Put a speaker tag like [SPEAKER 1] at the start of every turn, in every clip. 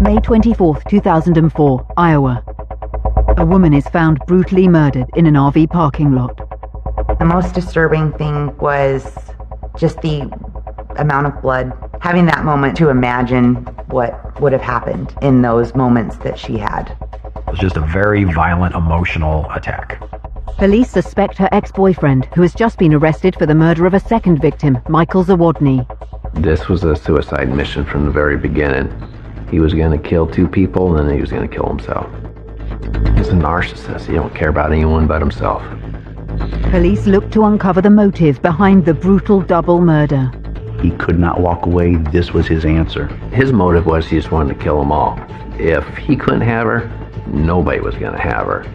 [SPEAKER 1] May 24th, 2004, Iowa. A woman is found brutally murdered in an RV parking lot.
[SPEAKER 2] The most disturbing thing was just the amount of blood. Having that moment to imagine what would have happened in those moments that she had.
[SPEAKER 3] It was just a very violent, emotional attack.
[SPEAKER 1] Police suspect her ex-boyfriend, who has just been arrested for the murder of a second victim, Michael Zawodny.
[SPEAKER 4] This was a suicide mission from the very beginning. He was going to kill two people, and then he was going to kill himself. He's a narcissist. He don't care about anyone but himself.
[SPEAKER 1] Police look to uncover the motive behind the brutal double murder.
[SPEAKER 5] He could not walk away. This was his answer.
[SPEAKER 4] His motive was he just wanted to kill them all. If he couldn't have her, nobody was going to have her.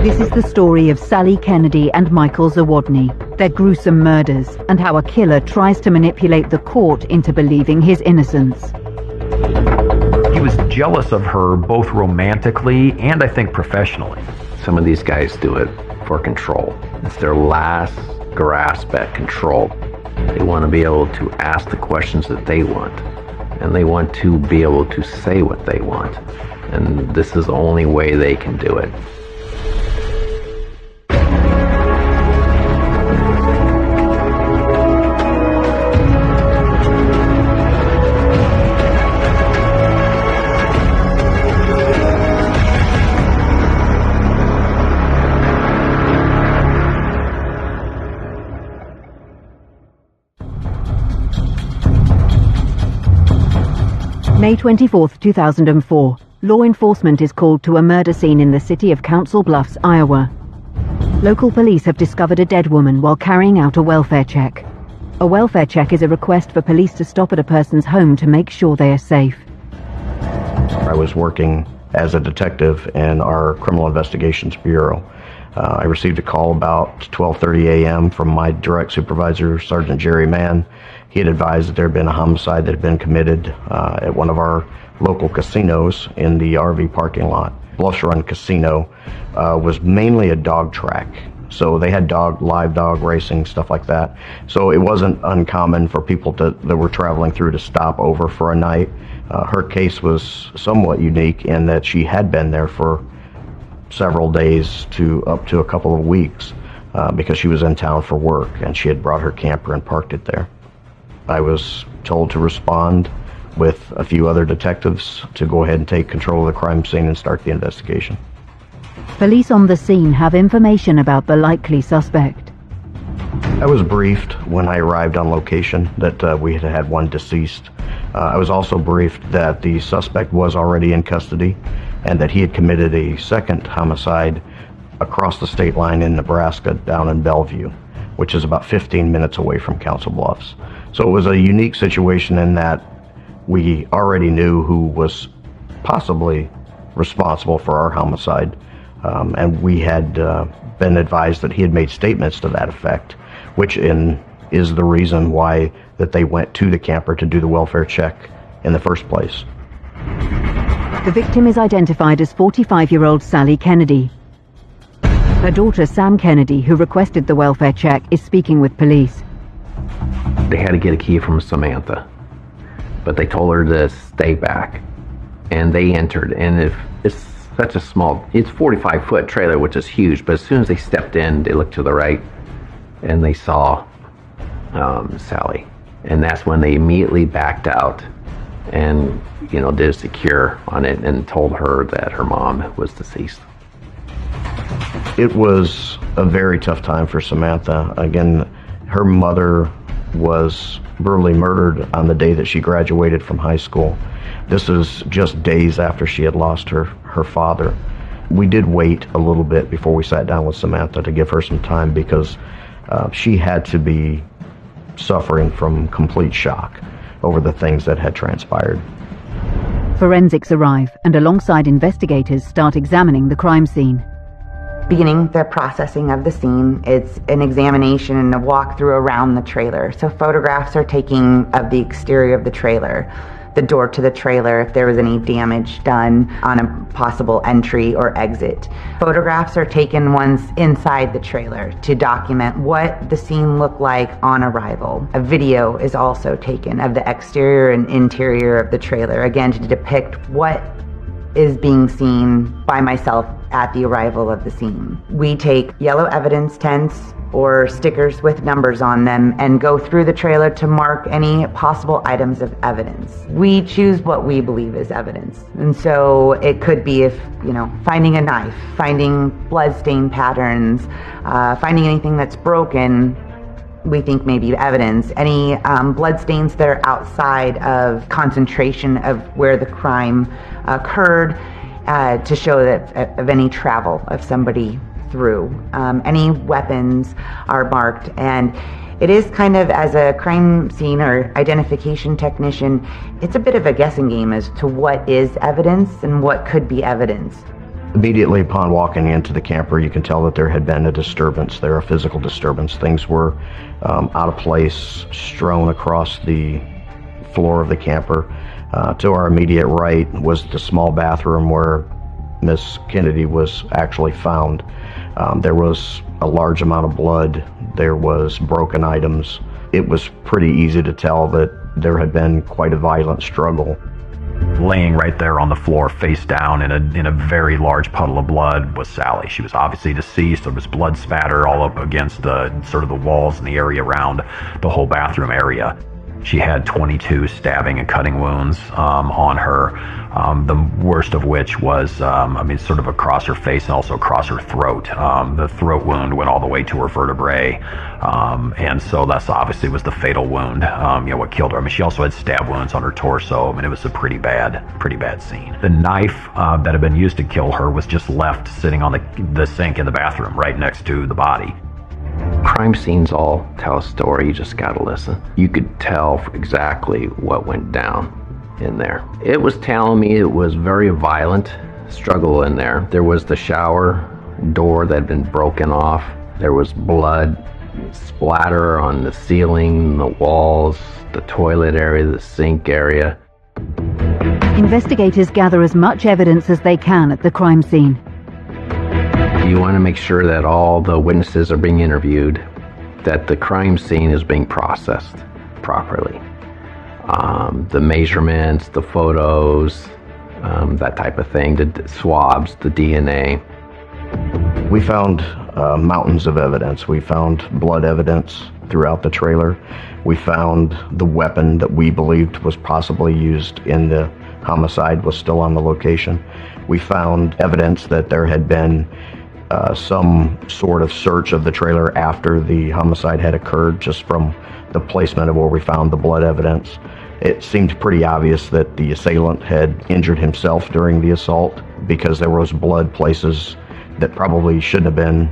[SPEAKER 1] This is the story of Sally Kennedy and Michael Zawodny, their gruesome murders, and how a killer tries to manipulate the court into believing his innocence.
[SPEAKER 3] He was jealous of her both romantically and I think professionally.
[SPEAKER 4] Some of these guys do it for control. It's their last grasp at control. They want to be able to ask the questions that they want, and they want to be able to say what they want. And this is the only way they can do it.
[SPEAKER 1] May 24th, 2004. Law enforcement is called to a murder scene in the city of Council Bluffs, Iowa. Local police have discovered a dead woman while carrying out a welfare check. A welfare check is a request for police to stop at a person's home to make sure they are safe.
[SPEAKER 6] I was working as a detective in our Criminal Investigations Bureau. I received a call about 12:30 a.m. from my direct supervisor, Sergeant Jerry Mann. He had advised that there had been a homicide that had been committed at one of our local casinos in the RV parking lot. Bluffs Run Casino was mainly a dog track. So they had live dog racing, stuff like that. So it wasn't uncommon for people that were traveling through to stop over for a night. Her case was somewhat unique in that she had been there for several days to up to a couple of weeks because she was in town for work and she had brought her camper and parked it there. I was told to respond with a few other detectives to go ahead and take control of the crime scene and start the investigation.
[SPEAKER 1] Police on the scene have information about the likely suspect.
[SPEAKER 6] I was briefed when I arrived on location that we had had one deceased. I was also briefed that the suspect was already in custody and that he had committed a second homicide across the state line in Nebraska down in Bellevue, which is about 15 minutes away from Council Bluffs. So it was a unique situation in that we already knew who was possibly responsible for our homicide, and we had been advised that he had made statements to that effect, which is the reason why that they went to the camper to do the welfare check in the first place.
[SPEAKER 1] The victim is identified as 45-year-old Sally Kennedy. Her daughter Sam Kennedy, who requested the welfare check, is speaking with police.
[SPEAKER 4] They had to get a key from Samantha, but they told her to stay back, and they entered. And if it's such a small, it's 45-foot trailer, which is huge, but as soon as they stepped in, they looked to the right and they saw Sally, and that's when they immediately backed out and did a secure on it and told her that her mom was deceased.
[SPEAKER 6] It was a very tough time for Samantha. Again, her mother was brutally murdered on the day that she graduated from high school. This is just days after she had lost her father. We did wait a little bit before we sat down with Samantha to give her some time because she had to be suffering from complete shock over the things that had transpired.
[SPEAKER 1] Forensics arrive and alongside investigators start examining the crime scene.
[SPEAKER 2] Beginning the processing of the scene, it's an examination and a walkthrough around the trailer. So photographs are taken of the exterior of the trailer. the door to the trailer if there was any damage done on a possible entry or exit. Photographs are taken once inside the trailer to document what the scene looked like on arrival. A video is also taken of the exterior and interior of the trailer, again to depict what is being seen by myself at the arrival of the scene. We take yellow evidence tents or stickers with numbers on them and go through the trailer to mark any possible items of evidence. We choose what we believe is evidence. And so it could be finding a knife, finding bloodstain patterns, finding anything that's broken, we think may be evidence. Any bloodstains that are outside of concentration of where the crime occurred to show that of any travel of somebody through. Any weapons are marked, and it is kind of, as a crime scene or identification technician, it's a bit of a guessing game as to what is evidence and what could be evidence.
[SPEAKER 6] Immediately upon walking into the camper, you can tell that there had been a disturbance there, a physical disturbance. Things were out of place, strewn across the floor of the camper. To our immediate right was the small bathroom where Miss Kennedy was actually found. There was a large amount of blood. There was broken items. It was pretty easy to tell that there had been quite a violent struggle.
[SPEAKER 3] Laying right there on the floor, face down in a very large puddle of blood, was Sally. She was obviously deceased. There was blood spatter all up against sort of the walls and the area around the whole bathroom area. She had 22 stabbing and cutting wounds on her, the worst of which was, sort of across her face and also across her throat. The throat wound went all the way to her vertebrae, and so that's obviously was the fatal wound, what killed her. I mean, she also had stab wounds on her torso. I mean, it was a pretty bad scene. The knife that had been used to kill her was just left sitting on the sink in the bathroom right next to the body.
[SPEAKER 4] Crime scenes all tell a story, you just gotta listen. You could tell exactly what went down in there. It was telling me it was very violent struggle in there. There was the shower door that had been broken off. There was blood splatter on the ceiling, the walls, the toilet area, the sink area.
[SPEAKER 1] Investigators gather as much evidence as they can at the crime scene.
[SPEAKER 4] You want to make sure that all the witnesses are being interviewed, that the crime scene is being processed properly. The measurements, the photos, that type of thing, the swabs, the DNA.
[SPEAKER 6] We found mountains of evidence. We found blood evidence throughout the trailer. We found the weapon that we believed was possibly used in the homicide was still on the location. We found evidence that there had been some sort of search of the trailer after the homicide had occurred, just from the placement of where we found the blood evidence. It seemed pretty obvious that the assailant had injured himself during the assault, because there was blood places that probably shouldn't have been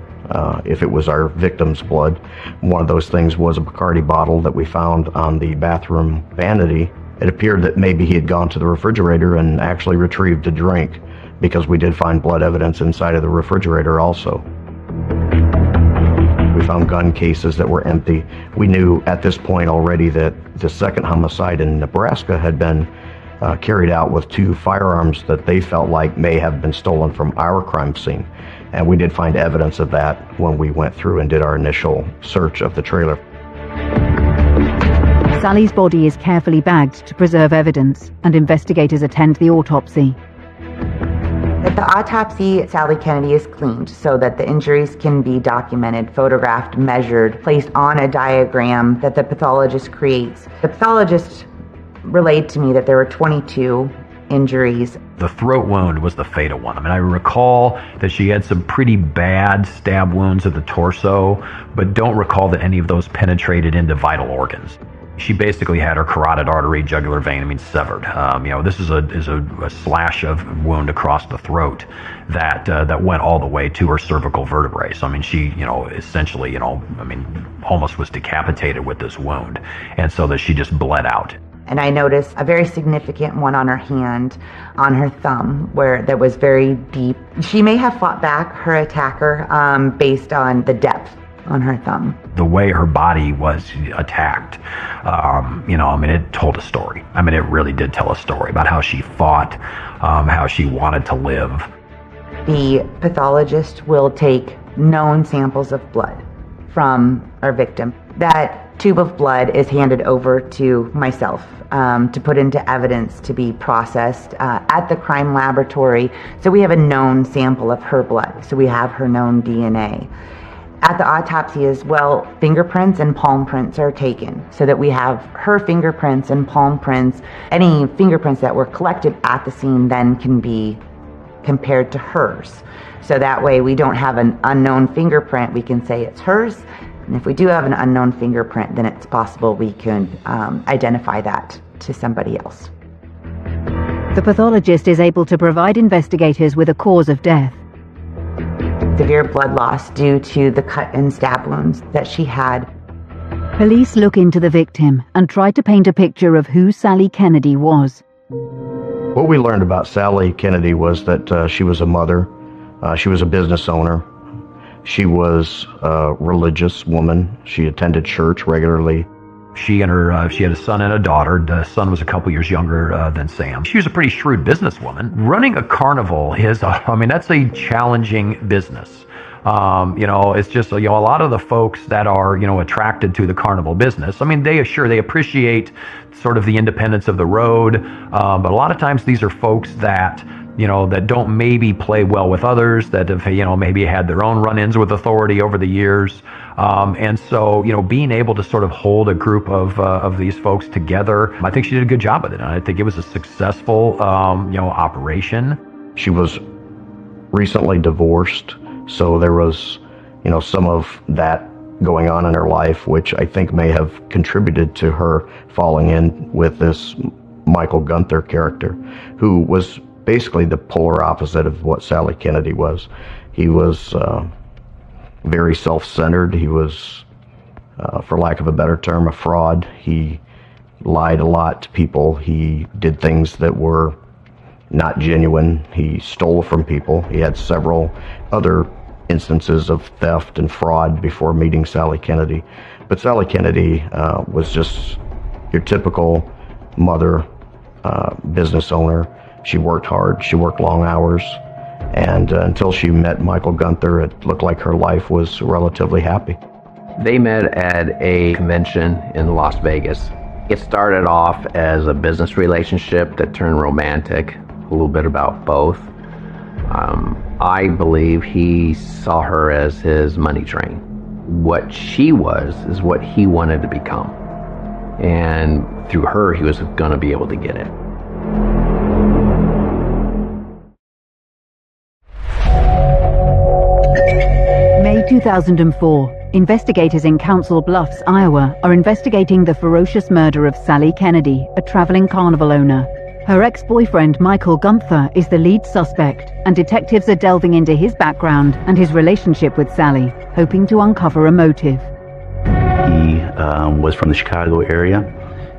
[SPEAKER 6] if it was our victim's blood. One of those things was a Bacardi bottle that we found on the bathroom vanity. It appeared that maybe he had gone to the refrigerator and actually retrieved a drink, because we did find blood evidence inside of the refrigerator also. We found gun cases that were empty. We knew at this point already that the second homicide in Nebraska had been carried out with 2 firearms that they felt like may have been stolen from our crime scene. And we did find evidence of that when we went through and did our initial search of the trailer.
[SPEAKER 1] Sally's body is carefully bagged to preserve evidence, and investigators attend the autopsy.
[SPEAKER 2] At the autopsy, Sally Kennedy is cleaned so that the injuries can be documented, photographed, measured, placed on a diagram that the pathologist creates. The pathologist relayed to me that there were 22 injuries.
[SPEAKER 3] The throat wound was the fatal one. I mean, I recall that she had some pretty bad stab wounds at the torso, but don't recall that any of those penetrated into vital organs. She basically had her carotid artery, jugular vein, severed. This is a slash of wound across the throat that went all the way to her cervical vertebrae. So, I mean, she, essentially, almost was decapitated with this wound. And so that she just bled out.
[SPEAKER 2] And I noticed a very significant one on her hand, on her thumb, where that was very deep. She may have fought back her attacker based on the depth on her thumb.
[SPEAKER 3] The way her body was attacked, it told a story. It really did tell a story about how she fought, how she wanted to live.
[SPEAKER 2] The pathologist will take known samples of blood from our victim. That tube of blood is handed over to myself to put into evidence to be processed at the crime laboratory. So we have a known sample of her blood. So we have her known DNA. At the autopsy as well, fingerprints and palm prints are taken so that we have her fingerprints and palm prints. Any fingerprints that were collected at the scene then can be compared to hers. So that way we don't have an unknown fingerprint, we can say it's hers. And if we do have an unknown fingerprint, then it's possible we can identify that to somebody else.
[SPEAKER 1] The pathologist is able to provide investigators with a cause of death.
[SPEAKER 2] Severe blood loss due to the cut and stab wounds that she had.
[SPEAKER 1] Police look into the victim and try to paint a picture of who Sally Kennedy was.
[SPEAKER 6] What we learned about Sally Kennedy was that she was a mother, she was a business owner, she was a religious woman, she attended church regularly.
[SPEAKER 3] She had a son and a daughter. The son was a couple years younger than Sam. She was a pretty shrewd businesswoman. Running a carnival is, that's a challenging business. It's just, a lot of the folks that are, attracted to the carnival business, they appreciate sort of the independence of the road. But a lot of times these are folks that, that don't maybe play well with others, that have, maybe had their own run-ins with authority over the years. And so, being able to sort of hold a group of these folks together, I think she did a good job of it. And I think it was a successful, operation.
[SPEAKER 6] She was recently divorced, so there was, some of that going on in her life, which I think may have contributed to her falling in with this Michael Gunther character, who was basically the polar opposite of what Sally Kennedy was. He was very self-centered. He was, for lack of a better term, a fraud. He lied a lot to people. He did things that were not genuine. He stole from people. He had several other instances of theft and fraud before meeting Sally Kennedy. But Sally Kennedy was just your typical mother, business owner. She worked hard. She worked long hours. And until she met Michael Gunther, it looked like her life was relatively happy.
[SPEAKER 4] They met at a convention in Las Vegas. It started off as a business relationship that turned romantic, a little bit about both. I believe he saw her as his money train. What she was is what he wanted to become. And through her, he was going to be able to get it.
[SPEAKER 1] May 2004, investigators in Council Bluffs, Iowa, are investigating the ferocious murder of Sally Kennedy, a traveling carnival owner. Her ex-boyfriend, Michael Gunther, is the lead suspect, and detectives are delving into his background and his relationship with Sally, hoping to uncover a motive.
[SPEAKER 5] He was from the Chicago area,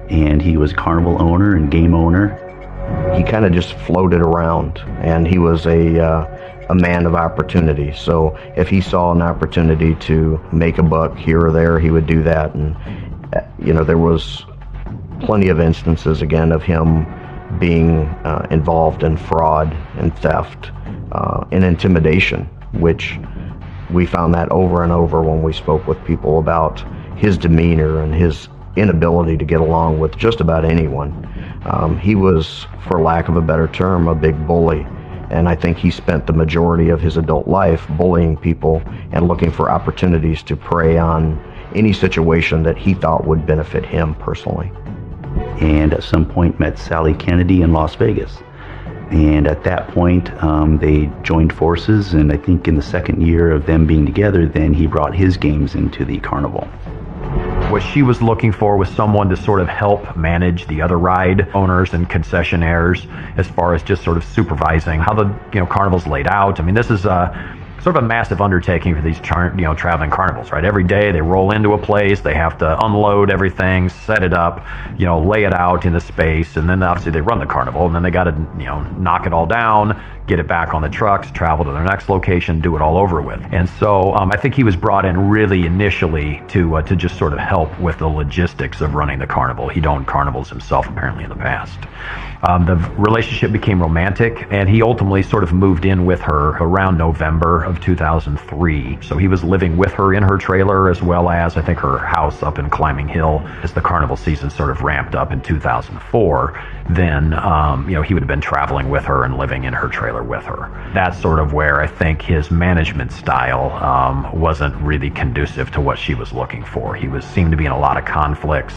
[SPEAKER 5] and he was a carnival owner and game owner.
[SPEAKER 6] He kind of just floated around, and he was a man of opportunity. So if he saw an opportunity to make a buck here or there, he would do that. And there was plenty of instances again of him being involved in fraud and theft and intimidation, which we found that over and over when we spoke with people about his demeanor and his inability to get along with just about anyone. He was, for lack of a better term, a big bully. And I think he spent the majority of his adult life bullying people and looking for opportunities to prey on any situation that he thought would benefit him personally.
[SPEAKER 5] And at some point met Sally Kennedy in Las Vegas. And at that point, they joined forces, and I think in the second year of them being together, then he brought his games into the carnival.
[SPEAKER 3] What she was looking for was someone to sort of help manage the other ride owners and concessionaires as far as just sort of supervising how the carnival's laid out. This is sort of a massive undertaking for these traveling carnivals, right? Every day they roll into a place, they have to unload everything, set it up, lay it out in the space, and then obviously they run the carnival, and then they got to knock it all down, get it back on the trucks, travel to their next location, do it all over with. And so I think he was brought in really initially to just sort of help with the logistics of running the carnival. He'd owned carnivals himself apparently in the past. The relationship became romantic, and he ultimately sort of moved in with her around November of 2003. So he was living with her in her trailer, as well as I think her house up in Climbing Hill. As the carnival season sort of ramped up in 2004, then he would have been traveling with her and living in her trailer with her. That's sort of where I think his management style wasn't really conducive to what she was looking for. He seemed to be in a lot of conflicts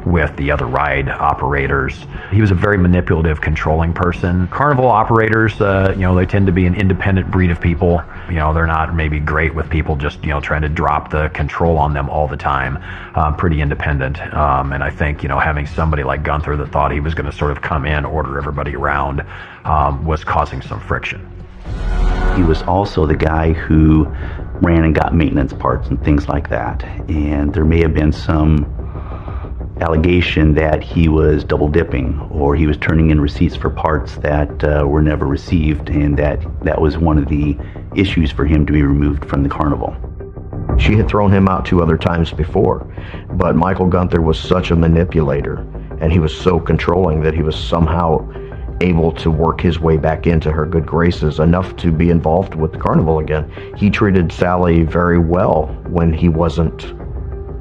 [SPEAKER 3] with the other ride operators. He was a very manipulative, controlling person. Carnival operators, they tend to be an independent breed of people. They're not maybe great with people just, trying to drop the control on them all the time. Pretty independent. And I think, having somebody like Gunther that thought he was going to sort of come in, order everybody around, was causing some friction.
[SPEAKER 5] He was also the guy who ran and got maintenance parts and things like that. And there may have been some allegation that he was double dipping, or he was turning in receipts for parts that were never received, and that was one of the issues for him to be removed from the carnival.
[SPEAKER 6] She had thrown him out 2 other times before, but Michael Gunther was such a manipulator, and he was so controlling that he was somehow able to work his way back into her good graces enough to be involved with the carnival again. He treated Sally very well when he wasn't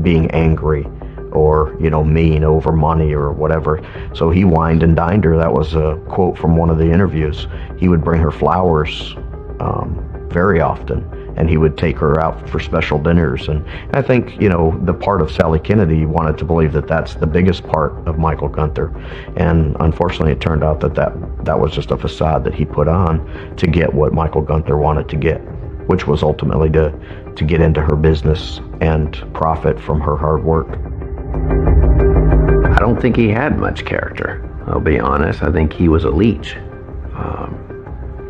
[SPEAKER 6] being angry or mean over money or whatever. So he wined and dined her. That was a quote from one of the interviews. He would bring her flowers very often, and he would take her out for special dinners. And I think the part of Sally Kennedy wanted to believe that that's the biggest part of Michael Gunther, and unfortunately it turned out that was just a facade that he put on to get what Michael Gunther wanted to get, which was ultimately to get into her business and profit from her hard work.
[SPEAKER 4] I don't think he had much character, I'll be honest. I think he was a leech.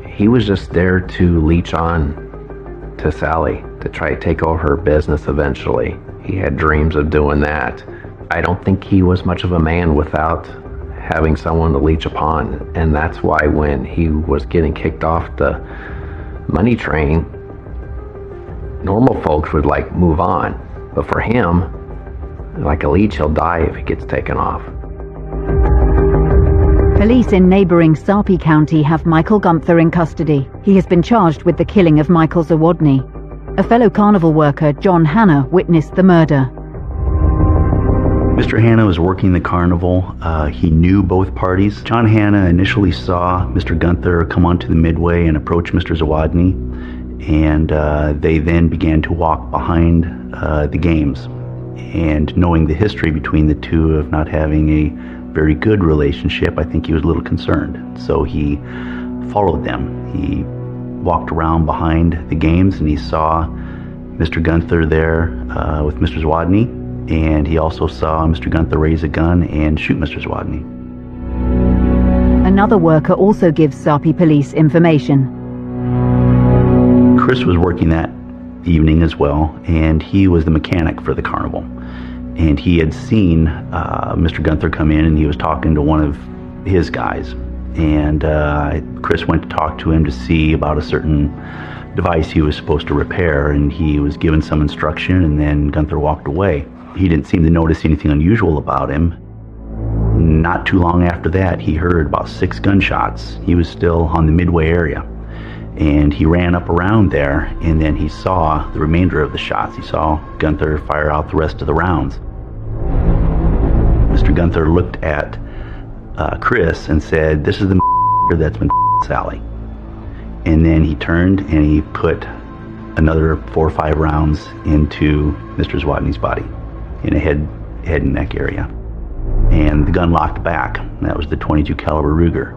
[SPEAKER 4] He was just there to leech on to Sally, to try to take over her business eventually. He had dreams of doing that. I don't think he was much of a man without having someone to leech upon, and that's why when he was getting kicked off the money train, normal folks would move on, but for him, like a leech, he'll die if he gets taken off.
[SPEAKER 1] Police in neighbouring Sarpy County have Michael Gunther in custody. He has been charged with the killing of Michael Zawodny. A fellow carnival worker, John Hanna, witnessed the murder.
[SPEAKER 5] Mr. Hanna was working the carnival. He knew both parties. John Hanna initially saw Mr. Gunther come onto the midway and approach Mr. Zawodny, and they then began to walk behind the games. And knowing the history between the two of not having a very good relationship, I think he was a little concerned. So he followed them. He walked around behind the games, and he saw Mr. Gunther there with Mr. Zawodny, and he also saw Mr. Gunther raise a gun and shoot Mr. Zawodny.
[SPEAKER 1] Another worker also gives Sarpy police information.
[SPEAKER 5] Chris was working that evening as well, and he was the mechanic for the carnival. And he had seen Mr. Gunther come in, and he was talking to one of his guys. And Chris went to talk to him to see about a certain device he was supposed to repair, and he was given some instruction, and then Gunther walked away. He didn't seem to notice anything unusual about him. Not too long after that, he heard about 6 gunshots. He was still on the Midway area. And he ran up around there, and then he saw the remainder of the shots. He saw Gunther fire out the rest of the rounds. Mr. Gunther looked at Chris and said, "This is the that's been Sally." And then he turned and he put another 4 or 5 rounds into Mr. Zawodny's body in a head and neck area. And the gun locked back. That was the .22 caliber Ruger.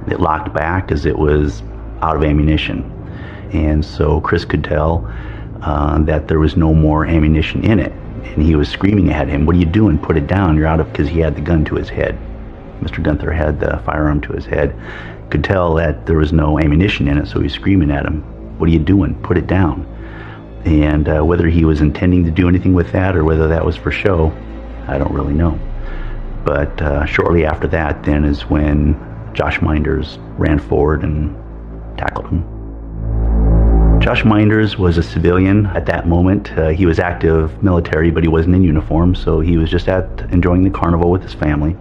[SPEAKER 5] It locked back as it was out of ammunition, and so Chris could tell that there was no more ammunition in it, and he was screaming at him, "What are you doing? Put it down, you're out of," because he had the gun to his head. Mr. Gunther had the firearm to his head, could tell that there was no ammunition in it, so he's screaming at him, What are you doing? Put it down. And whether he was intending to do anything with that or whether that was for show, I don't really know. But shortly after that then is when Josh Minders ran forward and tackled him. Josh Minders was a civilian at that moment. He was active military, but he wasn't in uniform, so he was just enjoying the carnival with his family.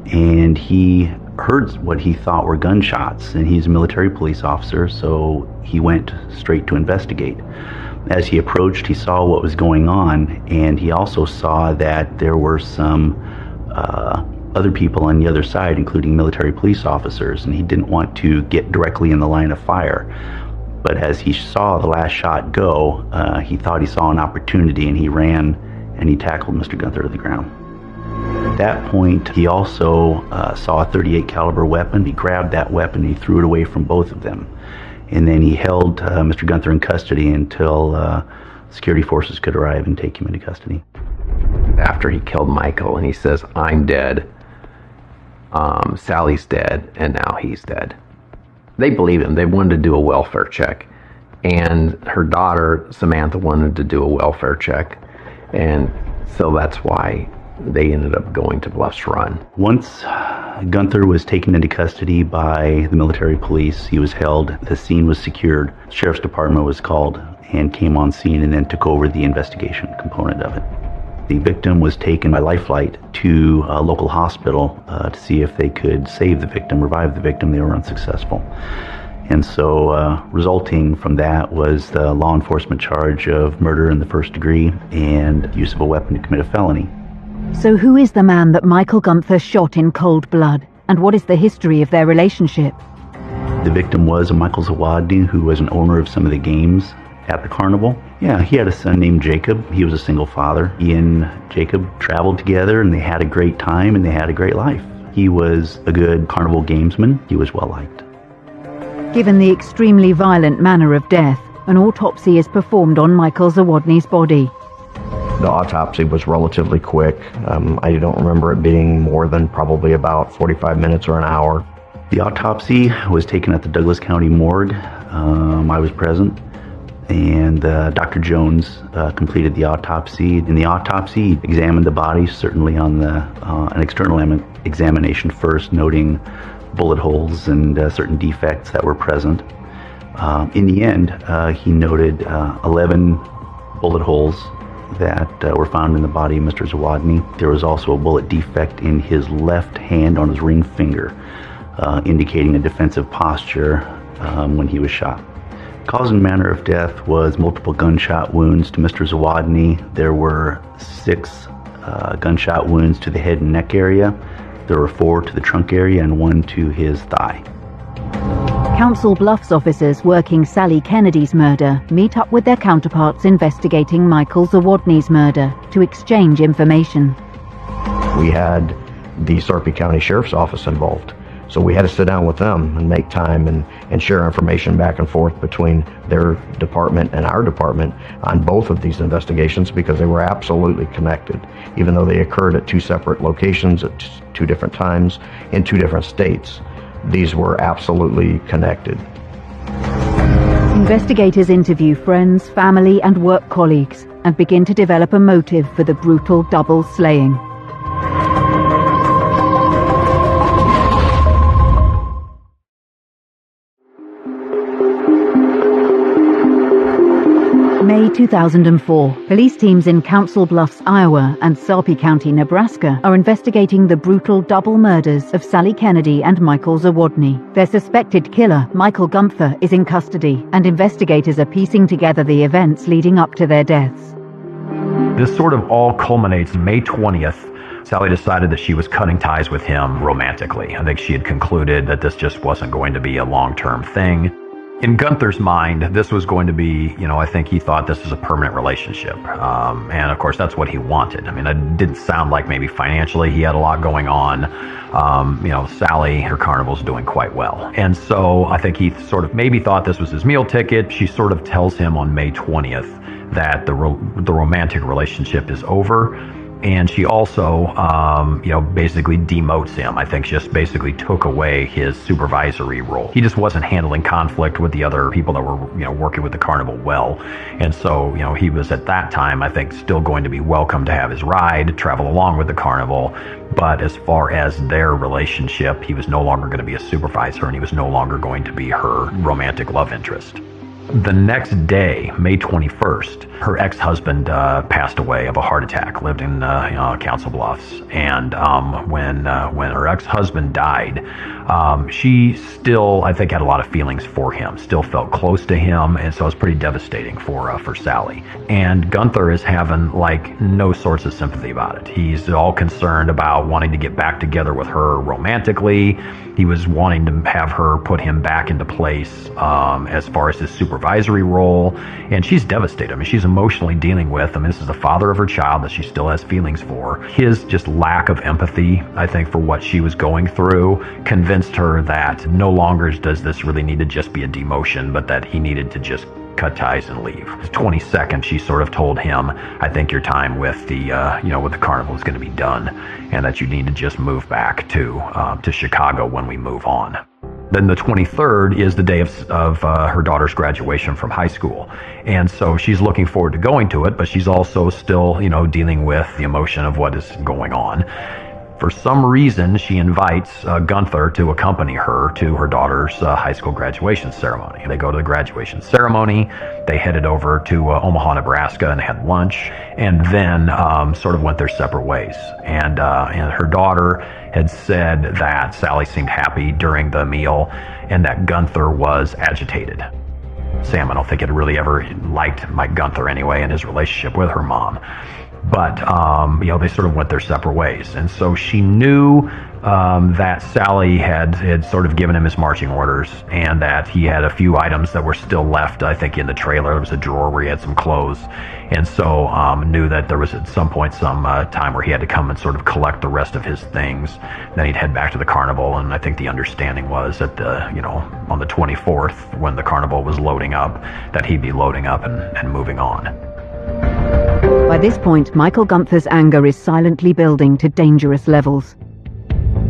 [SPEAKER 5] And he heard what he thought were gunshots, and he's a military police officer, so he went straight to investigate. As he approached, he saw what was going on, and he also saw that there were some other people on the other side, including military police officers, and he didn't want to get directly in the line of fire. But as he saw the last shot go, he thought he saw an opportunity, and he ran and he tackled Mr. Gunther to the ground. At that point, he also saw a .38 caliber weapon. He grabbed that weapon and he threw it away from both of them. And then he held Mr. Gunther in custody until security forces could arrive and take him into custody.
[SPEAKER 4] After he killed Michael, and he says, "I'm dead, Sally's dead, and now he's dead." They believe him. They wanted to do a welfare check. And her daughter, Samantha, wanted to do a welfare check. And so that's why they ended up going to Bluffs Run.
[SPEAKER 5] Once Gunther was taken into custody by the military police, he was held, the scene was secured, the sheriff's department was called and came on scene and then took over the investigation component of it. The victim was taken by life flight to a local hospital to see if they could save the victim, revive the victim. They were unsuccessful. And so resulting from that was the law enforcement charge of murder in the first degree and use of a weapon to commit a felony.
[SPEAKER 1] So who is the man that Michael Gunther shot in cold blood? And what is the history of their relationship?
[SPEAKER 5] The victim was a Michael Zawadny, who was an owner of some of the games at the carnival. Yeah, he had a son named Jacob. He was a single father. He and Jacob traveled together and they had a great time and they had a great life. He was a good carnival gamesman. He was well liked.
[SPEAKER 1] Given the extremely violent manner of death, an autopsy is performed on Michael Zawadny's body.
[SPEAKER 6] The autopsy was relatively quick. I don't remember it being more than probably about 45 minutes or an hour.
[SPEAKER 5] The autopsy was taken at the Douglas County morgue. I was present. And Dr. Jones completed the autopsy. In the autopsy, he examined the body, certainly on an external examination first, noting bullet holes and certain defects that were present. In the end, he noted 11 bullet holes that were found in the body of Mr. Zawadny. There was also a bullet defect in his left hand on his ring finger, indicating a defensive posture when he was shot. Cause and manner of death was multiple gunshot wounds to Mr. Zawadny. There were 6 gunshot wounds to the head and neck area. There were 4 to the trunk area and 1 to his thigh.
[SPEAKER 1] Council Bluffs officers working Sally Kennedy's murder meet up with their counterparts investigating Michael Zawadny's murder to exchange information.
[SPEAKER 6] We had the Sarpy County Sheriff's Office involved. So we had to sit down with them and make time and share information back and forth between their department and our department on both of these investigations because they were absolutely connected. Even though they occurred at 2 separate locations at 2 different times in 2 different states, these were absolutely connected.
[SPEAKER 1] Investigators interview friends, family and work colleagues and begin to develop a motive for the brutal double slaying. May 2004, police teams in Council Bluffs, Iowa and Sarpy County, Nebraska are investigating the brutal double murders of Sally Kennedy and Michael Zawadny. Their suspected killer, Michael Gunther, is in custody and investigators are piecing together the events leading up to their deaths.
[SPEAKER 3] This sort of all culminates May 20th. Sally decided that she was cutting ties with him romantically. I think she had concluded that this just wasn't going to be a long-term thing. In Gunther's mind, this was going to be, I think he thought this was a permanent relationship. And of course, that's what he wanted. I mean, it didn't sound like maybe financially he had a lot going on. Sally, her carnival's doing quite well. And so I think he sort of maybe thought this was his meal ticket. She sort of tells him on May 20th that the romantic relationship is over. And she also, basically demotes him. I think just basically took away his supervisory role. He just wasn't handling conflict with the other people that were, working with the carnival well. And so, he was at that time, I think, still going to be welcome to have his ride, travel along with the carnival. But as far as their relationship, he was no longer going to be a supervisor, and he was no longer going to be her romantic love interest. The next day, May 21st, her ex-husband passed away of a heart attack, lived in Council Bluffs. And when her ex-husband died, she still, I think, had a lot of feelings for him, still felt close to him, and so it was pretty devastating for Sally. And Gunther is having, no sorts of sympathy about it. He's all concerned about wanting to get back together with her romantically. He was wanting to have her put him back into place as far as his supervisory role, and she's devastated. I mean, she's emotionally dealing with, this is the father of her child that she still has feelings for. His just lack of empathy, I think, for what she was going through, convinced her that no longer does this really need to just be a demotion, but that he needed to just cut ties and leave. 22nd, she sort of told him, I think your time with the, with the carnival is going to be done, and that you need to just move back to Chicago when we move on. Then the 23rd is the day of her daughter's graduation from high school. And so she's looking forward to going to it, but she's also still, dealing with the emotion of what is going on. For some reason, she invites Gunther to accompany her to her daughter's high school graduation ceremony. They go to the graduation ceremony. They headed over to Omaha, Nebraska, and had lunch, and then sort of went their separate ways. And her daughter had said that Sally seemed happy during the meal, and that Gunther was agitated. Sam, I don't think, had really ever liked Mike Gunther anyway in his relationship with her mom. But, they sort of went their separate ways. And so she knew that Sally had sort of given him his marching orders, and that he had a few items that were still left, I think, in the trailer. There was a drawer where he had some clothes. And so knew that there was at some point some time where he had to come and sort of collect the rest of his things. Then he'd head back to the carnival. And I think the understanding was that, on the 24th, when the carnival was loading up, that he'd be loading up and moving on.
[SPEAKER 1] By this point, Michael Gunther's anger is silently building to dangerous levels.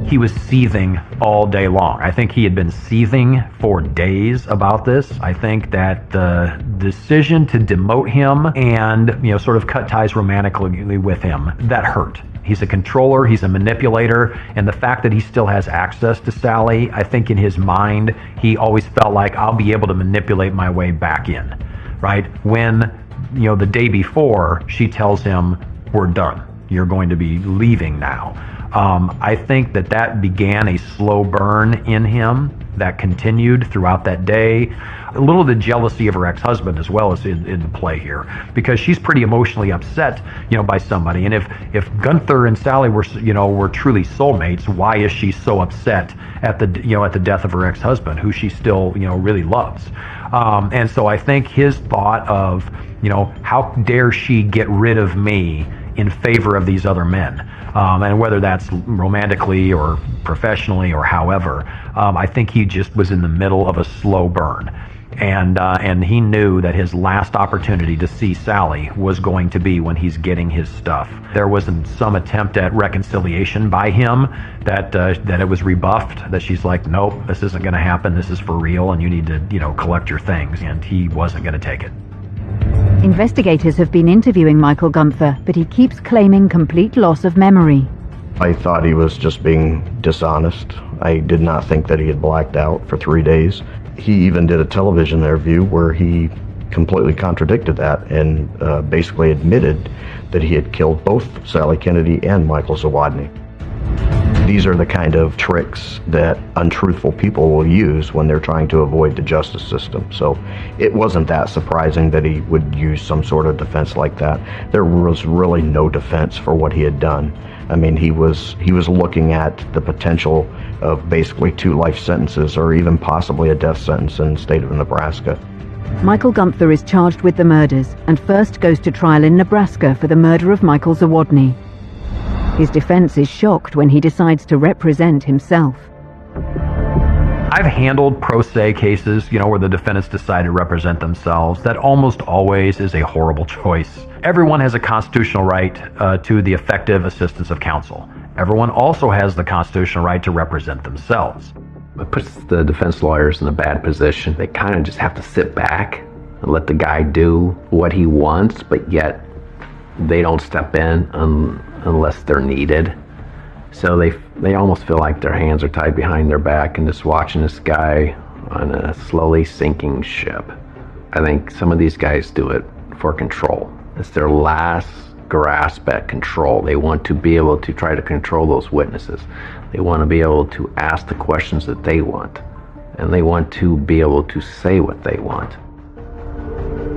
[SPEAKER 3] He was seething all day long. I think he had been seething for days about this. I think that the decision to demote him and, sort of cut ties romantically with him, that hurt. He's a controller, he's a manipulator, and the fact that he still has access to Sally, I think in his mind, he always felt like, I'll be able to manipulate my way back in, right? When the day before, she tells him, we're done. You're going to be leaving now. I think that began a slow burn in him that continued throughout that day. A little of the jealousy of her ex-husband as well is in play here, because she's pretty emotionally upset, by somebody. And if Gunther and Sally were truly soulmates, why is she so upset at the death of her ex-husband, who she still, really loves? And so I think his thought of, how dare she get rid of me in favor of these other men, and whether that's romantically or professionally or however, I think he just was in the middle of a slow burn. And he knew that his last opportunity to see Sally was going to be when he's getting his stuff. There was some attempt at reconciliation by him that it was rebuffed, that she's like, nope, this isn't going to happen, this is for real, and you need to, collect your things, and he wasn't going to take it.
[SPEAKER 1] Investigators have been interviewing Michael Gunther, but he keeps claiming complete loss of memory.
[SPEAKER 6] I thought he was just being dishonest. I did not think that he had blacked out for 3 days. He even did a television interview where he completely contradicted that and basically admitted that he had killed both Sally Kennedy and Michael Zawodny. These are the kind of tricks that untruthful people will use when they're trying to avoid the justice system. So it wasn't that surprising that he would use some sort of defense like that. There was really no defense for what he had done. I mean, he was looking at the potential of basically 2 life sentences or even possibly a death sentence in the state of Nebraska.
[SPEAKER 1] Michael Gunther is charged with the murders and first goes to trial in Nebraska for the murder of Michael Zawodny. His defense is shocked when he decides to represent himself.
[SPEAKER 3] I've handled pro se cases, where the defendants decide to represent themselves. That almost always is a horrible choice. everyone has a constitutional right to the effective assistance of counsel. Everyone also has the constitutional right to represent themselves.
[SPEAKER 4] It puts the defense lawyers in a bad position. They kind of just have to sit back and let the guy do what he wants, but yet they don't step in unless they're needed. So they almost feel like their hands are tied behind their back and just watching this guy on a slowly sinking ship. I think some of these guys do it for control. It's their last grasp at control. They want to be able to try to control those witnesses. They want to be able to ask the questions that they want. And they want to be able to say what they want.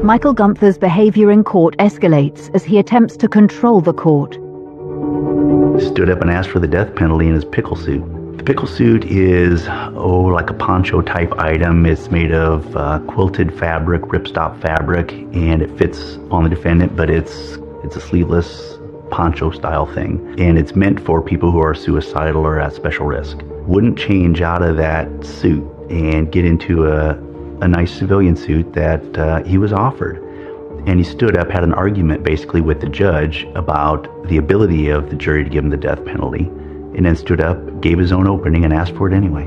[SPEAKER 1] Michael Gunther's behavior in court escalates as he attempts to control the court.
[SPEAKER 5] Stood up and asked for the death penalty in his pickle suit. The pickle suit is, like a poncho type item. It's made of quilted fabric, ripstop fabric, and it fits on the defendant, but it's a sleeveless poncho style thing. And it's meant for people who are suicidal or at special risk. Wouldn't change out of that suit and get into a nice civilian suit that he was offered. And he stood up, had an argument basically with the judge about the ability of the jury to give him the death penalty, and then stood up, gave his own opening, and asked for it anyway.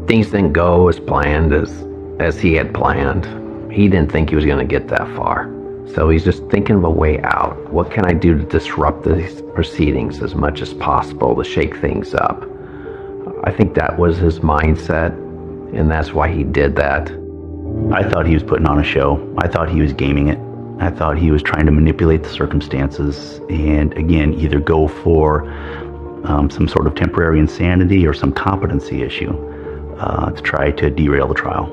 [SPEAKER 4] Things didn't go as planned, as he had planned. He didn't think he was going to get that far. So he's just thinking of a way out. What can I do to disrupt these proceedings as much as possible to shake things up? I think that was his mindset, and that's why he did that.
[SPEAKER 5] I thought he was putting on a show. I thought he was gaming it. I thought he was trying to manipulate the circumstances and, again, either go for some sort of temporary insanity or some competency issue to try to derail the trial.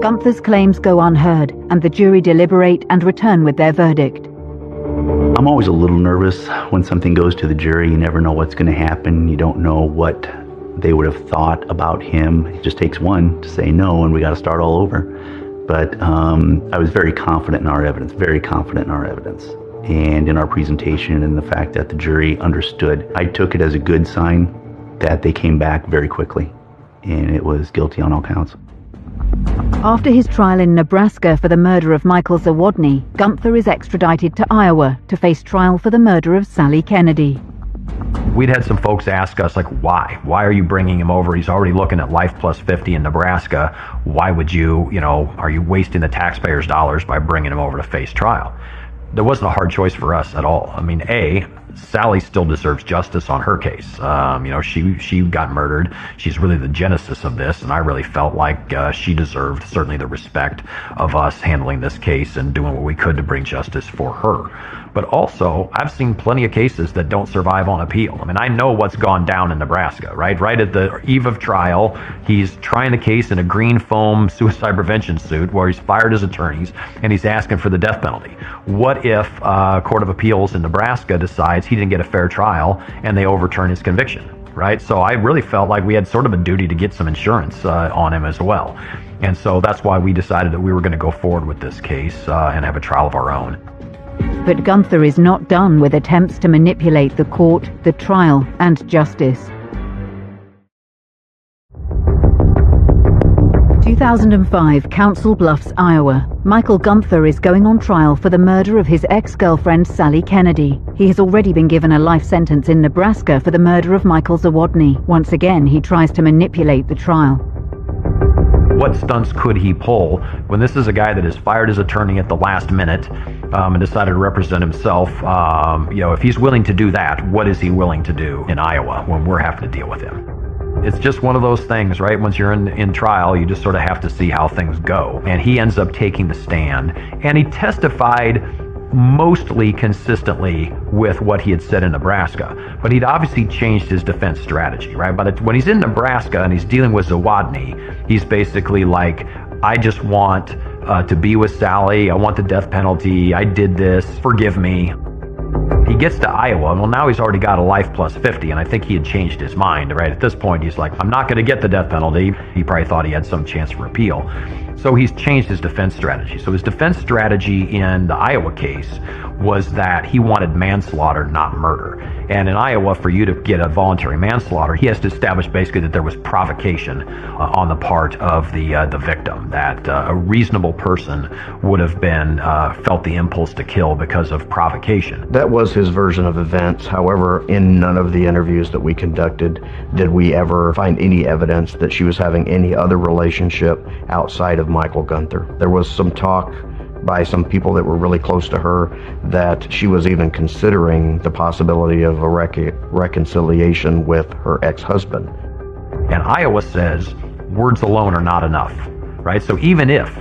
[SPEAKER 1] Gunther's claims go unheard, and the jury deliberate and return with their verdict.
[SPEAKER 5] I'm always a little nervous when something goes to the jury. You never know what's going to happen. You don't know what they would have thought about him. It just takes one to say no, and we got to start all over. But I was very confident in our evidence, and in our presentation, and the fact that the jury understood. I took it as a good sign that they came back very quickly, and it was guilty on all counts.
[SPEAKER 1] After his trial in Nebraska for the murder of Michael Zawodny, Gunther is extradited to Iowa to face trial for the murder of Sally Kennedy.
[SPEAKER 3] We'd had some folks ask us, like, why? Why are you bringing him over? He's already looking at life plus 50 in Nebraska. Why would you, are you wasting the taxpayers' dollars by bringing him over to face trial? There wasn't a hard choice for us at all. I mean, Sally still deserves justice on her case. She got murdered. She's really the genesis of this, and I really felt like she deserved certainly the respect of us handling this case and doing what we could to bring justice for her. But also, I've seen plenty of cases that don't survive on appeal. I mean, I know what's gone down in Nebraska, right? Right at the eve of trial, he's trying the case in a green foam suicide prevention suit where he's fired his attorneys and he's asking for the death penalty. What if Court of Appeals in Nebraska decides he didn't get a fair trial and they overturn his conviction, right? So I really felt like we had sort of a duty to get some insurance on him as well. And so that's why we decided that we were going to go forward with this case and have a trial of our own.
[SPEAKER 1] But Gunther is not done with attempts to manipulate the court, the trial, and justice. 2005, Council Bluffs, Iowa. Michael Gunther is going on trial for the murder of his ex-girlfriend Sally Kennedy. He has already been given a life sentence in Nebraska for the murder of Michael Zawodny. Once again, he tries to manipulate the trial.
[SPEAKER 3] What stunts could he pull when this is a guy that has fired his attorney at the last minute and decided to represent himself? If he's willing to do that, what is he willing to do in Iowa when we're having to deal with him? It's just one of those things, right? Once you're in trial, you just sort of have to see how things go. And he ends up taking the stand, and he testified mostly consistently with what he had said in Nebraska. But he'd obviously changed his defense strategy, right? But when he's in Nebraska and he's dealing with Zawodny, he's basically like, I just want to be with Sally. I want the death penalty. I did this. Forgive me. He gets to Iowa, well, now he's already got a life plus 50, and I think he had changed his mind, right? At this point, he's like, I'm not going to get the death penalty. He probably thought he had some chance for appeal. So he's changed his defense strategy. So his defense strategy in the Iowa case was that he wanted manslaughter, not murder. And in Iowa, for you to get a voluntary manslaughter, he has to establish basically that there was provocation on the part of the victim, that a reasonable person would have been felt the impulse to kill because of provocation.
[SPEAKER 6] That was his version of events. However, in none of the interviews that we conducted did we ever find any evidence that she was having any other relationship outside of Michael Gunther. There was some talk by some people that were really close to her that she was even considering the possibility of a reconciliation with her ex-husband.
[SPEAKER 3] And Iowa says words alone are not enough, right? So even if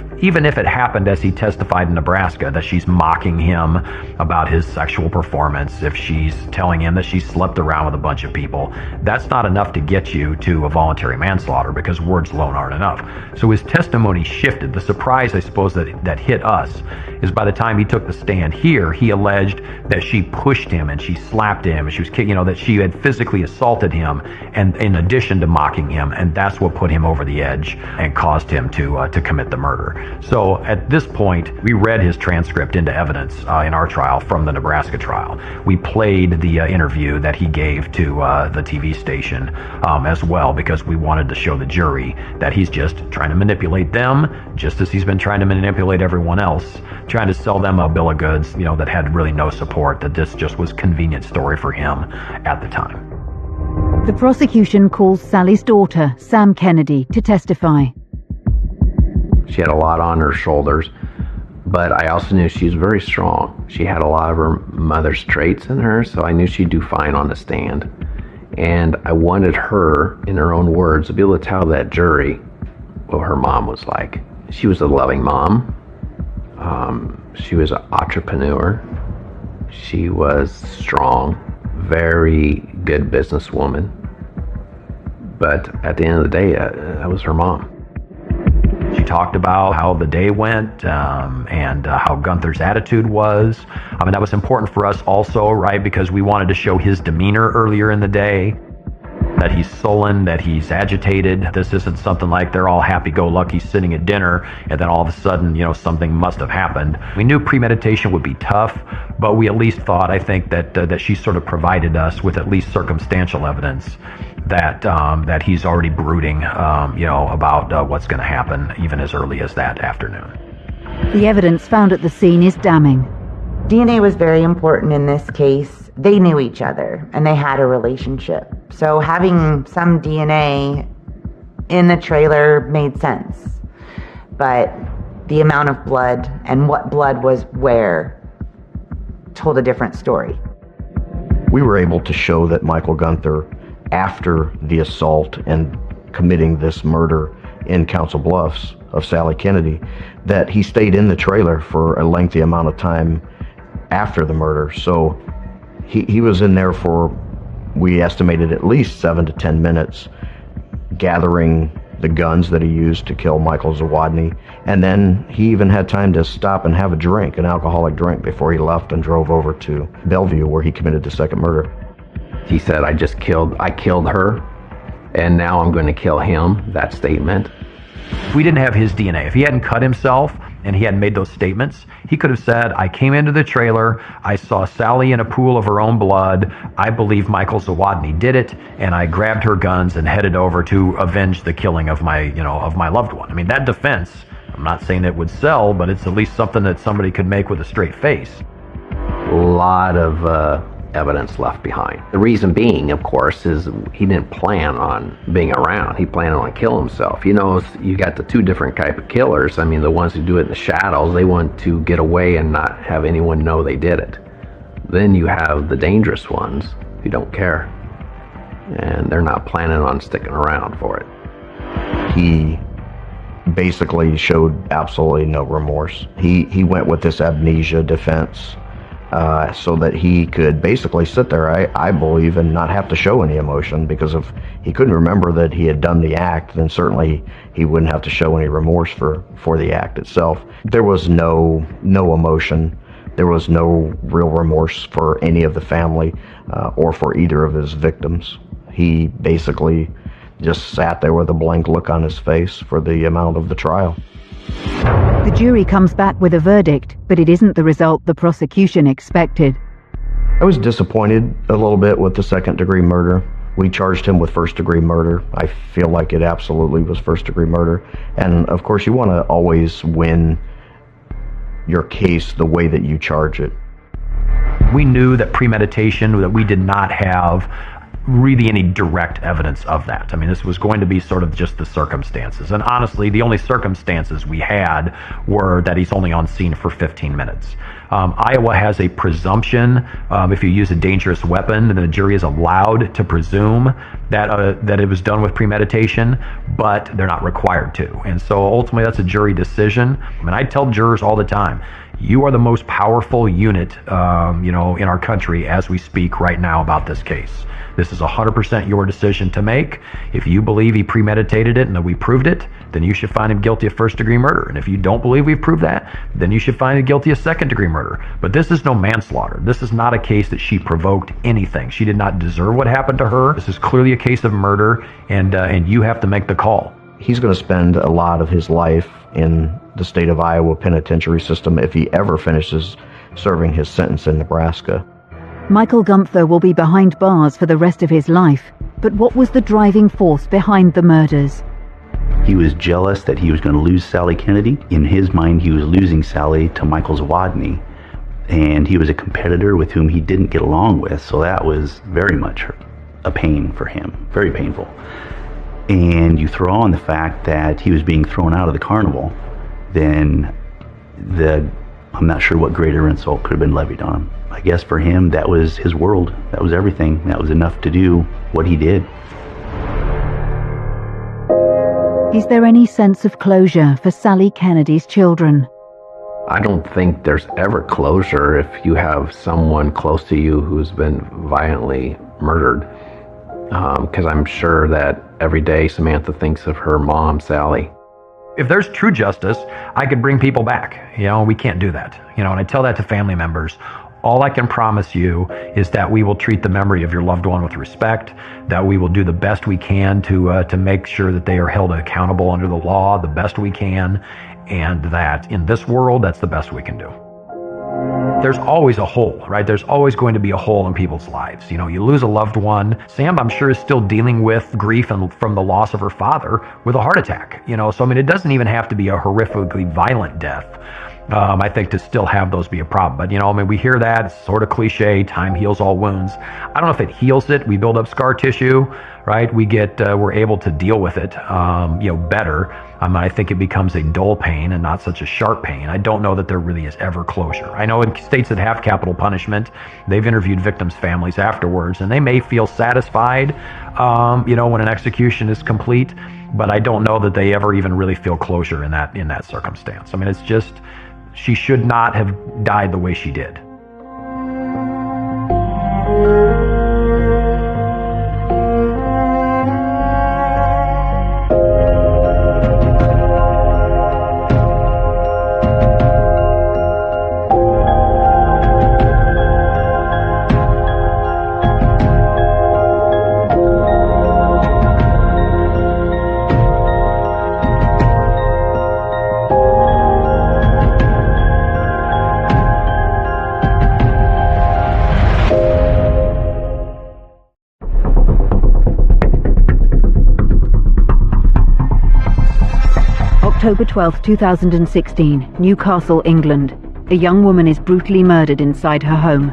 [SPEAKER 3] it happened as he testified in Nebraska, that she's mocking him about his sexual performance, if she's telling him that she slept around with a bunch of people, that's not enough to get you to a voluntary manslaughter, because words alone aren't enough. So his testimony shifted. The surprise, I suppose, that hit us is by the time he took the stand here, he alleged that she pushed him and she slapped him and she was kicking, that she had physically assaulted him, and in addition to mocking him, and that's what put him over the edge and caused him to commit the murder. So at this point, we read his transcript into evidence in our trial from the Nebraska trial. We played the interview that he gave to the TV station as well, because we wanted to show the jury that he's just trying to manipulate them, just as he's been trying to manipulate everyone else, trying to sell them a bill of goods, that had really no support, that this just was a convenient story for him at the time.
[SPEAKER 1] The prosecution calls Sally's daughter, Sam Kennedy, to testify.
[SPEAKER 4] She had a lot on her shoulders, but I also knew she was very strong. She had a lot of her mother's traits in her, so I knew she'd do fine on the stand. And I wanted her, in her own words, to be able to tell that jury what her mom was like. She was a loving mom. She was an entrepreneur. She was strong, very good businesswoman. But at the end of the day, that was her mom.
[SPEAKER 3] She talked about how the day went and how Gunther's attitude was. I mean, that was important for us also, right? Because we wanted to show his demeanor earlier in the day, that he's sullen, that he's agitated. This isn't something like they're all happy-go-lucky sitting at dinner and then all of a sudden, something must have happened. We knew premeditation would be tough, but we at least thought, I think, that she sort of provided us with at least circumstantial evidence that he's already brooding, about what's going to happen even as early as that afternoon.
[SPEAKER 1] The evidence found at the scene is damning.
[SPEAKER 2] DNA was very important in this case. They knew each other and they had a relationship. So having some DNA in the trailer made sense. But the amount of blood and what blood was where told a different story.
[SPEAKER 6] We were able to show that Michael Gunther, after the assault and committing this murder in Council Bluffs of Sally Kennedy, that he stayed in the trailer for a lengthy amount of time after the murder. So he was in there for, we estimated, at least 7 to 10 minutes, gathering the guns that he used to kill Michael Zawodny. And then he even had time to stop and have a drink, an alcoholic drink, before he left and drove over to Bellevue, where he committed the second murder.
[SPEAKER 4] He said, I killed her, and now I'm going to kill him, that statement.
[SPEAKER 3] If we didn't have his DNA, if he hadn't cut himself and he hadn't made those statements, he could have said, I came into the trailer, I saw Sally in a pool of her own blood, I believe Michael Zawodny did it, and I grabbed her guns and headed over to avenge the killing of my loved one. I mean, that defense, I'm not saying it would sell, but it's at least something that somebody could make with a straight face.
[SPEAKER 4] A lot of evidence left behind. The reason being, of course, is he didn't plan on being around. He planned on killing himself. You got the two different type of killers. I mean, the ones who do it in the shadows, they want to get away and not have anyone know they did it. Then you have the dangerous ones who don't care, and they're not planning on sticking around for it.
[SPEAKER 6] He basically showed absolutely no remorse. He went with this amnesia defense so that he could basically sit there, I believe, and not have to show any emotion, because if he couldn't remember that he had done the act, then certainly he wouldn't have to show any remorse for the act itself. There was no emotion There was no real remorse for any of the family or for either of his victims. He basically just sat there with a blank look on his face for the amount of the trial.
[SPEAKER 1] The jury comes back with a verdict, but it isn't the result the prosecution expected.
[SPEAKER 6] I was disappointed a little bit with the second-degree murder. We charged him with first-degree murder. I feel like it absolutely was first-degree murder. And, of course, you want to always win your case the way that you charge it.
[SPEAKER 3] We knew that premeditation, that we did not have really any direct evidence of that. I mean, this was going to be sort of just the circumstances. And honestly, the only circumstances we had were that he's only on scene for 15 minutes. Iowa has a presumption, if you use a dangerous weapon, then the jury is allowed to presume that it was done with premeditation, but they're not required to. And so ultimately that's a jury decision. I mean, I tell jurors all the time, you are the most powerful unit, in our country as we speak right now about this case. This is 100% your decision to make. If you believe he premeditated it and that we proved it, then you should find him guilty of first-degree murder. And if you don't believe we've proved that, then you should find him guilty of second-degree murder. But this is no manslaughter. This is not a case that she provoked anything. She did not deserve what happened to her. This is clearly a case of murder, and you have to make the call.
[SPEAKER 6] He's going to spend a lot of his life in the state of Iowa penitentiary system if he ever finishes serving his sentence in Nebraska.
[SPEAKER 1] Michael Gunther will be behind bars for the rest of his life, but what was the driving force behind the murders?
[SPEAKER 5] He was jealous that he was going to lose Sally Kennedy. In his mind, he was losing Sally to Michael Zawodny, and he was a competitor with whom he didn't get along with, so that was very much a pain for him, very painful. And you throw on the fact that he was being thrown out of the carnival, then I'm not sure what greater insult could have been levied on him. I guess for him, that was his world. That was everything. That was enough to do what he did.
[SPEAKER 1] Is there any sense of closure for Sally Kennedy's children?
[SPEAKER 4] I don't think there's ever closure if you have someone close to you who's been violently murdered. Because I'm sure that every day Samantha thinks of her mom, Sally.
[SPEAKER 3] If there's true justice, I could bring people back. We can't do that. And I tell that to family members. All I can promise you is that we will treat the memory of your loved one with respect, that we will do the best we can to make sure that they are held accountable under the law the best we can, and that in this world, that's the best we can do. There's always a hole, right? There's always going to be a hole in people's lives. You lose a loved one. Sam, I'm sure, is still dealing with grief from the loss of her father with a heart attack. So, it doesn't even have to be a horrifically violent death. I think to still have those be a problem. But, we hear that, it's sort of cliche, time heals all wounds. I don't know if it heals it. We build up scar tissue, right? We're able to deal with it, better. I think it becomes a dull pain and not such a sharp pain. I don't know that there really is ever closure. I know in states that have capital punishment, they've interviewed victims' families afterwards, and they may feel satisfied, when an execution is complete, but I don't know that they ever even really feel closure in that circumstance. It's just, she should not have died the way she did.
[SPEAKER 1] October 12, 2016, Newcastle, England. A young woman is brutally murdered inside her home.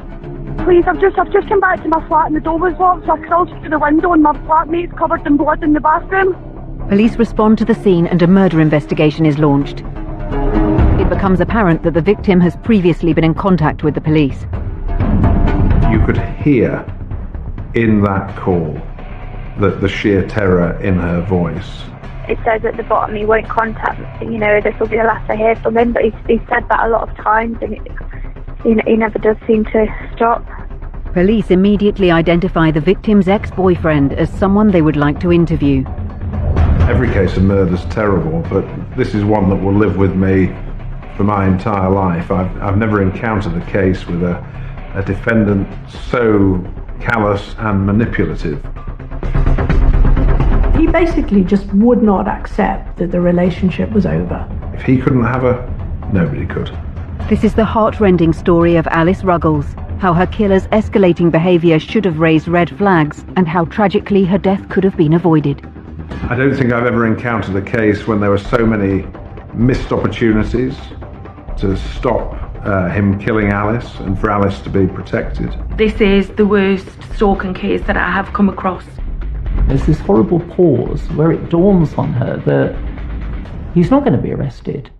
[SPEAKER 7] Please, I've just come back to my flat and the door was locked, so I crawled through the window and my flatmate's covered in blood in the bathroom.
[SPEAKER 1] Police respond to the scene and a murder investigation is launched. It becomes apparent that the victim has previously been in contact with the police.
[SPEAKER 8] You could hear in that call the sheer terror in her voice.
[SPEAKER 9] It says at the bottom he won't contact me, this will be the last I hear from him, but he's said that a lot of times and he never does seem to stop.
[SPEAKER 1] Police immediately identify the victim's ex-boyfriend as someone they would like to interview.
[SPEAKER 8] Every case of murder is terrible, but this is one that will live with me for my entire life. I've never encountered a case with a defendant so callous and manipulative.
[SPEAKER 10] He basically just would not accept that the relationship was over.
[SPEAKER 8] If he couldn't have her, nobody could.
[SPEAKER 1] This is the heart-rending story of Alice Ruggles, how her killer's escalating behaviour should have raised red flags, and how tragically her death could have been avoided.
[SPEAKER 8] I don't think I've ever encountered a case when there were so many missed opportunities to stop him killing Alice and for Alice to be protected.
[SPEAKER 11] This is the worst stalking case that I have come across.
[SPEAKER 12] There's this horrible pause where it dawns on her that he's not going to be arrested.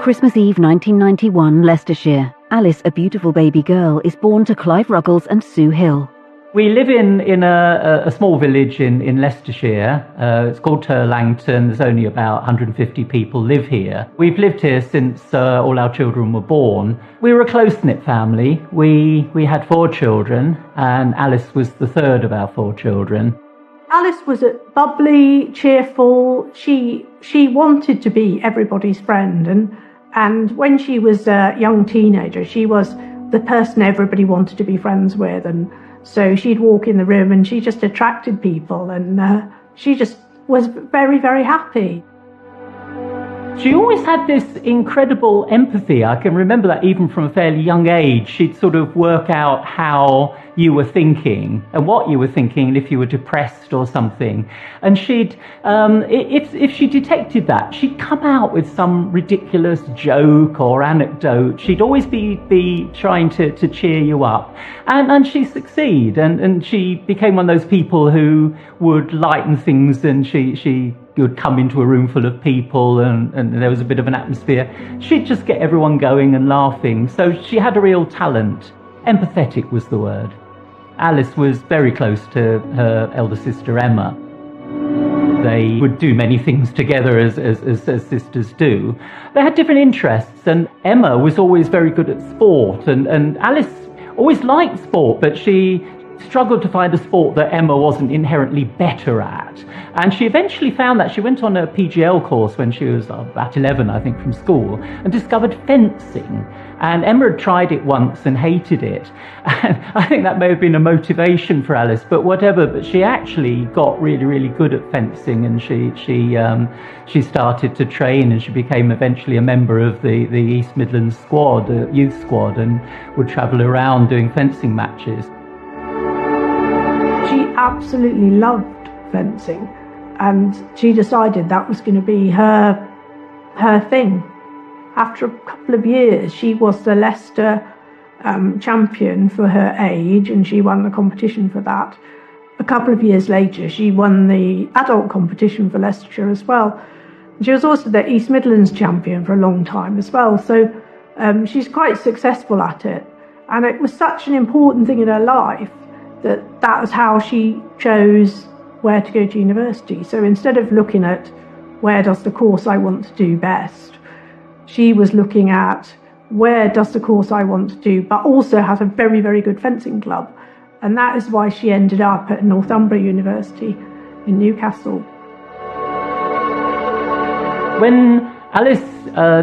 [SPEAKER 1] Christmas Eve 1991, Leicestershire. Alice, a beautiful baby girl, is born to Clive Ruggles and Sue Hill.
[SPEAKER 12] We live in a small village in Leicestershire. It's called Turlangton. There's only about 150 people live here. We've lived here since all our children were born. We were a close-knit family. We had 4 children, and Alice was the third of our 4 children.
[SPEAKER 10] Alice was bubbly, cheerful. She wanted to be everybody's friend, and when she was a young teenager, she was the person everybody wanted to be friends with, and so she'd walk in the room and she just attracted people, and she just was very, very happy.
[SPEAKER 12] She always had this incredible empathy. I can remember that even from a fairly young age. She'd sort of work out how you were thinking and what you were thinking, and if you were depressed or something. And she'd, if she detected that, she'd come out with some ridiculous joke or anecdote. She'd always be trying to cheer you up. And she'd succeed. And she became one of those people who would lighten things, and she would come into a room full of people and there was a bit of an atmosphere. She'd just get everyone going and laughing. So she had a real talent. Empathetic was the word. Alice was very close to her elder sister Emma. They would do many things together as sisters do. They had different interests, and Emma was always very good at sport, and Alice always liked sport, but she struggled to find a sport that Emma wasn't inherently better at. And she eventually found that. She went on a PGL course when she was about 11, I think, from school, and discovered fencing. And Emma had tried it once and hated it. And I think that may have been a motivation for Alice, but whatever. But she actually got really, really good at fencing, and she started to train, and she became eventually a member of the East Midlands squad, the youth squad, and would travel around doing fencing matches.
[SPEAKER 10] She absolutely loved fencing, and she decided that was going to be her thing. After a couple of years, she was the Leicester champion for her age, and she won the competition for that. A couple of years later, she won the adult competition for Leicestershire as well. She was also the East Midlands champion for a long time as well, so she's quite successful at it. And it was such an important thing in her life that was how she chose where to go to university. So instead of looking at where does the course I want to do best, she was looking at where does the course I want to do, but also has a very, very good fencing club. And that is why she ended up at Northumbria University in Newcastle.
[SPEAKER 12] When Alice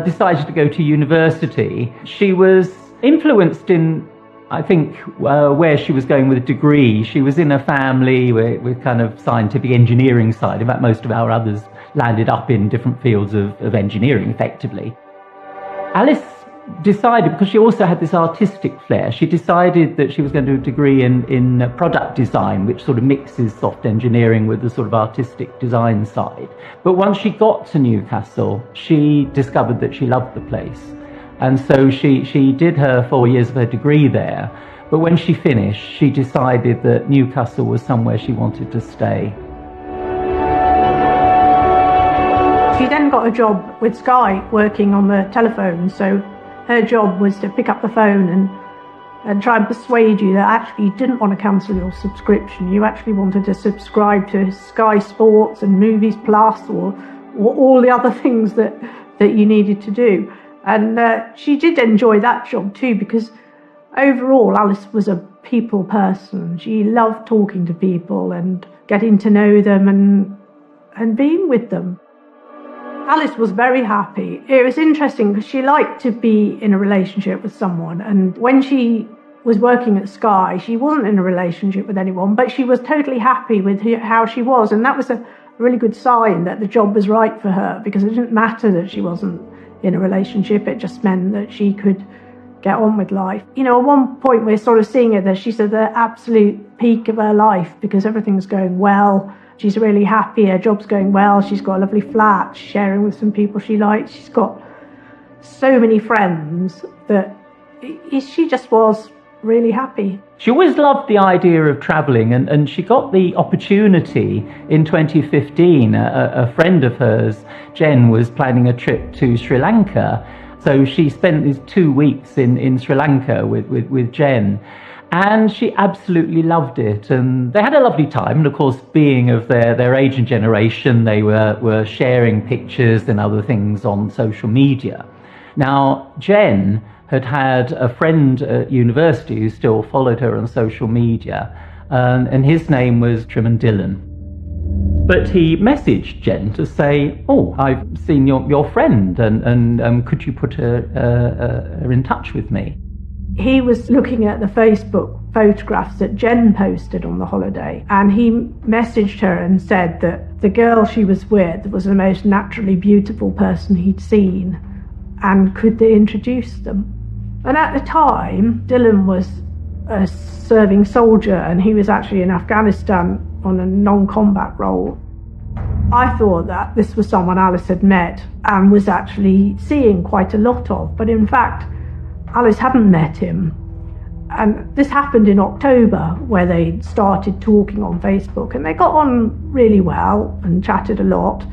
[SPEAKER 12] decided to go to university, she was influenced in, I think, where she was going with a degree. She was in a family with kind of scientific engineering side. In fact, most of our others landed up in different fields of engineering, effectively. Alice decided, because she also had this artistic flair, she decided that she was going to do a degree in product design, which sort of mixes soft engineering with the sort of artistic design side. But once she got to Newcastle, she discovered that she loved the place. And so she did her 4 years of her degree there. But when she finished, she decided that Newcastle was somewhere she wanted to stay.
[SPEAKER 10] She then got a job with Sky working on the telephone. So her job was to pick up the phone and and try and persuade you that actually you didn't want to cancel your subscription. You actually wanted to subscribe to Sky Sports and Movies Plus or all the other things that you needed to do. And she did enjoy that job too, because overall Alice was a people person. She loved talking to people and getting to know them and being with them. Alice was very happy. It was interesting because she liked to be in a relationship with someone, and when she was working at Sky, she wasn't in a relationship with anyone, but she was totally happy with how she was, and that was a really good sign that the job was right for her, because it didn't matter that she wasn't in a relationship. It just meant that she could get on with life. You know, at one point we're sort of seeing it that she's at the absolute peak of her life because everything's going well. She's really happy, her job's going well, she's got a lovely flat, she's sharing with some people she likes, she's got so many friends that she just was really happy.
[SPEAKER 12] She always loved the idea of travelling, and she got the opportunity in 2015. A friend of hers, Jen, was planning a trip to Sri Lanka, so she spent these 2 weeks in Sri Lanka with Jen. And she absolutely loved it, and they had a lovely time. And of course, being of their age and generation, they were sharing pictures and other things on social media. Now, Jen had a friend at university who still followed her on social media, and his name was Truman Dillon. But he messaged Jen to say, "Oh, I've seen your friend, and could you put her in touch with me?"
[SPEAKER 10] He was looking at the Facebook photographs that Jen posted on the holiday, and he messaged her and said that the girl she was with was the most naturally beautiful person he'd seen, and could they introduce them? And at the time, Dillon was a serving soldier, and he was actually in Afghanistan on a non-combat role. I thought that this was someone Alice had met and was actually seeing quite a lot of, but in fact, Alice hadn't met him. And this happened in October, where they started talking on Facebook, and they got on really well and chatted a lot.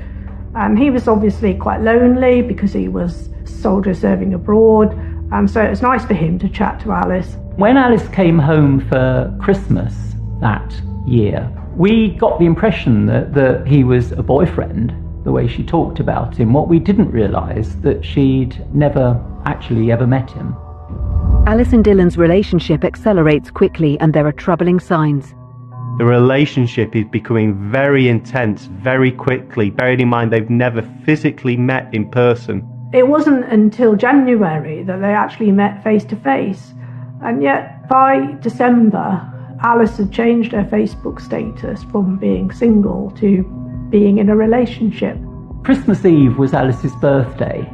[SPEAKER 10] And he was obviously quite lonely because he was a soldier serving abroad, and so it was nice for him to chat to Alice.
[SPEAKER 12] When Alice came home for Christmas that year, we got the impression that he was a boyfriend, the way she talked about him. What we didn't realise, that she'd never actually ever met him.
[SPEAKER 1] Alice and Dillon's relationship accelerates quickly, and there are troubling signs.
[SPEAKER 13] The relationship is becoming very intense very quickly, bearing in mind they've never physically met in person.
[SPEAKER 10] It wasn't until January that they actually met face to face, and yet by December, Alice had changed her Facebook status from being single to being in a relationship.
[SPEAKER 12] Christmas Eve was Alice's birthday,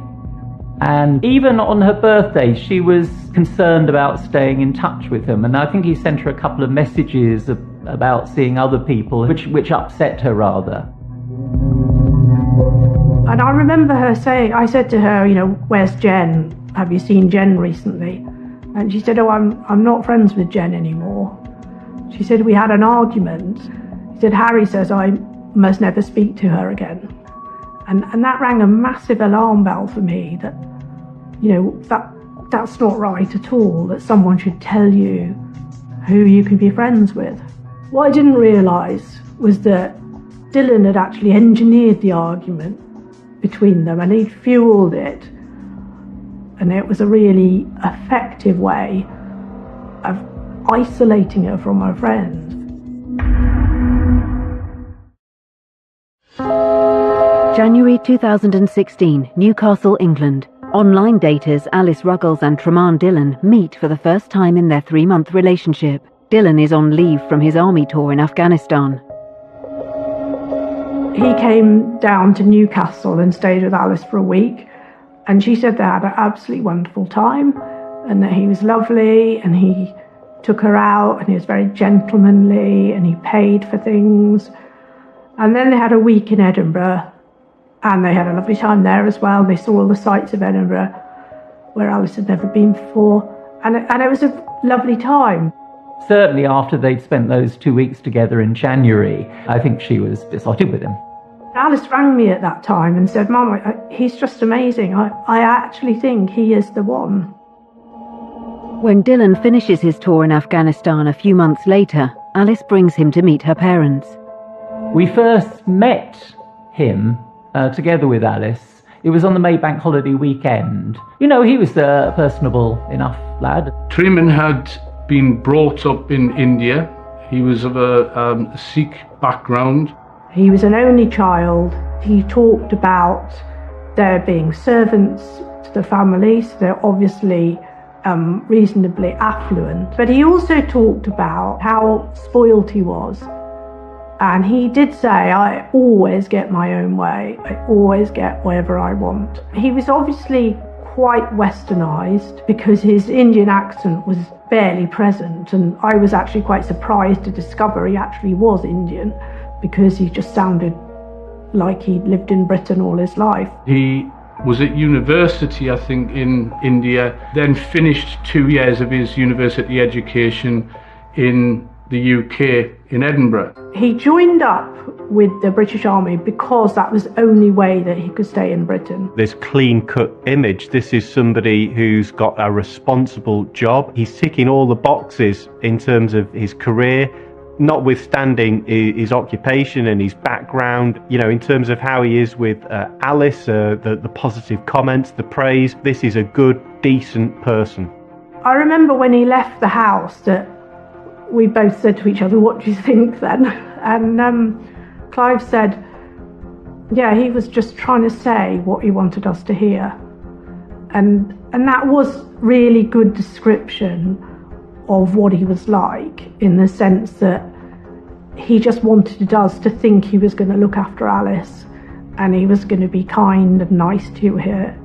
[SPEAKER 12] and even on her birthday she was concerned about staying in touch with him, and I think he sent her a couple of messages about seeing other people, which upset her rather.
[SPEAKER 10] And I remember her saying, I said to her, you know, "Where's Jen? Have you seen Jen recently?" And she said, "Oh, I'm not friends with Jen anymore." She said, "We had an argument." She said, "Harry says I must never speak to her again." And that rang a massive alarm bell for me, that, you know, that's not right at all, that someone should tell you who you can be friends with. What I didn't realise was that Dillon had actually engineered the argument between them, and he'd fuelled it, and it was a really effective way of isolating her from her friends.
[SPEAKER 1] January 2016, Newcastle, England. Online daters Alice Ruggles and Truman Dillon meet for the first time in their 3-month relationship. Dillon is on leave from his army tour in Afghanistan.
[SPEAKER 10] He came down to Newcastle and stayed with Alice for a week, and she said they had an absolutely wonderful time, and that he was lovely, and he took her out, and he was very gentlemanly, and he paid for things. And then they had a week in Edinburgh, and they had a lovely time there as well. They saw all the sights of Edinburgh, where Alice had never been before, and it was a lovely time.
[SPEAKER 12] Certainly after they'd spent those 2 weeks together in January, I think she was besotted with him.
[SPEAKER 10] Alice rang me at that time and said, "Mum, he's just amazing. I actually think he is the one."
[SPEAKER 1] When Dylan finishes his tour in Afghanistan a few months later, Alice brings him to meet her parents.
[SPEAKER 12] We first met him together with Alice. It was on the May Bank holiday weekend. You know, he was a personable enough lad.
[SPEAKER 14] Truman had been brought up in India. He was of a Sikh background.
[SPEAKER 10] He was an only child. He talked about there being servants to the family, so they're obviously reasonably affluent. But he also talked about how spoiled he was. And he did say, I always get my own way. I always get whatever I want. He was obviously quite westernized because his Indian accent was barely present. And I was actually quite surprised to discover he actually was Indian because he just sounded like he'd lived in Britain all his life.
[SPEAKER 14] He was at university, I think, in India, then finished 2 years of his university education in the UK, in Edinburgh.
[SPEAKER 10] He joined up with the British Army because that was the only way that he could stay in Britain.
[SPEAKER 13] This clean-cut image, this is somebody who's got a responsible job. He's ticking all the boxes in terms of his career, notwithstanding his occupation and his background, you know, in terms of how he is with Alice, the positive comments, the praise. This is a good, decent person.
[SPEAKER 10] I remember when he left the house that we both said to each other, what do you think then? And Clive said, yeah, he was just trying to say what he wanted us to hear. And that was really good description of what he was like, in the sense that he just wanted us to think he was going to look after Alice and he was going to be kind and nice to her.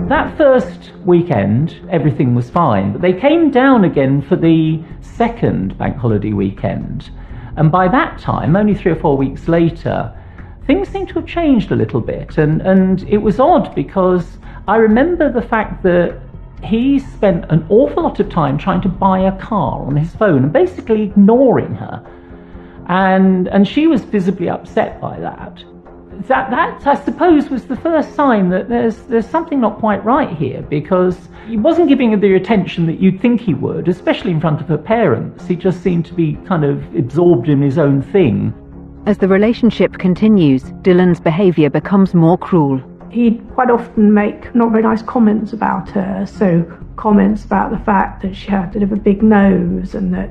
[SPEAKER 12] That first weekend, everything was fine, but they came down again for the second bank holiday weekend. And by that time, only 3 or 4 weeks later, things seemed to have changed a little bit. And it was odd because I remember the fact that he spent an awful lot of time trying to buy a car on his phone and basically ignoring her. And she was visibly upset by that. That I suppose was the first sign that there's something not quite right here, because he wasn't giving her the attention that you'd think he would, especially in front of her parents. He just seemed to be kind of absorbed in his own thing.
[SPEAKER 1] As the relationship continues, Dylan's behaviour becomes more cruel.
[SPEAKER 10] He'd quite often make not very nice comments about her, so comments about the fact that she had a big nose and that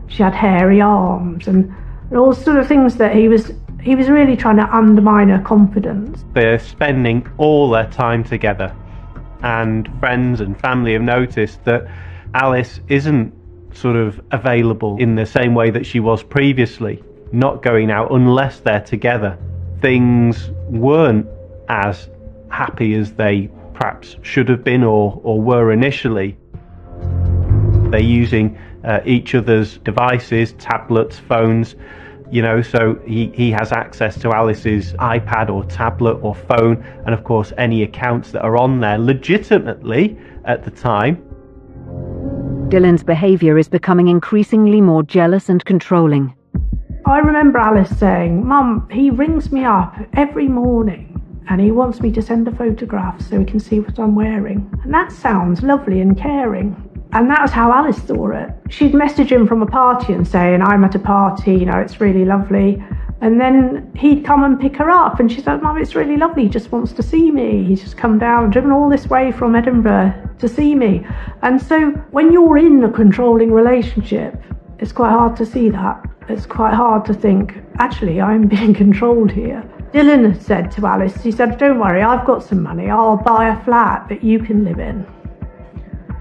[SPEAKER 10] she had hairy arms and all sort of things that he was really trying to undermine her confidence.
[SPEAKER 13] They're spending all their time together, and friends and family have noticed that Alice isn't sort of available in the same way that she was previously, not going out unless they're together. Things weren't as happy as they perhaps should have been or were initially. They're using each other's devices, tablets, phones, you know, so he has access to Alice's iPad or tablet or phone, and of course any accounts that are on there legitimately at the time.
[SPEAKER 1] Dylan's behaviour is becoming increasingly more jealous and controlling.
[SPEAKER 10] I remember Alice saying, Mum, he rings me up every morning and he wants me to send a photograph so he can see what I'm wearing. And that sounds lovely and caring. And that was how Alice saw it. She'd message him from a party and saying, I'm at a party, you know, it's really lovely. And then he'd come and pick her up and she's like, Mum, it's really lovely, he just wants to see me. He's just come down, driven all this way from Edinburgh to see me. And so when you're in a controlling relationship, it's quite hard to see that. It's quite hard to think, actually, I'm being controlled here. Dylan had said to Alice, he said, don't worry, I've got some money, I'll buy a flat that you can live in.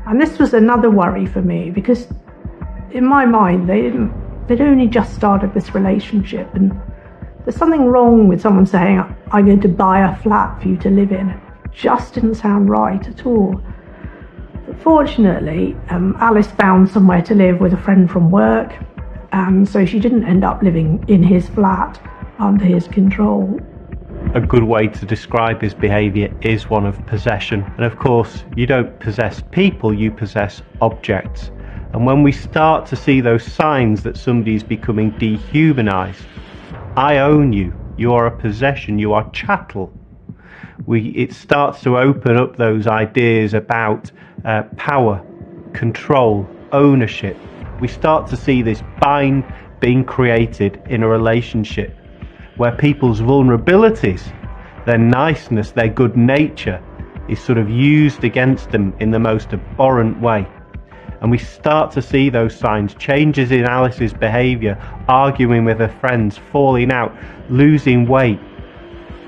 [SPEAKER 10] And this was another worry for me, because in my mind, they'd only just started this relationship, and there's something wrong with someone saying, I'm going to buy a flat for you to live in. It just didn't sound right at all. But fortunately, Alice found somewhere to live with a friend from work, and so she didn't end up living in his flat under his control.
[SPEAKER 13] A good way to describe his behaviour is one of possession. And of course, you don't possess people, you possess objects. And when we start to see those signs that somebody is becoming dehumanised, I own you, you are a possession, you are chattel. It starts to open up those ideas about power control, ownership. We start to see this bind being created in a relationship where people's vulnerabilities, their niceness, their good nature is sort of used against them in the most abhorrent way. And we start to see those signs, changes in Alice's behaviour, arguing with her friends, falling out, losing weight,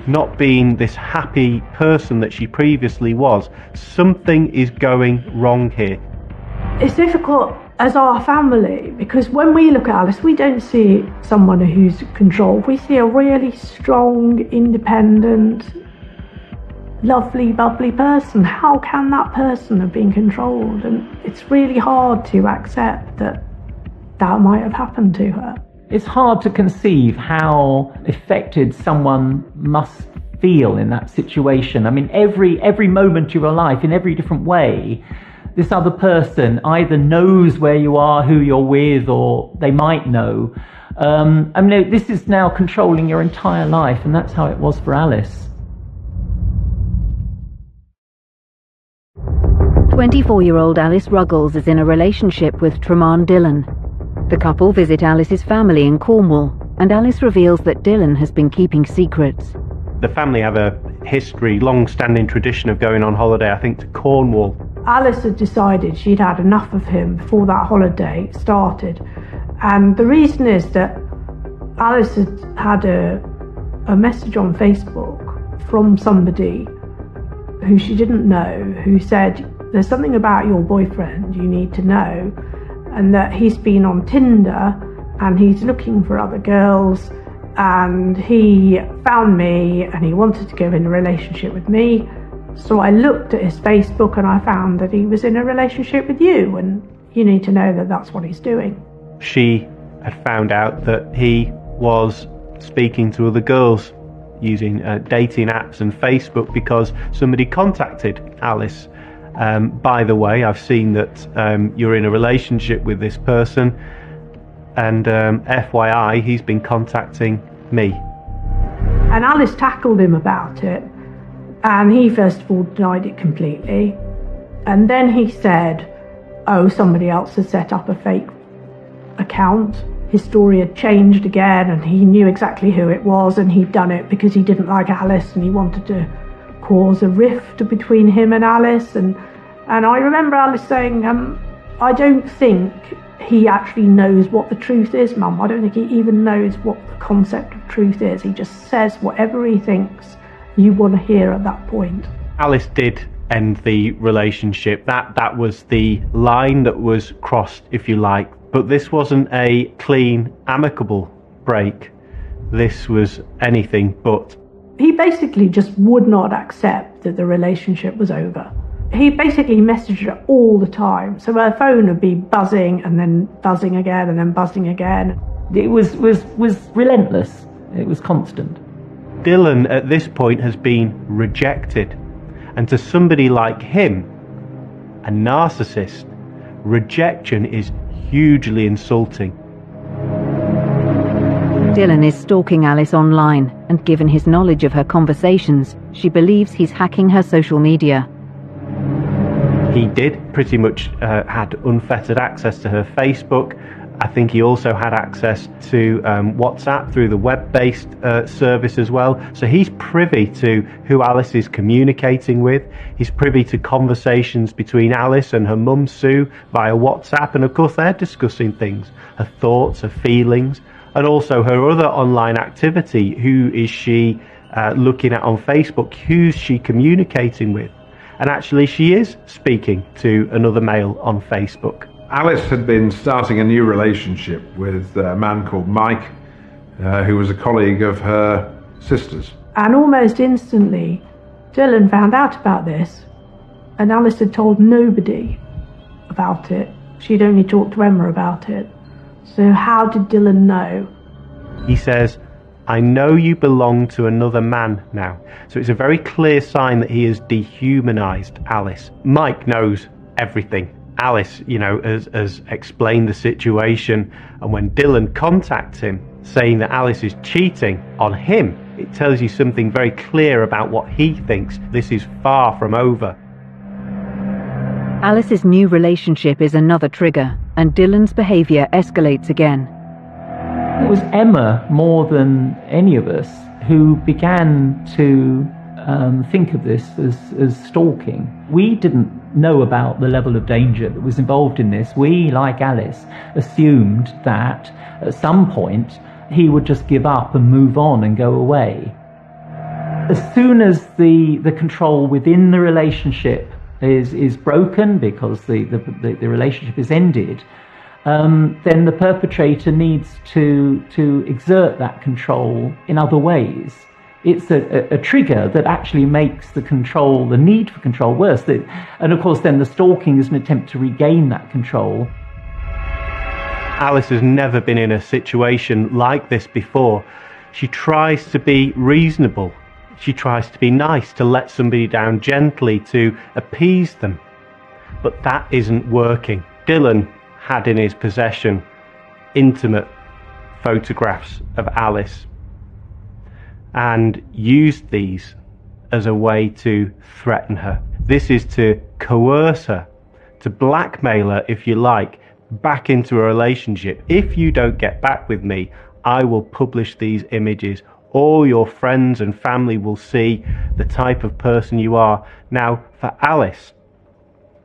[SPEAKER 13] not being this happy person that she previously was. Something is going wrong here.
[SPEAKER 10] It's difficult as our family because when we look at Alice, we don't see someone who's controlled. We see a really strong, independent, lovely, bubbly person. How can that person have been controlled? And it's really hard to accept that that might have happened to her.
[SPEAKER 12] It's hard to conceive how affected someone must feel in that situation. I mean, every moment of your life, in every different way, this other person either knows where you are, who you're with, or they might know. I mean, this is now controlling your entire life, and that's how it was for Alice.
[SPEAKER 1] 24-year-old Alice Ruggles is in a relationship with Treman Dillon. The couple visit Alice's family in Cornwall, and Alice reveals that Dillon has been keeping secrets.
[SPEAKER 13] The family have a history, long-standing tradition of going on holiday, I think, to Cornwall.
[SPEAKER 10] Alice had decided she'd had enough of him before that holiday started. And the reason is that Alice had a message on Facebook from somebody who she didn't know, who said, "There's something about your boyfriend you need to know, and that he's been on Tinder and he's looking for other girls, and he found me and he wanted to go in a relationship with me. So I looked at his Facebook and I found that he was in a relationship with you, and you need to know that that's what he's doing."
[SPEAKER 13] She had found out that he was speaking to other girls using dating apps and Facebook because somebody contacted Alice. By the way, I've seen that you're in a relationship with this person, and FYI, he's been contacting me.
[SPEAKER 10] And Alice tackled him about it, and he first of all denied it completely, and then he said, oh, somebody else had set up a fake account. His story had changed again, and he knew exactly who it was, and he'd done it because he didn't like Alice and he wanted to cause a rift between him and Alice. And I remember Alice saying, I don't think he actually knows what the truth is, Mum. I don't think he even knows what the concept of truth is. He just says whatever he thinks you want to hear at that point.
[SPEAKER 13] Alice did end the relationship. That was the line that was crossed, if you like. But this wasn't a clean, amicable break. This was anything but.
[SPEAKER 10] He basically just would not accept that the relationship was over. He basically messaged her all the time. So her phone would be buzzing and then buzzing again and then buzzing again.
[SPEAKER 12] It was relentless. It was constant.
[SPEAKER 13] Dillon at this point has been rejected. And to somebody like him, a narcissist, rejection is hugely insulting.
[SPEAKER 1] Dillon is stalking Alice online, and given his knowledge of her conversations, she believes he's hacking her social media.
[SPEAKER 13] He did pretty much had unfettered access to her Facebook. I think he also had access to WhatsApp through the web-based service as well. So he's privy to who Alice is communicating with. He's privy to conversations between Alice and her mum Sue via WhatsApp. And of course they're discussing things, her thoughts, her feelings, and also her other online activity. Who is she looking at on Facebook? Who's she communicating with? And actually she is speaking to another male on Facebook.
[SPEAKER 8] Alice had been starting a new relationship with a man called Mike, who was a colleague of her sister's.
[SPEAKER 10] And almost instantly, Dillon found out about this, and Alice had told nobody about it. She'd only talked to Emma about it. So how did Dillon know?
[SPEAKER 13] He says, I know you belong to another man now. So it's a very clear sign that he has dehumanized Alice. Mike knows everything. Alice, has explained the situation, and when Dillon contacts him saying that Alice is cheating on him, it tells you something very clear about what he thinks. This is far from over.
[SPEAKER 1] Alice's new relationship is another trigger, and Dylan's behaviour escalates again.
[SPEAKER 12] It was Emma, more than any of us, who began to think of this as stalking. We didn't know about the level of danger that was involved in this. We, like Alice, assumed that at some point he would just give up and move on and go away. As soon as the control within the relationship is broken because the relationship is ended, then the perpetrator needs to exert that control in other ways. It's a trigger that actually makes the need for control worse. And of course then the stalking is an attempt to regain that control.
[SPEAKER 13] Alice has never been in a situation like this before. She tries to be reasonable. She tries to be nice, to let somebody down gently, to appease them. But that isn't working. Dylan had in his possession intimate photographs of Alice and used these as a way to threaten her. This is to coerce her, to blackmail her, if you like, back into a relationship. If you don't get back with me, I will publish these images. All your friends and family will see the type of person you are. Now, for Alice,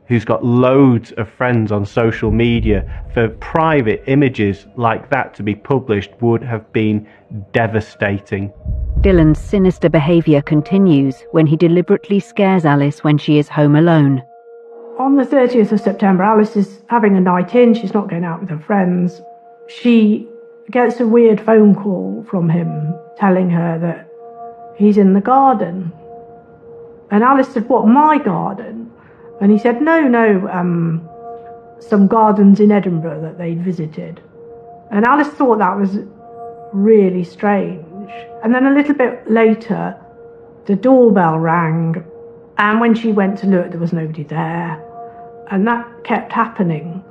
[SPEAKER 13] who's got loads of friends on social media, for private images like that to be published would have been devastating.
[SPEAKER 1] Dylan's sinister behaviour continues when he deliberately scares Alice when she is home alone.
[SPEAKER 10] On the 30th of September, Alice is having a night in. She's not going out with her friends. She gets a weird phone call from him telling her that he's in the garden. And Alice said, "What, my garden?" And he said, no, some gardens in Edinburgh that they'd visited. And Alice thought that was really strange. And then a little bit later, the doorbell rang. And when she went to look, there was nobody there. And that kept happening.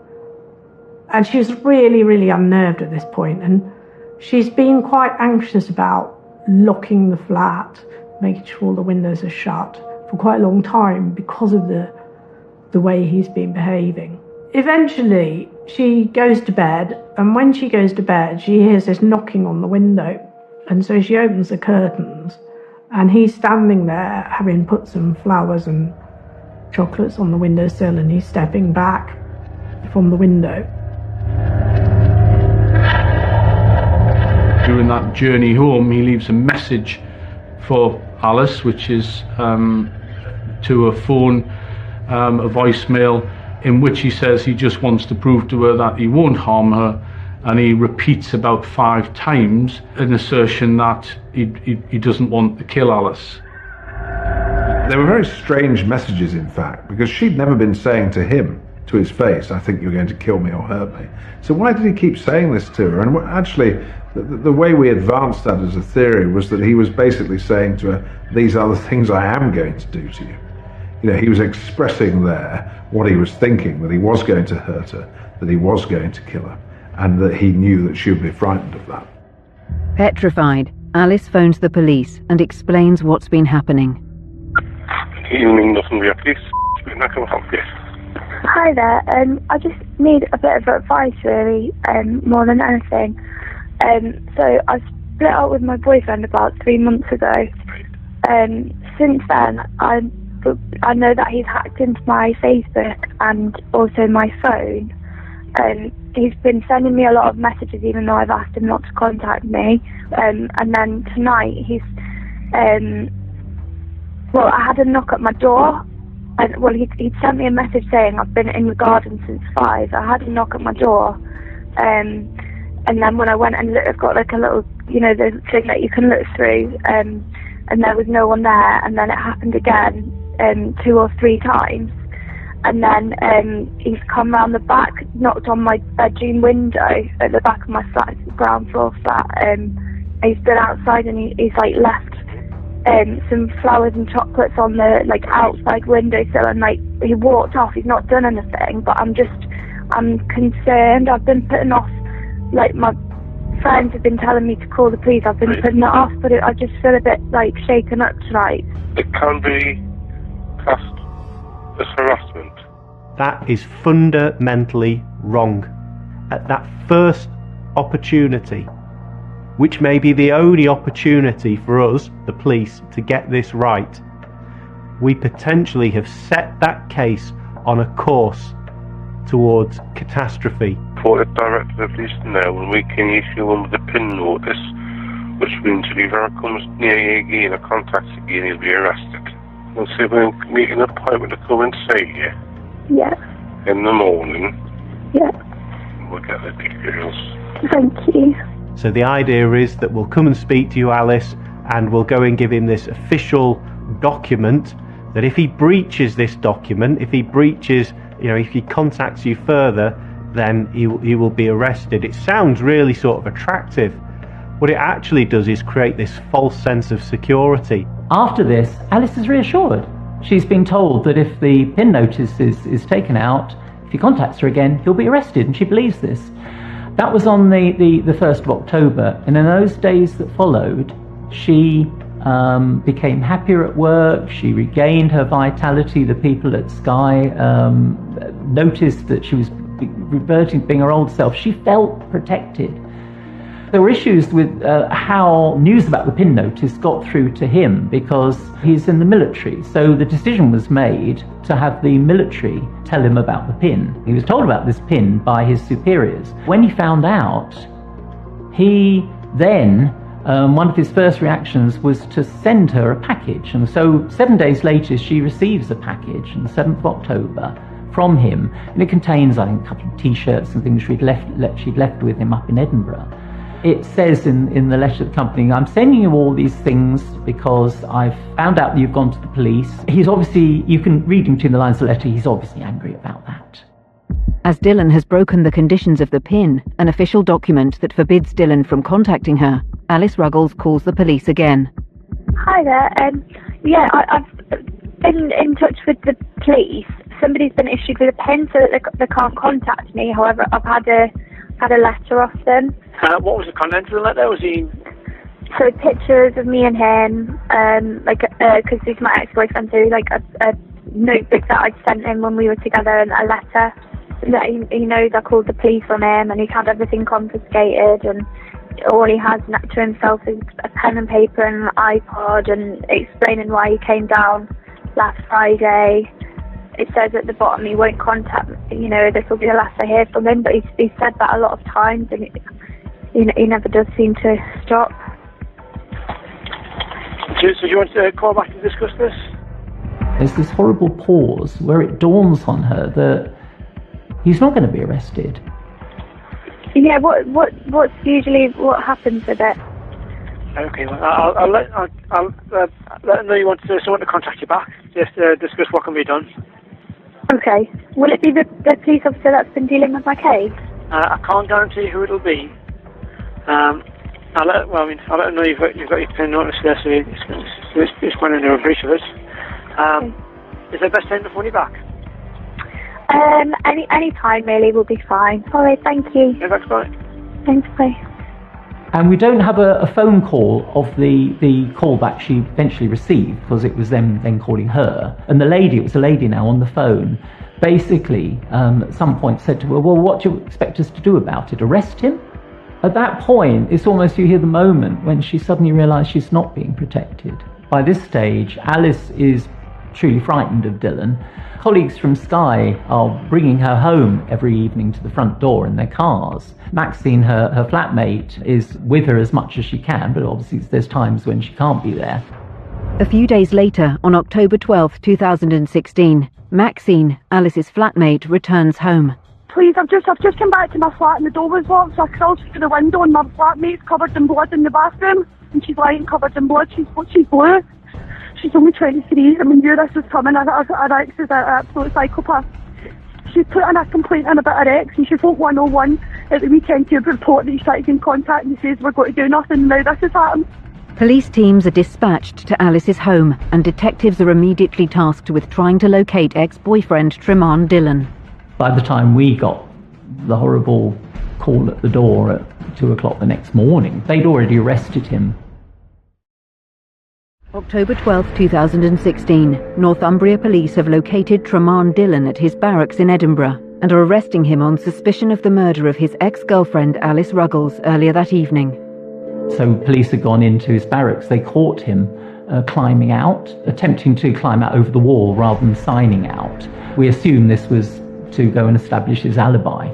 [SPEAKER 10] And she was really, really unnerved at this point. And she's been quite anxious about locking the flat, making sure all the windows are shut for quite a long time because of the way he's been behaving. Eventually, she goes to bed, and when she goes to bed, she hears this knocking on the window. And so she opens the curtains, and he's standing there having put some flowers and chocolates on the windowsill, and he's stepping back from the window.
[SPEAKER 14] During that journey home, he leaves a message for Alice, which is to a phone, a voicemail, in which he says he just wants to prove to her that he won't harm her, and he repeats about 5 times an assertion that he doesn't want to kill Alice.
[SPEAKER 8] They were very strange messages, in fact, because she'd never been saying to him, to his face, "I think you're going to kill me or hurt me." So why did he keep saying this to her? And actually, the way we advanced that as a theory was that he was basically saying to her, "These are the things I am going to do to you." You know, he was expressing there what he was thinking, that he was going to hurt her, that he was going to kill her, and that he knew that she would be frightened of that.
[SPEAKER 1] Petrified, Alice phones the police and explains what's been happening.
[SPEAKER 15] Good evening, Northumbria Police. How can I help you?
[SPEAKER 9] Hi there. I just need a bit of advice, really, more than anything. So I split up with my boyfriend about 3 months ago. Since then, I know that he's hacked into my Facebook and also my phone. He's been sending me a lot of messages, even though I've asked him not to contact me. And then tonight, I had a knock at my door. He'd sent me a message saying, "I've been in the garden since 5. I had a knock at my door. And then when I went and looked, I've got like a little, the thing that you can look through. And there was no one there. And then it happened again 2 or 3 times. And then he's come round the back, knocked on my bedroom window at the back of my flat, it's a ground floor flat. He's been outside and he's like left some flowers and chocolates on the outside windowsill, and he walked off. He's not done anything, but I'm concerned. I've been putting off, my friends have been telling me to call the police. I've been putting it off, but I just feel a bit shaken up tonight.
[SPEAKER 15] It can be classed as harassment.
[SPEAKER 13] That is fundamentally wrong. At that first opportunity, which may be the only opportunity for us, the police, to get this right, we potentially have set that case on a course towards catastrophe.
[SPEAKER 15] For the director of the police now, and we can issue them with a PIN notice, which means if he ever comes near you again or contacts you again, he'll be arrested. We'll see if we can make an appointment to come and see you.
[SPEAKER 9] Yeah.
[SPEAKER 15] In the morning.
[SPEAKER 9] Yeah.
[SPEAKER 15] We'll get the details.
[SPEAKER 9] Thank you.
[SPEAKER 13] So the idea is that we'll come and speak to you, Alice, and we'll go and give him this official document that if he breaches this document, if he contacts you further, then he will be arrested. It sounds really sort of attractive. What it actually does is create this false sense of security.
[SPEAKER 12] After this, Alice is reassured. She's been told that if the PIN notice is taken out, if he contacts her again, he'll be arrested, and she believes this. That was on the 1st of October, and in those days that followed, she became happier at work, she regained her vitality. The people at Sky noticed that she was reverting to being her old self. She felt protected. There were issues with how news about the PIN notice got through to him because he's in the military. So the decision was made to have the military tell him about the PIN. He was told about this PIN by his superiors. When he found out, he then, one of his first reactions was to send her a package. And so 7 days later, she receives a package on the 7th of October from him. And it contains, I think, a couple of T-shirts and things she'd left with him up in Edinburgh. It says in the letter to the company, I'm sending you all these things because I've found out that you've gone to the police. He's obviously, you can read between the lines of the letter, he's obviously angry about that.
[SPEAKER 1] As Dylan has broken the conditions of the PIN, an official document that forbids Dylan from contacting her, Alice Ruggles calls the police again.
[SPEAKER 9] Hi there. I've been in touch with the police. Somebody's been issued with a PIN so that they can't contact me. However, I've had a letter off them.
[SPEAKER 16] What was the content of the letter? Was he...
[SPEAKER 9] So pictures of me and him, because he's my ex-boyfriend, so a notebook that I'd sent him when we were together and a letter that he knows I called the police on him and he's had everything confiscated and all he has to himself is a pen and paper and an iPod and explaining why he came down last Friday. It says at the bottom he won't contact me, this will be the last I hear from him, but he's said that a lot of times and he never does seem to stop.
[SPEAKER 16] So do you want to call back to discuss this?
[SPEAKER 12] There's this horrible pause where it dawns on her that he's not going to be arrested.
[SPEAKER 9] Yeah, what's usually what happens with it?
[SPEAKER 16] Okay, well, I'll let them know you want someone to contact you back, just discuss what can be done.
[SPEAKER 9] Okay. Will it be the police officer that's been dealing with my case?
[SPEAKER 16] I can't guarantee who it'll be. I'll let them know you've got your PIN notice there, so it's going into a breach of it. Is the best time to phone you back?
[SPEAKER 9] Any time really will be fine. All right, thank you.
[SPEAKER 16] Yeah, thanks, bye.
[SPEAKER 9] Thanks, bye.
[SPEAKER 12] And we don't have a phone call of the callback she eventually received because it was them then calling her. And it was a lady now on the phone, basically at some point said to her, well, what do you expect us to do about it? Arrest him? At that point, it's almost you hear the moment when she suddenly realised she's not being protected. By this stage, Alice is truly frightened of Dylan. Colleagues from Sky are bringing her home every evening to the front door in their cars. Maxine, her flatmate, is with her as much as she can, but obviously there's times when she can't be there.
[SPEAKER 1] A few days later, on October 12, 2016, Maxine, Alice's flatmate, returns home.
[SPEAKER 7] Please, I've just come back to my flat and the door was locked, so I crawled through the window and my flatmate's covered in blood in the bathroom, and she's lying covered in blood. She's blue. She's only 23. I mean, knew this was coming. Her ex is an absolute psychopath. She's put in a complaint in about her ex, and she phoned 101 at the weekend to report that he's trying to get in contact and he says we're going to do nothing. Now this has happened.
[SPEAKER 1] Police teams are dispatched to Alice's home, and detectives are immediately tasked with trying to locate ex-boyfriend Treman Dylan.
[SPEAKER 12] By the time we got the horrible call at the door at 2 o'clock the next morning, they'd already arrested him.
[SPEAKER 1] October 12, 2016, Northumbria police have located Tremaine Dillon at his barracks in Edinburgh and are arresting him on suspicion of the murder of his ex-girlfriend Alice Ruggles earlier that evening.
[SPEAKER 12] So police had gone into his barracks. They caught him climbing out, attempting to climb out over the wall rather than signing out. We assume this was to go and establish his alibi.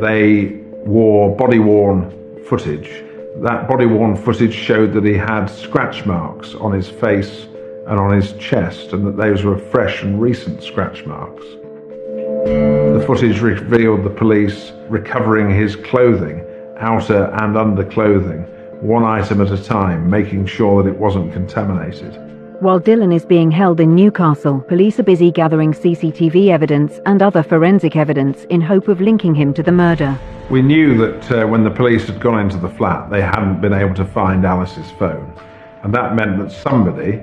[SPEAKER 8] They wore body-worn footage. That body-worn footage showed that he had scratch marks on his face and on his chest, and that those were fresh and recent scratch marks. The footage revealed the police recovering his clothing, outer and underclothing, one item at a time, making sure that it wasn't contaminated.
[SPEAKER 1] While Dillon is being held in Newcastle, police are busy gathering CCTV evidence and other forensic evidence in hope of linking him to the murder.
[SPEAKER 8] We knew that when the police had gone into the flat, they hadn't been able to find Alice's phone. And that meant that somebody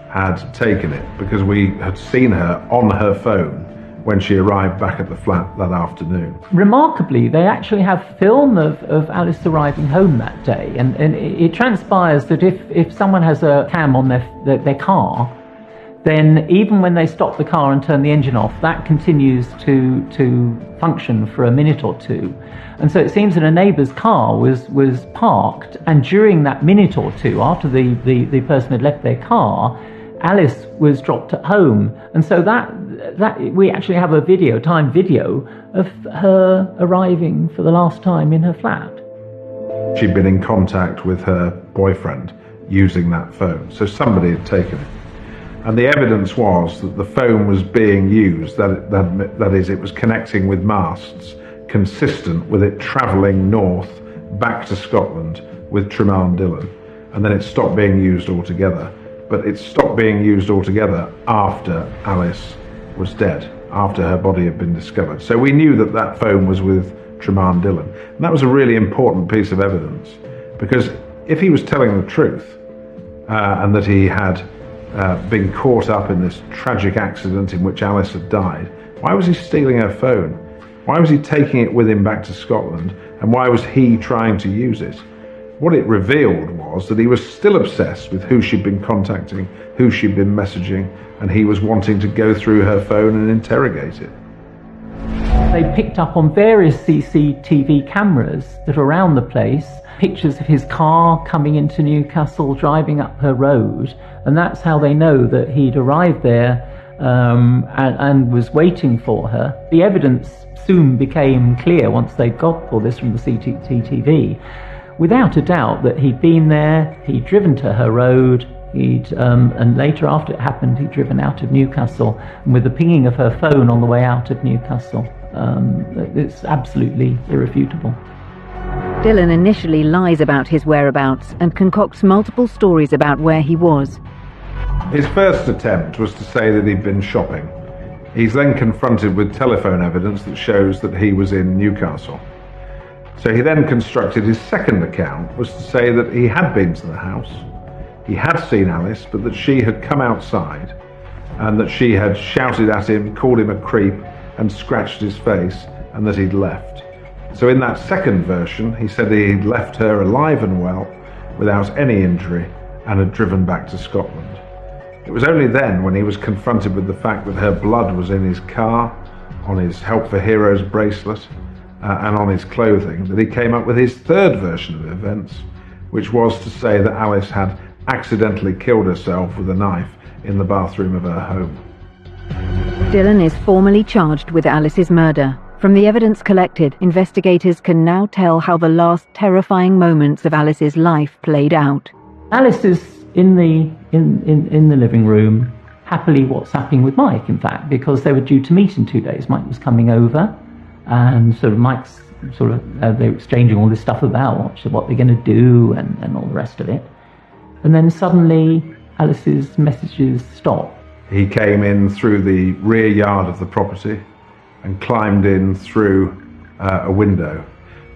[SPEAKER 8] had taken it, because we had seen her on her phone when she arrived back at the flat that afternoon.
[SPEAKER 12] Remarkably, they actually have film of Alice arriving home that day, and it transpires that if someone has a cam on their car, then even when they stop the car and turn the engine off, that continues to function for a minute or two. And so it seems that a neighbour's car was parked, and during that minute or two, after the person had left their car, Alice was dropped at home. And so that we actually have a timed video of her arriving for the last time in her flat.
[SPEAKER 8] She'd been in contact with her boyfriend using that phone, so somebody had taken it. And the evidence was that the phone was being used, that is, it was connecting with masts, consistent with it travelling north back to Scotland with Tremaine Dillon. And then it stopped being used altogether. But it stopped being used altogether after Alice was dead, after her body had been discovered. So we knew that that phone was with Tremaine Dillon. And that was a really important piece of evidence, because if he was telling the truth, and that he had been caught up in this tragic accident in which Alice had died, why was he stealing her phone? Why was he taking it with him back to Scotland? And why was he trying to use it? What it revealed was that he was still obsessed with who she'd been contacting, who she'd been messaging, and he was wanting to go through her phone and interrogate it.
[SPEAKER 12] They picked up on various CCTV cameras that are around the place, pictures of his car coming into Newcastle, driving up her road, and that's how they know that he'd arrived there and was waiting for her. The evidence soon became clear once they got all this from the CCTV. Without a doubt that he'd been there, he'd driven to her road, and later after it happened, he'd driven out of Newcastle, and with the pinging of her phone on the way out of Newcastle, it's absolutely irrefutable.
[SPEAKER 1] Dillon initially lies about his whereabouts and concocts multiple stories about where he was.
[SPEAKER 8] His first attempt was to say that he'd been shopping. He's then confronted with telephone evidence that shows that he was in Newcastle. So he then constructed his second account, was to say that he had been to the house, he had seen Alice, but that she had come outside and that she had shouted at him, called him a creep and scratched his face, and that he'd left. So in that second version, he said he'd left her alive and well, without any injury, and had driven back to Scotland. It was only then, when he was confronted with the fact that her blood was in his car, on his Help for Heroes bracelet, and on his clothing, that he came up with his third version of events, which was to say that Alice had accidentally killed herself with a knife in the bathroom of her home.
[SPEAKER 1] Dillon is formally charged with Alice's murder. From the evidence collected, investigators can now tell how the last terrifying moments of Alice's life played out.
[SPEAKER 12] Alice is in the living room, happily WhatsApping with Mike, in fact, because they were due to meet in 2 days. Mike was coming over, and they were exchanging all this stuff about what they're going to do and all the rest of it. And then suddenly Alice's messages stopped.
[SPEAKER 8] He came in through the rear yard of the property and climbed in through a window.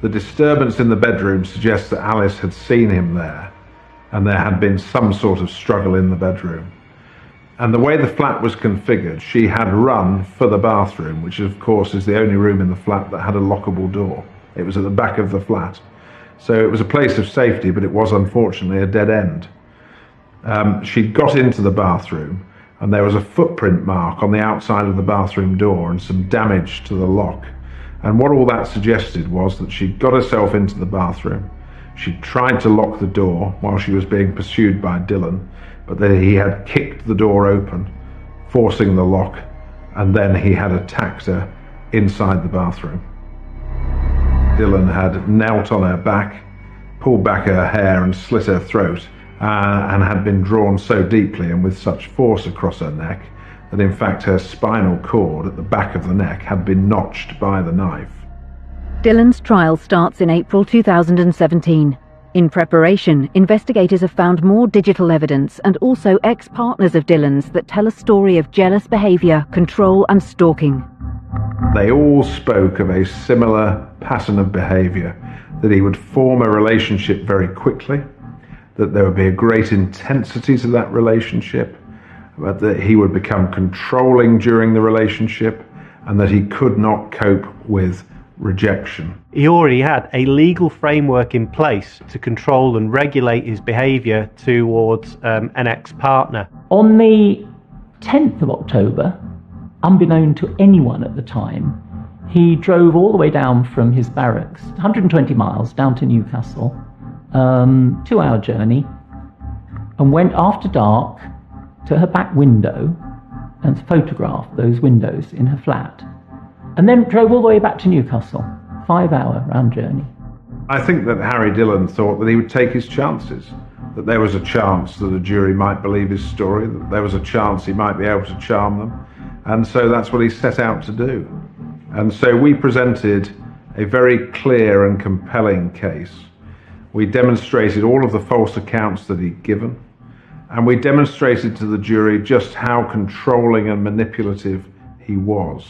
[SPEAKER 8] The disturbance in the bedroom suggests that Alice had seen him there, and there had been some sort of struggle in the bedroom. And the way the flat was configured, she had run for the bathroom, which of course is the only room in the flat that had a lockable door. It was at the back of the flat. So it was a place of safety, but it was unfortunately a dead end. She'd got into the bathroom, and there was a footprint mark on the outside of the bathroom door and some damage to the lock. And what all that suggested was that she'd got herself into the bathroom. She'd tried to lock the door while she was being pursued by Dylan, but that he had kicked the door open, forcing the lock, and then he had attacked her inside the bathroom. Dylan had knelt on her back, pulled back her hair and slit her throat, and had been drawn so deeply and with such force across her neck that in fact her spinal cord at the back of the neck had been notched by the knife.
[SPEAKER 1] Dylan's trial starts in April 2017. In preparation, investigators have found more digital evidence and also ex-partners of Dylan's that tell a story of jealous behaviour, control and stalking.
[SPEAKER 8] They all spoke of a similar pattern of behaviour, that he would form a relationship very quickly, that there would be a great intensity to that relationship, but that he would become controlling during the relationship, and that he could not cope with rejection.
[SPEAKER 13] He already had a legal framework in place to control and regulate his behaviour towards an ex-partner.
[SPEAKER 12] On the 10th of October, unbeknown to anyone at the time, he drove all the way down from his barracks, 120 miles down to Newcastle, 2-hour journey, and went after dark to her back window and photographed those windows in her flat, and then drove all the way back to Newcastle, 5-hour round journey.
[SPEAKER 8] I think that Harry Dillon thought that he would take his chances, that there was a chance that a jury might believe his story, that there was a chance he might be able to charm them, and so that's what he set out to do. And so we presented a very clear and compelling case. We demonstrated all of the false accounts that he'd given, and we demonstrated to the jury just how controlling and manipulative he was.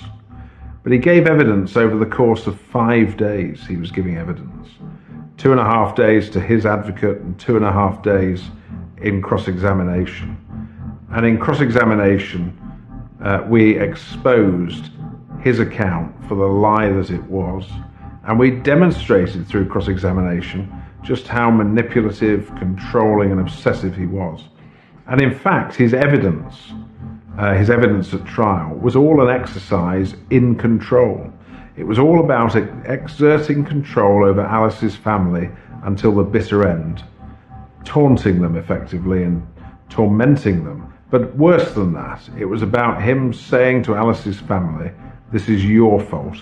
[SPEAKER 8] But he gave evidence over the course of 5 days. He was giving evidence. 2.5 days to his advocate and 2.5 days in cross-examination. And in cross-examination, we exposed his account for the lie that it was. And we demonstrated through cross-examination just how manipulative, controlling and obsessive he was. And in fact, his evidence at trial was all an exercise in control. It was all about exerting control over Alice's family until the bitter end, taunting them effectively and tormenting them. But worse than that, it was about him saying to Alice's family, "This is your fault.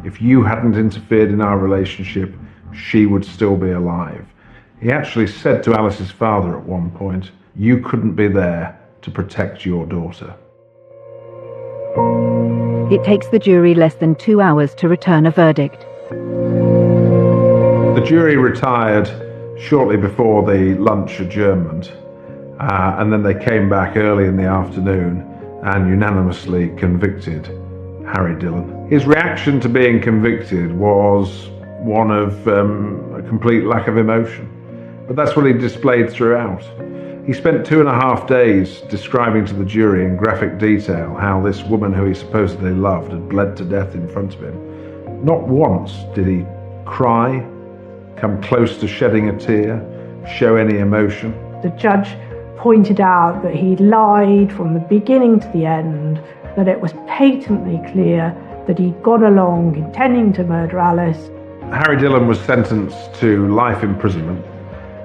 [SPEAKER 8] If you hadn't interfered in our relationship, she would still be alive." He actually said to Alice's father at one point, "You couldn't be there to protect your daughter."
[SPEAKER 1] It takes the jury less than 2 hours to return a verdict.
[SPEAKER 8] The jury retired shortly before the lunch adjournment, and then they came back early in the afternoon and unanimously convicted Harry Dillon. His reaction to being convicted was one of a complete lack of emotion, but that's what he displayed throughout. He spent 2.5 days describing to the jury in graphic detail how this woman who he supposedly loved had bled to death in front of him. Not once did he cry, come close to shedding a tear, show any emotion.
[SPEAKER 10] The judge pointed out that he lied from the beginning to the end, that it was patently clear that he'd gone along intending to murder Alice.
[SPEAKER 8] Harry Dillon was sentenced to life imprisonment,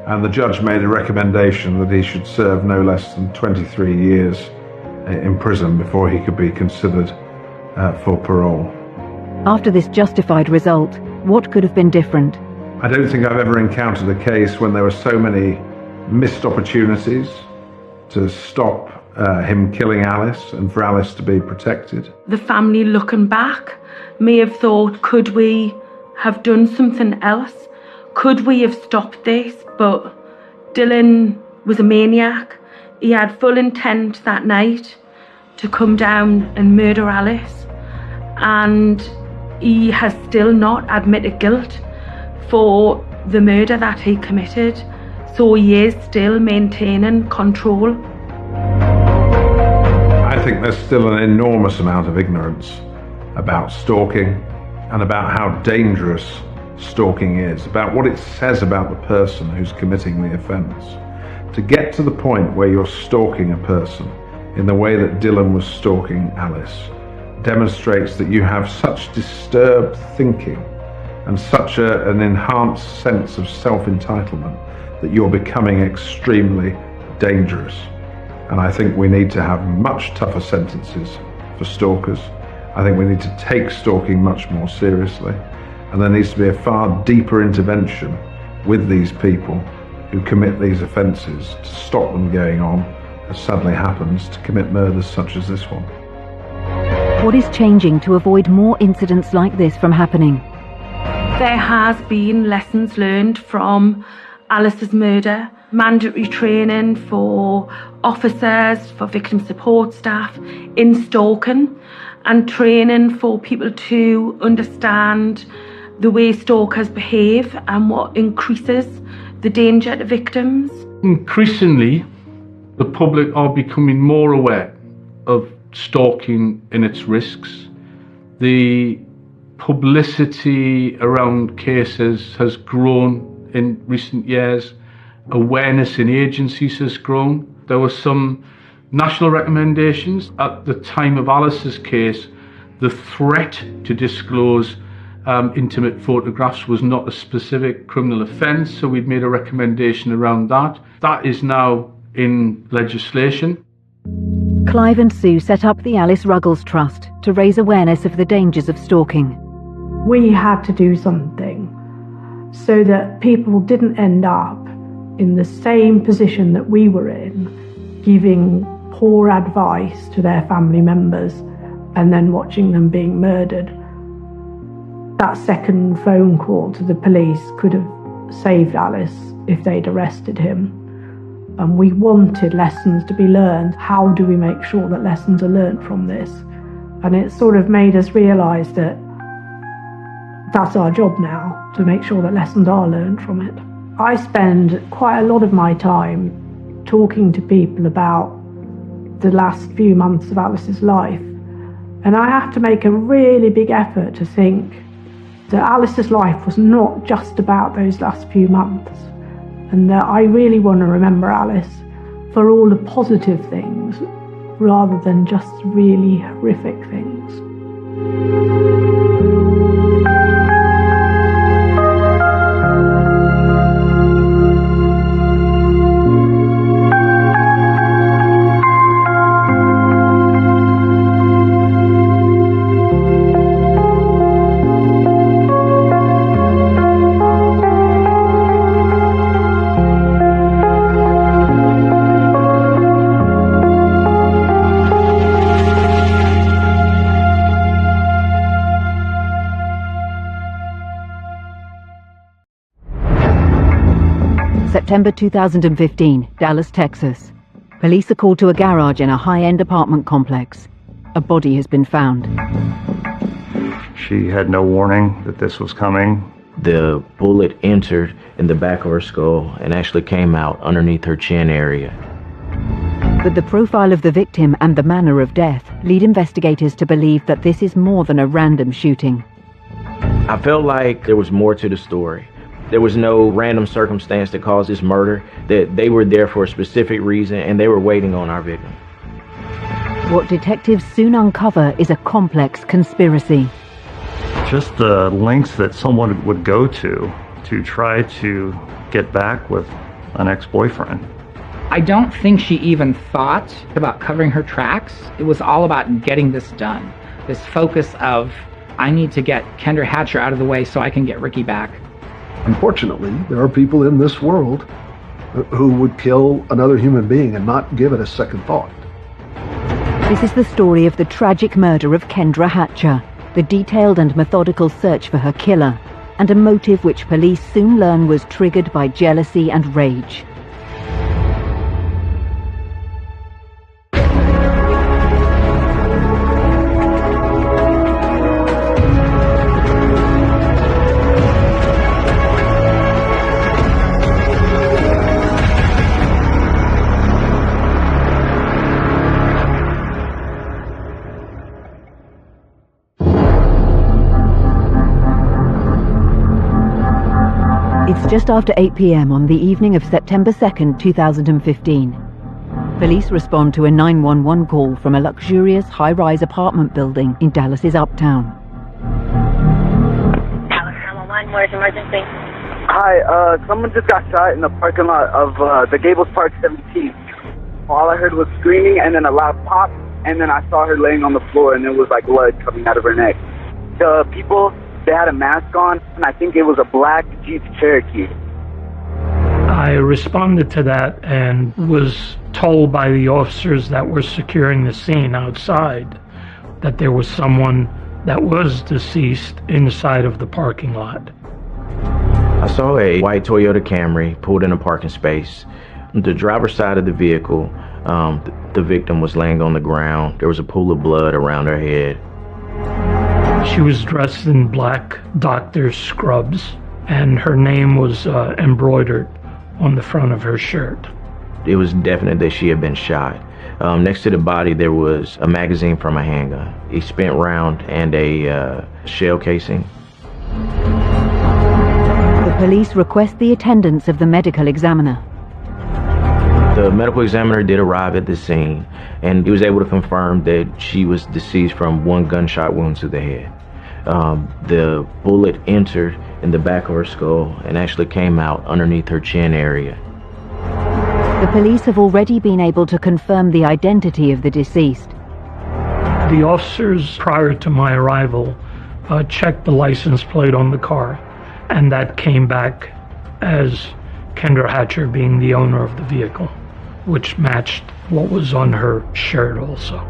[SPEAKER 8] and the judge made a recommendation that he should serve no less than 23 years in prison before he could be considered for parole.
[SPEAKER 1] After this justified result, what could have been different?
[SPEAKER 8] I don't think I've ever encountered a case when there were so many missed opportunities to stop him killing Alice and for Alice to be protected.
[SPEAKER 11] The family looking back may have thought, could we have done something else? Could we have stopped this? But Dylan was a maniac. He had full intent that night to come down and murder Alice, and he has still not admitted guilt for the murder that he committed, so he is still maintaining control.
[SPEAKER 8] I think there's still an enormous amount of ignorance about stalking and about how dangerous stalking is, about what it says about the person who's committing the offence. To get to the point where you're stalking a person in the way that Dylan was stalking Alice demonstrates that you have such disturbed thinking and such an enhanced sense of self-entitlement that you're becoming extremely dangerous. And I think we need to have much tougher sentences for stalkers. I think we need to take stalking much more seriously. And there needs to be a far deeper intervention with these people who commit these offences to stop them going on, as sadly happens, to commit murders such as this one.
[SPEAKER 1] What is changing to avoid more incidents like this from happening?
[SPEAKER 11] There has been lessons learned from Alice's murder, mandatory training for officers, for victim support staff in stalking, and training for people to understand the way stalkers behave and what increases the danger to victims.
[SPEAKER 14] Increasingly, the public are becoming more aware of stalking and its risks. The publicity around cases has grown in recent years. Awareness in agencies has grown. There were some national recommendations. At the time of Alice's case, the threat to disclose intimate photographs was not a specific criminal offence, so we'd made a recommendation around that. That is now in legislation.
[SPEAKER 1] Clive and Sue set up the Alice Ruggles Trust to raise awareness of the dangers of stalking.
[SPEAKER 10] We had to do something so that people didn't end up in the same position that we were in, giving poor advice to their family members and then watching them being murdered. That second phone call to the police could have saved Alice if they'd arrested him. And we wanted lessons to be learned. How do we make sure that lessons are learned from this? And it sort of made us realise that that's our job now, to make sure that lessons are learned from it. I spend quite a lot of my time talking to people about the last few months of Alice's life. And I have to make a really big effort to think that Alice's life was not just about those last few months, and that I really want to remember Alice for all the positive things rather than just really horrific things.
[SPEAKER 1] September 2015, Dallas, Texas. Police are called to a garage in a high-end apartment complex. A body has been found.
[SPEAKER 17] She had no warning that this was coming.
[SPEAKER 18] The bullet entered in the back of her skull and actually came out underneath her chin area.
[SPEAKER 1] But the profile of the victim and the manner of death lead investigators to believe that this is more than a random shooting.
[SPEAKER 18] I felt like there was more to the story. There was no random circumstance that caused this murder, that they were there for a specific reason and they were waiting on our victim.
[SPEAKER 1] What detectives soon uncover is a complex conspiracy.
[SPEAKER 17] Just the lengths that someone would go to try to get back with an ex-boyfriend.
[SPEAKER 19] I don't think she even thought about covering her tracks. It was all about getting this done. This focus of, I need to get Kendra Hatcher out of the way so I can get Ricky back.
[SPEAKER 20] Unfortunately, there are people in this world who would kill another human being and not give it a second thought.
[SPEAKER 1] This is the story of the tragic murder of Kendra Hatcher, the detailed and methodical search for her killer, and a motive which police soon learn was triggered by jealousy and rage. It's just after 8 p.m. on the evening of September 2nd, 2015. Police respond to a 911 call from a luxurious high-rise apartment building in Dallas's Uptown.
[SPEAKER 21] Dallas 911, where's emergency?
[SPEAKER 22] Hi, someone just got shot in the parking lot of the Gables Park 17. All I heard was screaming and then a loud pop, and then I saw her laying on the floor and there was like blood coming out of her neck. The people, they had a mask on, and I think it was a black Jeep Cherokee.
[SPEAKER 14] I responded to that and was told by the officers that were securing the scene outside that there was someone that was deceased inside of the parking lot.
[SPEAKER 18] I saw a white Toyota Camry pulled in a parking space. The driver's side of the vehicle, the victim was laying on the ground. There was a pool of blood around her head.
[SPEAKER 14] She was dressed in black doctor's scrubs, and her name was embroidered on the front of her shirt.
[SPEAKER 18] It was definite that she had been shot. Next to the body, there was a magazine from a handgun, a spent round, and a shell casing.
[SPEAKER 1] The police request the attendance of the medical examiner.
[SPEAKER 18] The medical examiner did arrive at the scene, and he was able to confirm that she was deceased from one gunshot wound to the head. The bullet entered in the back of her skull and actually came out underneath her chin area.
[SPEAKER 1] The police have already been able to confirm the identity of the deceased.
[SPEAKER 14] The officers, prior to my arrival, checked the license plate on the car, and that came back as Kendra Hatcher being the owner of the vehicle, which matched what was on her shirt also.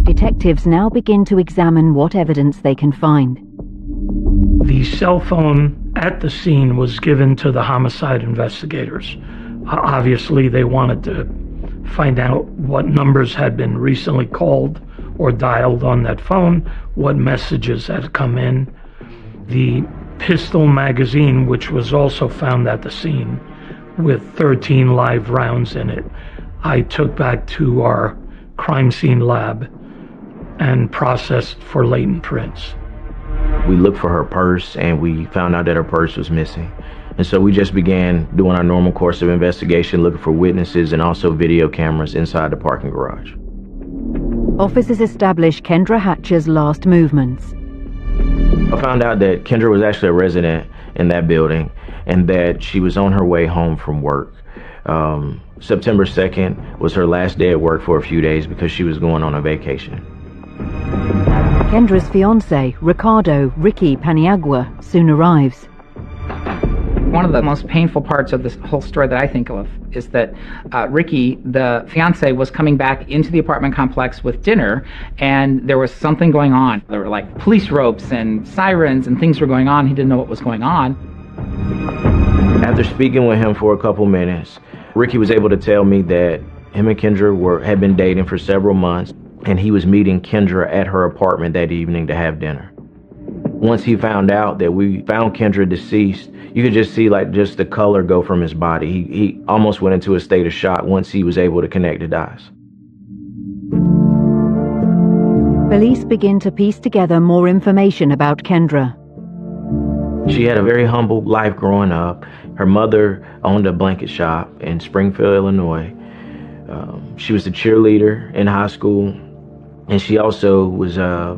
[SPEAKER 1] Detectives now begin to examine what evidence they can find.
[SPEAKER 14] The cell phone at the scene was given to the homicide investigators. Obviously, they wanted to find out what numbers had been recently called or dialed on that phone, what messages had come in. The pistol magazine, which was also found at the scene with 13 live rounds in it, I took back to our crime scene lab and processed for latent prints.
[SPEAKER 18] We looked for her purse, and we found out that her purse was missing. And so we just began doing our normal course of investigation, looking for witnesses and also video cameras inside the parking garage.
[SPEAKER 1] Officers establish Kendra Hatcher's last movements.
[SPEAKER 18] I found out that Kendra was actually a resident in that building and that she was on her way home from work. September 2nd was her last day at work for a few days because she was going on a vacation.
[SPEAKER 1] Kendra's fiancé, Ricardo Ricky Paniagua, soon arrives.
[SPEAKER 19] One of the most painful parts of this whole story that I think of is that Ricky, the fiance, was coming back into the apartment complex with dinner, and there was something going on. There were like police ropes and sirens and things were going on. He didn't know what was going on.
[SPEAKER 18] After speaking with him for a couple minutes, Ricky was able to tell me that him and Kendra had been dating for several months, and he was meeting Kendra at her apartment that evening to have dinner. Once he found out that we found Kendra deceased, you could just see like just the color go from his body. He almost went into a state of shock once he was able to connect the dots.
[SPEAKER 1] Police begin to piece together more information about Kendra.
[SPEAKER 18] She had a very humble life growing up. Her mother owned a blanket shop in Springfield, Illinois. She was a cheerleader in high school, and she also was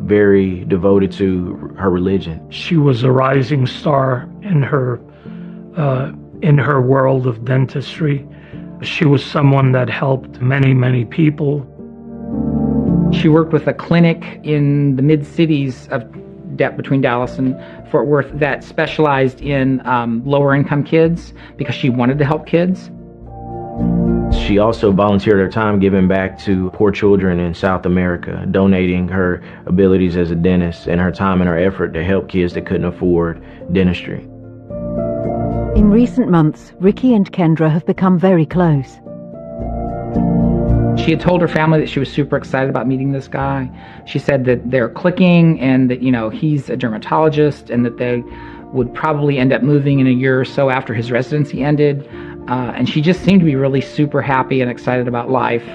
[SPEAKER 18] very devoted to her religion.
[SPEAKER 14] She was a rising star in her world of dentistry. She was someone that helped many, many people.
[SPEAKER 19] She worked with a clinic in the mid-cities of between Dallas and Fort Worth that specialized in lower-income kids because she wanted to help kids.
[SPEAKER 18] She also volunteered her time giving back to poor children in South America, donating her abilities as a dentist and her time and her effort to help kids that couldn't afford dentistry.
[SPEAKER 1] In recent months, Ricky and Kendra have become very close.
[SPEAKER 19] She had told her family that she was super excited about meeting this guy. She said that they're clicking and that, he's a dermatologist and that they would probably end up moving in a year or so after his residency ended. And she just seemed to be really super happy and excited about life.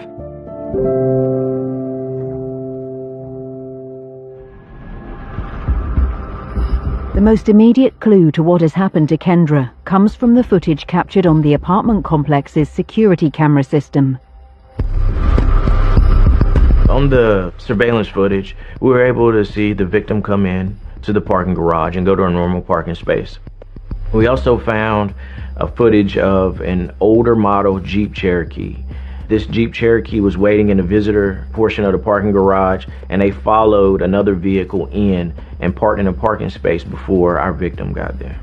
[SPEAKER 1] most immediate clue to what has happened to Kendra comes from the footage captured on the apartment complex's security camera system.
[SPEAKER 18] On the surveillance footage, we were able to see the victim come in to the parking garage and go to a normal parking space. We also found a footage of an older model Jeep Cherokee. This Jeep Cherokee was waiting in the visitor portion of the parking garage, and they followed another vehicle in and parked in a parking space before our victim got there.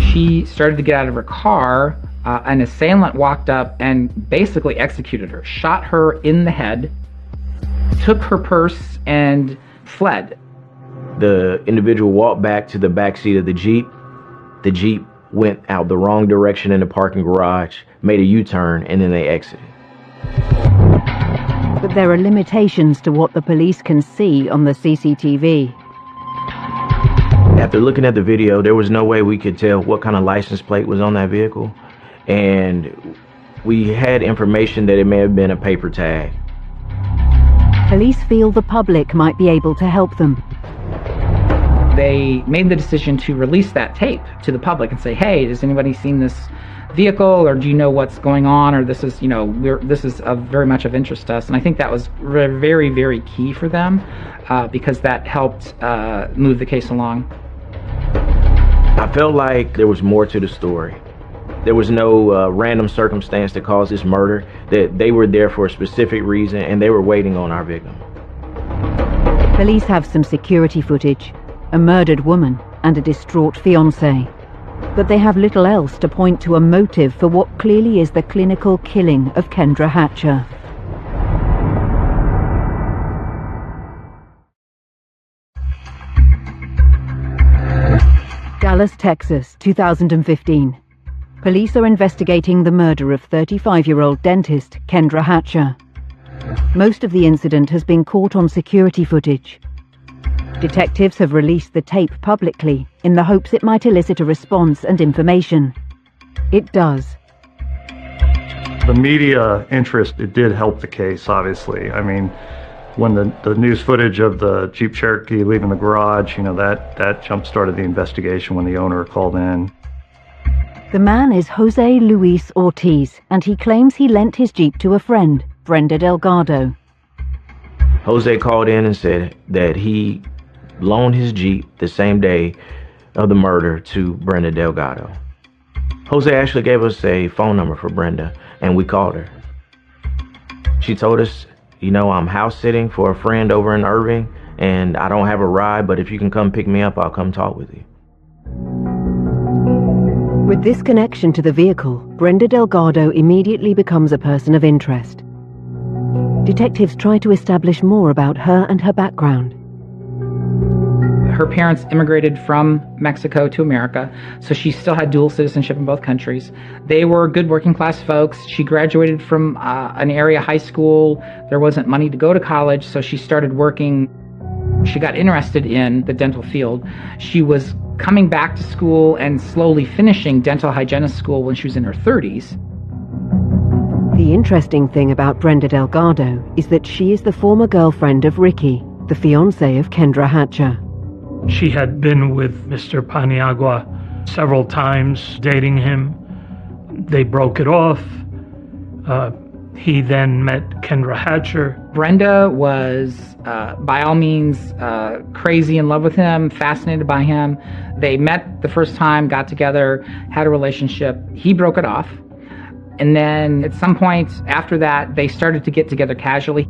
[SPEAKER 19] She started to get out of her car. An assailant walked up and basically executed her, shot her in the head, took her purse, and fled.
[SPEAKER 18] The individual walked back to the back seat of the Jeep. The Jeep went out the wrong direction in the parking garage, made a U-turn, and then they exited.
[SPEAKER 1] But there are limitations to what the police can see on the CCTV.
[SPEAKER 18] After looking at the video, there was no way we could tell what kind of license plate was on that vehicle. And we had information that it may have been a paper tag.
[SPEAKER 1] Police feel the public might be able to help them.
[SPEAKER 19] They made the decision to release that tape to the public and say, hey, has anybody seen this vehicle, or do you know what's going on, or this is, this is very much of interest to us. And I think that was very, very key for them because that helped move the case along.
[SPEAKER 18] I felt like there was more to the story. There was no random circumstance that caused this murder, that they were there for a specific reason and they were waiting on our victim.
[SPEAKER 1] Police have some security footage, a murdered woman and a distraught fiancé. But they have little else to point to a motive for what clearly is the clinical killing of Kendra Hatcher. Dallas, Texas, 2015. Police are investigating the murder of 35-year-old dentist Kendra Hatcher. Most of the incident has been caught on security footage. Detectives have released the tape publicly in the hopes it might elicit a response and information. It does.
[SPEAKER 17] The media interest, it did help the case, obviously. I mean, when the news footage of the Jeep Cherokee leaving the garage, that jump-started the investigation when the owner called in.
[SPEAKER 1] The man is Jose Luis Ortiz, and he claims he lent his Jeep to a friend, Brenda Delgado.
[SPEAKER 18] Jose called in and said that he loaned his Jeep the same day of the murder to Brenda Delgado. Jose actually gave us a phone number for Brenda, and we called her. She told us, I'm house sitting for a friend over in Irving, and I don't have a ride, but if you can come pick me up, I'll come talk with you.
[SPEAKER 1] With this connection to the vehicle, Brenda Delgado immediately becomes a person of interest. Detectives try to establish more about her and her background.
[SPEAKER 19] Her parents immigrated from Mexico to America, so she still had dual citizenship in both countries. They were good working class folks. She graduated from an area high school. There wasn't money to go to college, so she started working. She got interested in the dental field. She was coming back to school and slowly finishing dental hygienist school when she was in her 30s.
[SPEAKER 1] The interesting thing about Brenda Delgado is that she is the former girlfriend of Ricky, the fiancé of Kendra Hatcher.
[SPEAKER 2] She had been with Mr. Paniagua several times, dating him. They broke it off. He then met Kendra Hatcher.
[SPEAKER 19] Brenda was, by all means, crazy in love with him, fascinated by him. They met the first time, got together, had a relationship. He broke it off. And then at some point after that, they started to get together casually.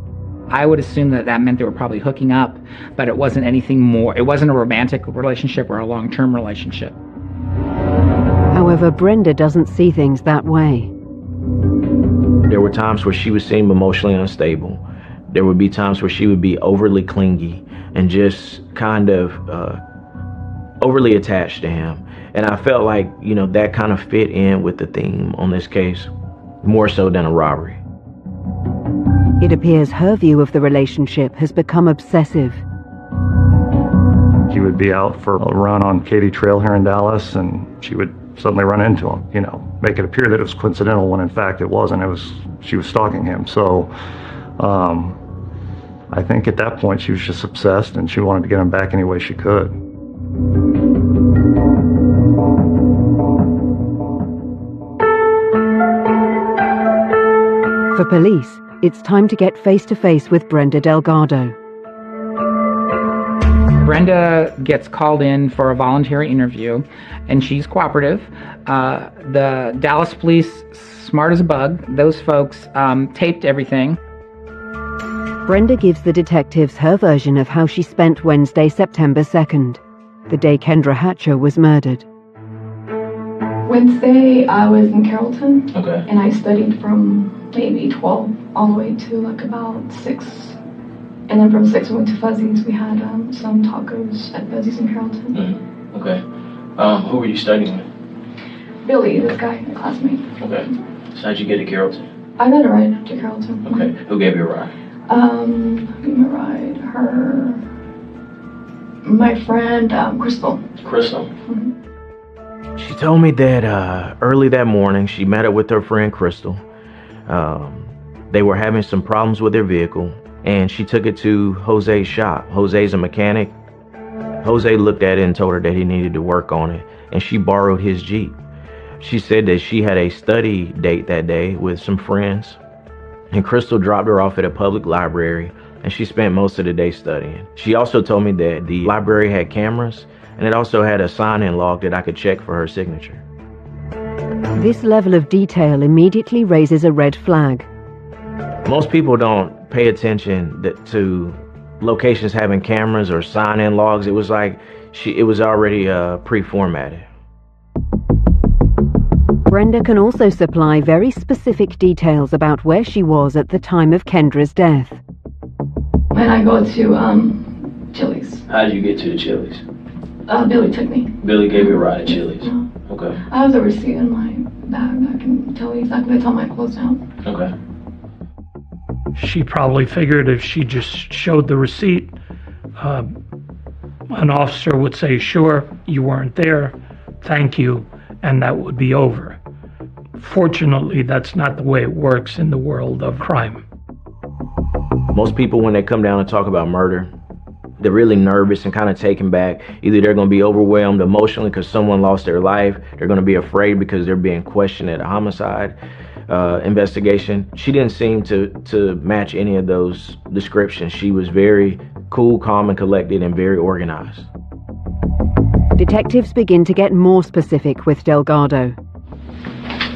[SPEAKER 19] I would assume that meant they were probably hooking up, but it wasn't anything more. It wasn't a romantic relationship or a long-term relationship.
[SPEAKER 1] However, Brenda doesn't see things that way.
[SPEAKER 18] There were times where she would seem emotionally unstable. There would be times where she would be overly clingy and just kind of overly attached to him. And I felt like, that kind of fit in with the theme on this case, more so than a robbery.
[SPEAKER 1] It appears her view of the relationship has become obsessive.
[SPEAKER 17] He would be out for a run on Katy Trail here in Dallas, and she would suddenly run into him, make it appear that it was coincidental when in fact it wasn't. She was stalking him. So I think at that point she was just obsessed and she wanted to get him back any way she could.
[SPEAKER 1] For police, it's time to get face-to-face with Brenda Delgado.
[SPEAKER 19] Brenda gets called in for a voluntary interview, and she's cooperative. The Dallas police, smart as a bug, those folks taped everything.
[SPEAKER 1] Brenda gives the detectives her version of how she spent Wednesday, September 2nd, the day Kendra Hatcher was murdered.
[SPEAKER 5] Wednesday, I was in Carrollton,
[SPEAKER 18] Okay.
[SPEAKER 5] and I studied from maybe 12 all the way to like about 6. And then from 6 we went to Fuzzy's. We had some tacos at Fuzzy's in Carrollton.
[SPEAKER 18] Okay. Who were you studying with?
[SPEAKER 5] Billy, this guy, my classmate.
[SPEAKER 18] Okay. So how'd you get to Carrollton?
[SPEAKER 5] I got a ride to Carrollton.
[SPEAKER 18] Okay. Who gave you a ride?
[SPEAKER 5] Who gave me a ride? My friend, Crystal.
[SPEAKER 18] Crystal? She told me that early that morning she met up with her friend Crystal. They were having some problems with their vehicle, and she took it to Jose's shop. Jose's a mechanic. Jose looked at it and told her that he needed to work on it, and she borrowed his Jeep. She said that she had a study date that day with some friends, and Crystal dropped her off at a public library, and she spent most of the day studying. She also told me that the library had cameras, and it also had a sign-in log that I could check for her signature.
[SPEAKER 1] This level of detail immediately raises a red flag.
[SPEAKER 18] Most people don't pay attention to locations having cameras or sign-in logs. It was like it was already pre-formatted.
[SPEAKER 1] Brenda can also supply very specific details about where she was at the time of Kendra's death.
[SPEAKER 5] When I go to Chili's.
[SPEAKER 18] How did you get to the Chili's?
[SPEAKER 5] Billy took me.
[SPEAKER 18] Billy gave you a ride at Chili's? Okay.
[SPEAKER 5] I have the receipt in my bag. I can tell you exactly. That's all my clothes down.
[SPEAKER 18] Okay.
[SPEAKER 2] She probably figured if she just showed the receipt, an officer would say, sure, you weren't there, thank you, and that would be over. Fortunately, that's not the way it works in the world of crime.
[SPEAKER 18] Most people, when they come down and talk about murder, they're really nervous and kind of taken back. Either they're going to be overwhelmed emotionally because someone lost their life. They're going to be afraid because they're being questioned at a homicide investigation. She didn't seem to match any of those descriptions. She was very cool, calm, and collected, and very organized.
[SPEAKER 1] Detectives begin to get more specific with Delgado.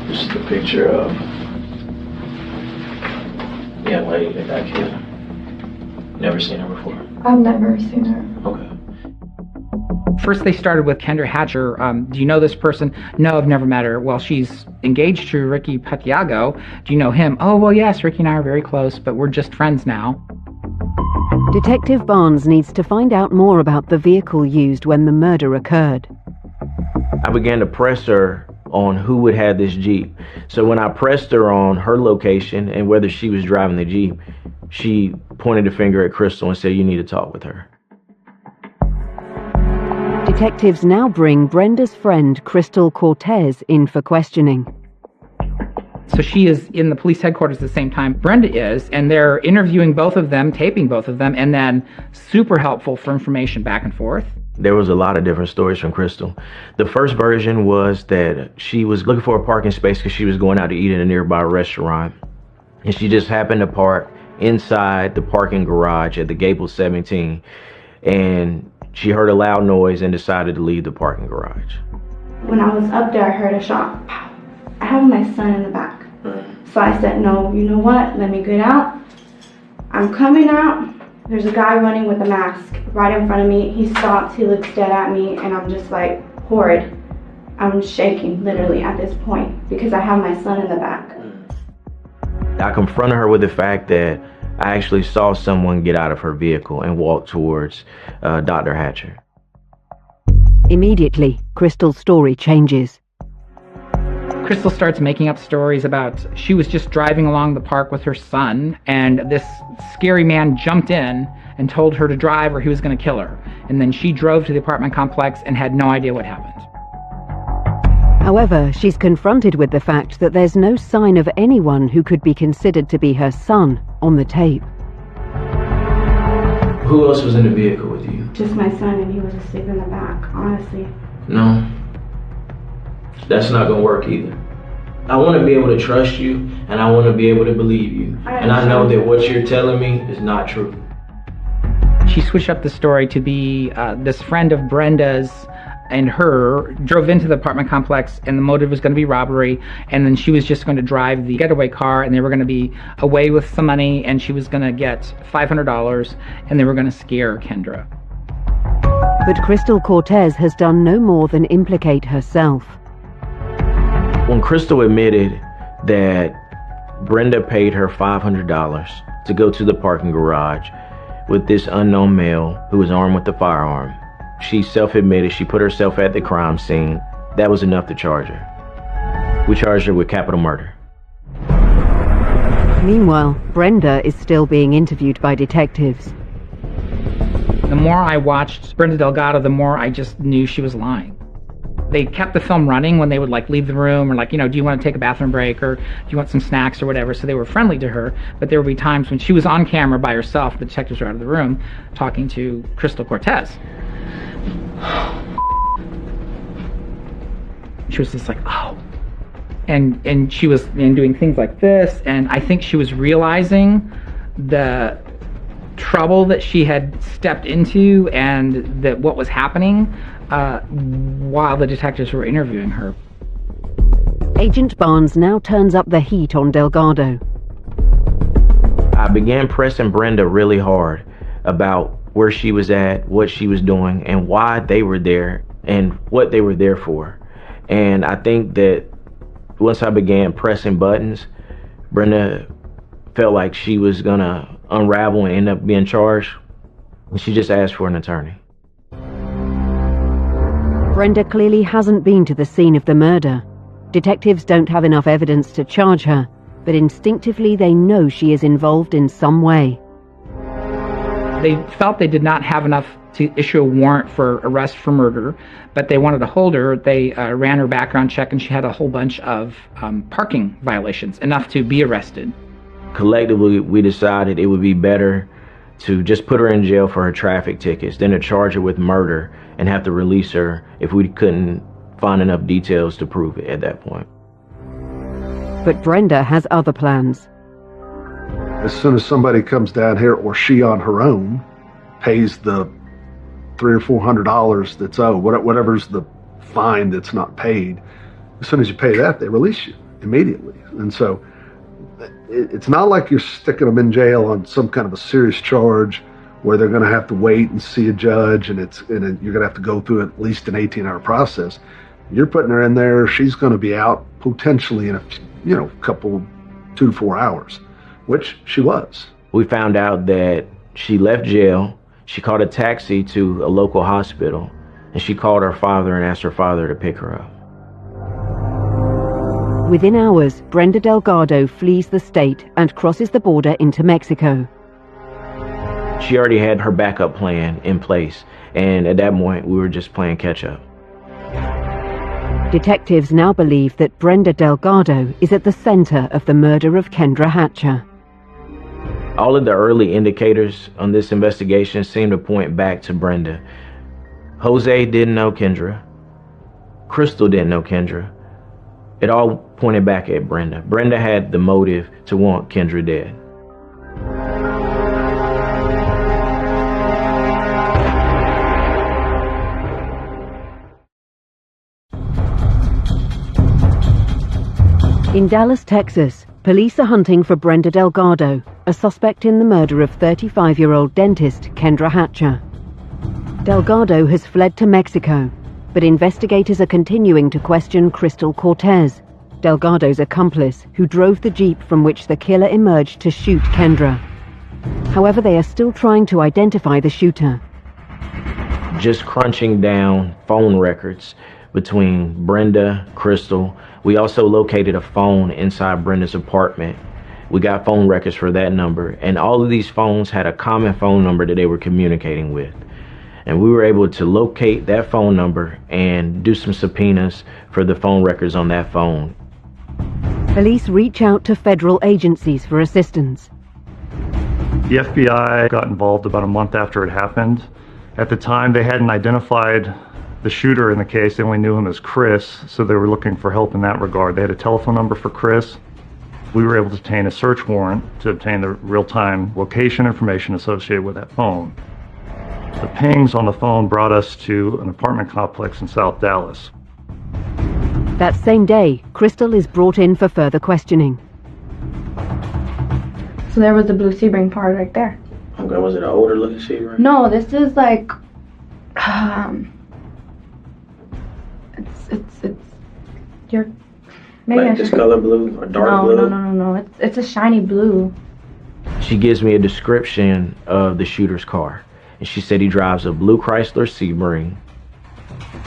[SPEAKER 18] This is the picture of the young lady that got killed. Never seen her before?
[SPEAKER 5] I've never seen her.
[SPEAKER 18] Okay.
[SPEAKER 19] First they started with Kendra Hatcher. Do you know this person? No, I've never met her. Well, she's engaged to Ricky Patiago. Do you know him? Oh, well, yes, Ricky and I are very close, but we're just friends now.
[SPEAKER 1] Detective Barnes needs to find out more about the vehicle used when the murder occurred.
[SPEAKER 18] I began to press her on who would have this Jeep. So when I pressed her on her location and whether she was driving the Jeep, she pointed a finger at Crystal and said, you need to talk with her.
[SPEAKER 1] Detectives now bring Brenda's friend Crystal Cortez in for questioning.
[SPEAKER 19] So she is in the police headquarters at the same time Brenda is, and they're interviewing both of them, taping both of them, and then super helpful for information back and forth.
[SPEAKER 18] There was a lot of different stories from Crystal. The first version was that she was looking for a parking space because she was going out to eat in a nearby restaurant, and she just happened to park inside the parking garage at the Gables 17, and she heard a loud noise and decided to leave the parking garage.
[SPEAKER 6] When I was up there, I heard a shot. I have my son in the back. So I said, no, you know what? Let me get out. I'm coming out. There's a guy running with a mask right in front of me. He stops, he looks dead at me, and I'm just like, horrid. I'm shaking literally at this point because I have my son in the back.
[SPEAKER 18] I confronted her with the fact that I actually saw someone get out of her vehicle and walk towards Dr. Hatcher.
[SPEAKER 1] Immediately, Crystal's story changes.
[SPEAKER 19] Crystal starts making up stories about she was just driving along the park with her son, and this scary man jumped in and told her to drive or he was going to kill her. And then she drove to the apartment complex and had no idea what happened.
[SPEAKER 1] However, she's confronted with the fact that there's no sign of anyone who could be considered to be her son on the tape.
[SPEAKER 18] Who else was in the vehicle with you?
[SPEAKER 6] Just my son, and he was asleep in the back, honestly.
[SPEAKER 18] No. That's not gonna work either. I want to be able to trust you, and I want to be able to believe you. And I know that what you're telling me is not true.
[SPEAKER 19] She switched up the story to be this friend of Brenda's and her drove into the apartment complex, and the motive was going to be robbery, and then she was just going to drive the getaway car, and they were going to be away with some money, and she was going to get $500, and they were going to scare Kendra.
[SPEAKER 1] But Crystal Cortez has done no more than implicate herself.
[SPEAKER 18] When Crystal admitted that Brenda paid her $500 to go to the parking garage with this unknown male who was armed with a firearm, she self-admitted she put herself at the crime scene. That was enough to charge her. We charged her with capital murder.
[SPEAKER 1] Meanwhile, Brenda is still being interviewed by detectives.
[SPEAKER 19] The more I watched Brenda Delgado, the more I just knew she was lying. They kept the film running when they would leave the room, or do you want to take a bathroom break, or do you want some snacks or whatever, so they were friendly to her. But there would be times when she was on camera by herself, the detectives were out of the room, talking to Crystal Cortez. She was just oh. And she was doing things like this, and I think she was realizing the trouble that she had stepped into and that what was happening while the detectives were interviewing her.
[SPEAKER 1] Agent Barnes now turns up the heat on Delgado.
[SPEAKER 18] I began pressing Brenda really hard about where she was at, what she was doing, and why they were there, and what they were there for. And I think that once I began pressing buttons, Brenda felt like she was gonna unravel and end up being charged. And she just asked for an attorney.
[SPEAKER 1] Brenda clearly hasn't been to the scene of the murder. Detectives don't have enough evidence to charge her, but instinctively they know she is involved in some way.
[SPEAKER 19] They felt they did not have enough to issue a warrant for arrest for murder, but they wanted to hold her. They ran her background check, and she had a whole bunch of parking violations, enough to be arrested.
[SPEAKER 18] Collectively, we decided it would be better to just put her in jail for her traffic tickets than to charge her with murder and have to release her if we couldn't find enough details to prove it at that point.
[SPEAKER 1] But Brenda has other plans.
[SPEAKER 20] As soon as somebody comes down here, or she on her own pays the $300 or $400 that's owed, whatever's the fine that's not paid, as soon as you pay that, they release you immediately. And so it's not like you're sticking them in jail on some kind of a serious charge where they're going to have to wait and see a judge, and you're going to have to go through at least an 18-hour process. You're putting her in there. She's going to be out potentially in a couple 2 to 4 hours, which she was.
[SPEAKER 18] We found out that she left jail. She called a taxi to a local hospital, and she called her father and asked her father to pick her up.
[SPEAKER 1] Within hours, Brenda Delgado flees the state and crosses the border into Mexico.
[SPEAKER 18] She already had her backup plan in place, and at that point, we were just playing catch-up.
[SPEAKER 1] Detectives now believe that Brenda Delgado is at the center of the murder of Kendra Hatcher.
[SPEAKER 18] All of the early indicators on this investigation seem to point back to Brenda. Jose didn't know Kendra. Crystal didn't know Kendra. It all pointed back at Brenda. Brenda had the motive to want Kendra dead.
[SPEAKER 1] In Dallas, Texas, police are hunting for Brenda Delgado, a suspect in the murder of 35-year-old dentist Kendra Hatcher. Delgado has fled to Mexico, but investigators are continuing to question Crystal Cortez, Delgado's accomplice, who drove the Jeep from which the killer emerged to shoot Kendra. However, they are still trying to identify the shooter.
[SPEAKER 18] Just crunching down phone records between Brenda, Crystal. We also located a phone inside Brenda's apartment. We got phone records for that number, and all of these phones had a common phone number that they were communicating with. And we were able to locate that phone number and do some subpoenas for the phone records on that phone.
[SPEAKER 1] Police reach out to federal agencies for assistance.
[SPEAKER 17] The FBI got involved about a month after it happened. At the time, they hadn't identified the shooter in the case. They only knew him as Chris, so they were looking for help in that regard. They had a telephone number for Chris. We were able to obtain a search warrant to obtain the real-time location information associated with that phone. The pings on the phone brought us to an apartment complex in South Dallas.
[SPEAKER 1] That same day, Crystal is brought in for further questioning.
[SPEAKER 6] So there was the blue Sebring part right there.
[SPEAKER 18] Okay, was it an older looking Sebring?
[SPEAKER 6] No, this is like, it's your, maybe
[SPEAKER 18] like this color blue or dark blue?
[SPEAKER 6] No. It's a shiny blue.
[SPEAKER 18] She gives me a description of the shooter's car. And she said he drives a blue Chrysler Sebring.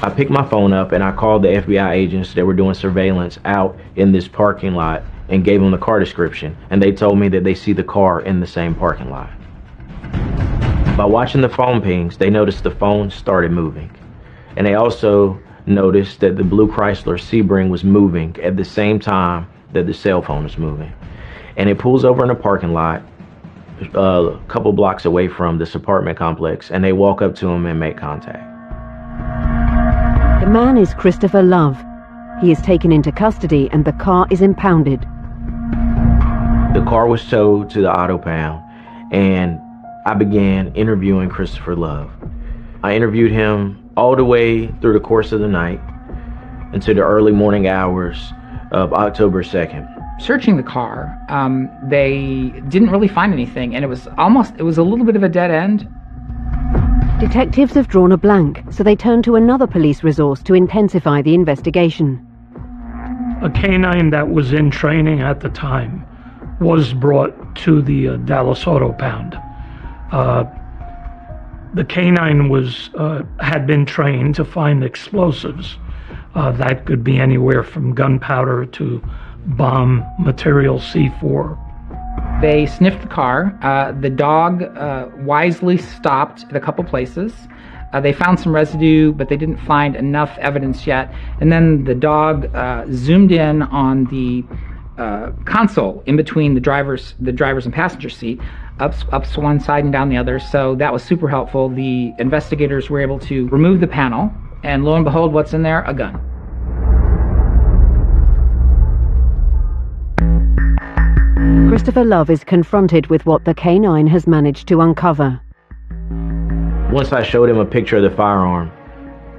[SPEAKER 18] I picked my phone up and I called the FBI agents that were doing surveillance out in this parking lot and gave them the car description. And they told me that they see the car in the same parking lot. By watching the phone pings, they noticed the phone started moving. And they also noticed that the blue Chrysler Sebring was moving at the same time that the cell phone was moving. And it pulls over in a parking lot a couple blocks away from this apartment complex, and they walk up to him and make contact.
[SPEAKER 1] The man is Christopher Love. He is taken into custody and the car is impounded.
[SPEAKER 18] The car was towed to the auto pound, and I began interviewing Christopher Love. I interviewed him all the way through the course of the night into the early morning hours of October 2nd.
[SPEAKER 19] Searching the car, they didn't really find anything, and it was a little bit of a dead end.
[SPEAKER 1] Detectives have drawn a blank, so they turn to another police resource to intensify the investigation.
[SPEAKER 2] A canine that was in training at the time was brought to the Dallas Auto Pound. The canine had been trained to find explosives. That could be anywhere from gunpowder to bomb material C4.
[SPEAKER 19] They sniffed the car. The dog wisely stopped at a couple places. They found some residue, but they didn't find enough evidence yet. And then the dog zoomed in on the console in between the driver's and passenger seat, up one side and down the other. So that was super helpful. The investigators were able to remove the panel, and lo and behold, what's in there? A gun.
[SPEAKER 1] Christopher Love is confronted with what the canine has managed to uncover.
[SPEAKER 18] Once I showed him a picture of the firearm,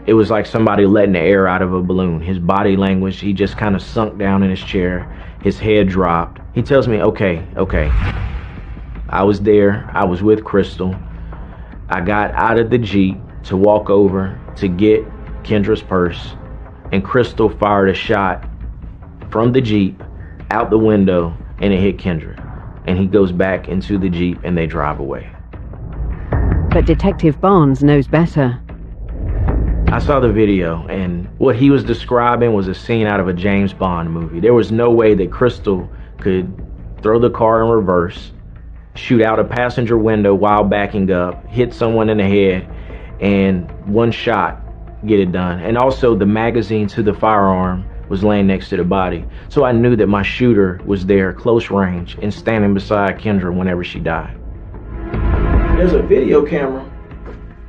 [SPEAKER 18] it was like somebody letting the air out of a balloon. His body language, he just kind of sunk down in his chair. His head dropped. He tells me, okay. I was there. I was with Crystal. I got out of the Jeep to walk over to get Kendra's purse, and Crystal fired a shot from the Jeep out the window, and it hit Kendra. And he goes back into the Jeep and they drive away.
[SPEAKER 1] But Detective Barnes knows better.
[SPEAKER 18] I saw the video, and what he was describing was a scene out of a James Bond movie. There was no way that Crystal could throw the car in reverse, shoot out a passenger window while backing up, hit someone in the head, and one shot get it done. And also the magazine to the firearm was laying next to the body. So I knew that my shooter was there close range and standing beside Kendra whenever she died. There's a video camera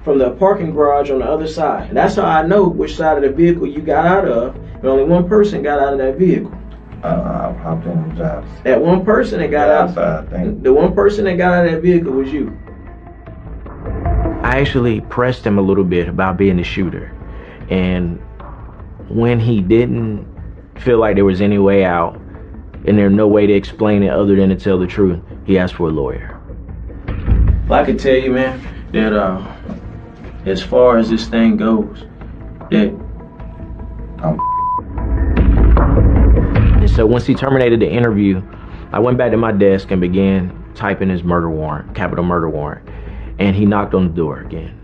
[SPEAKER 18] from the parking garage on the other side. And that's how I know which side of the vehicle you got out of. And only one person got out of that vehicle.
[SPEAKER 3] I hopped in the jobs.
[SPEAKER 18] That one person that got
[SPEAKER 3] outside,
[SPEAKER 18] the one person that got out of that vehicle was you. I actually pressed him a little bit about being the shooter. And when he didn't feel like there was any way out and there's no way to explain it other than to tell the truth, he asked for a lawyer. Well, I can tell you, man, that as far as this thing goes, that and so once he terminated the interview, I went back to my desk and began typing his murder warrant, capital murder warrant, and he knocked on the door again.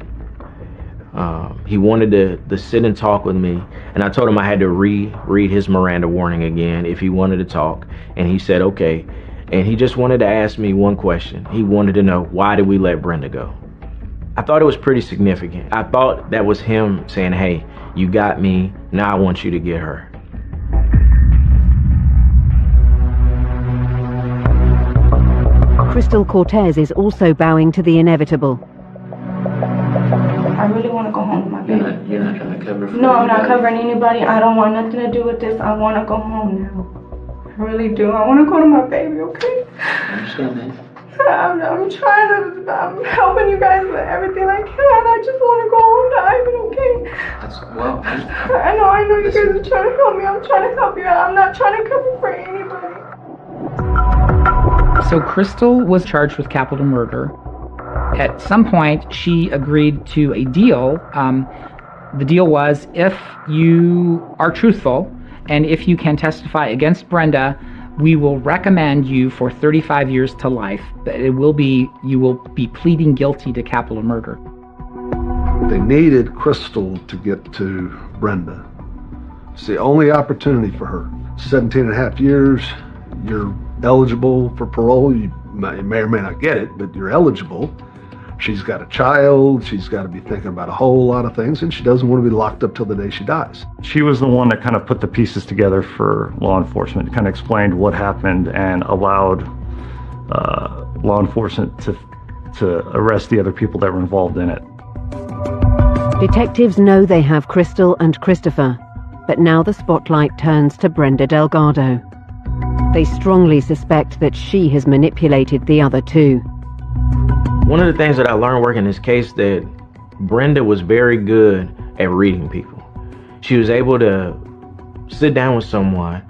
[SPEAKER 18] He wanted to sit and talk with me, and I told him I had to read his Miranda warning again if he wanted to talk, and he said okay. And he just wanted to ask me one question. He wanted to know, why did we let Brenda go? I thought it was pretty significant. I thought that was him saying, hey, you got me, now I want you to get her.
[SPEAKER 1] Crystal Cortez is also bowing to the inevitable.
[SPEAKER 6] I really want to go home with my baby.
[SPEAKER 4] You're not trying to cover for
[SPEAKER 6] No, I'm not
[SPEAKER 4] anybody.
[SPEAKER 6] covering anybody. I don't want nothing to do with this. I want to go home now. I really do. I want to go to my baby, okay?
[SPEAKER 4] I understand that.
[SPEAKER 6] I'm trying to, I'm helping you guys with everything I can. I just want to go home to Ivan, okay? I know you guys are trying to help me. I'm trying to help you out. I'm not trying to cover for anybody.
[SPEAKER 19] So Crystal was charged with capital murder. At some point, she agreed to a deal. The deal was, if you are truthful and if you can testify against Brenda, we will recommend you for 35 years to life. You will be pleading guilty to capital murder.
[SPEAKER 20] They needed Crystal to get to Brenda. It's the only opportunity for her. 17 and a half years, you're eligible for parole. You may or may not get it, but you're eligible. She's got a child. She's got to be thinking about a whole lot of things, and she doesn't want to be locked up till the day she dies.
[SPEAKER 17] She was the one that kind of put the pieces together for law enforcement, kind of explained what happened and allowed law enforcement to arrest the other people that were involved in it.
[SPEAKER 1] Detectives know they have Crystal and Christopher, but now the spotlight turns to Brenda Delgado. They strongly suspect that she has manipulated the other two.
[SPEAKER 18] One of the things that I learned working this case, that Brenda was very good at reading people. She was able to sit down with someone,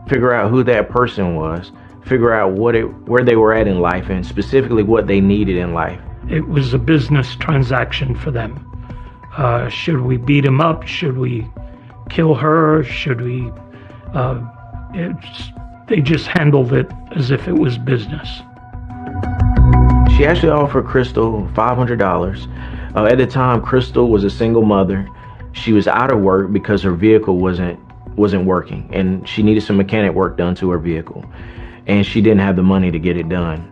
[SPEAKER 18] figure out who that person was, figure out where they were at in life, and specifically what they needed in life.
[SPEAKER 2] It was a business transaction for them. Should we beat him up? Should we kill her? Should we... they just handled it as if it was business.
[SPEAKER 18] She actually offered Crystal $500. At the time, Crystal was a single mother. She was out of work because her vehicle wasn't working, and she needed some mechanic work done to her vehicle, and she didn't have the money to get it done.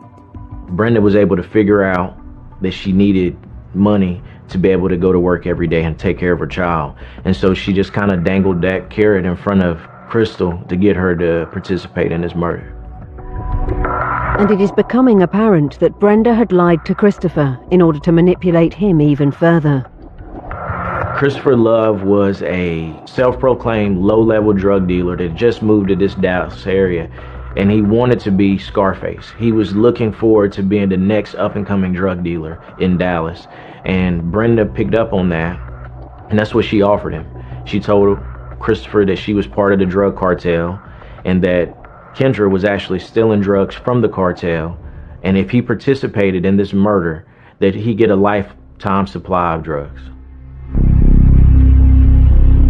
[SPEAKER 18] Brenda was able to figure out that she needed money to be able to go to work every day and take care of her child, and so she just kind of dangled that carrot in front of Crystal to get her to participate in this murder.
[SPEAKER 1] And it is becoming apparent that Brenda had lied to Christopher in order to manipulate him even further.
[SPEAKER 18] Christopher Love was a self-proclaimed low-level drug dealer that just moved to this Dallas area, and he wanted to be Scarface. He was looking forward to being the next up-and-coming drug dealer in Dallas, and Brenda picked up on that, and that's what she offered him. She told Christopher that she was part of the drug cartel, and that Kendra was actually stealing drugs from the cartel, and if he participated in this murder, that he'd get a lifetime supply of drugs.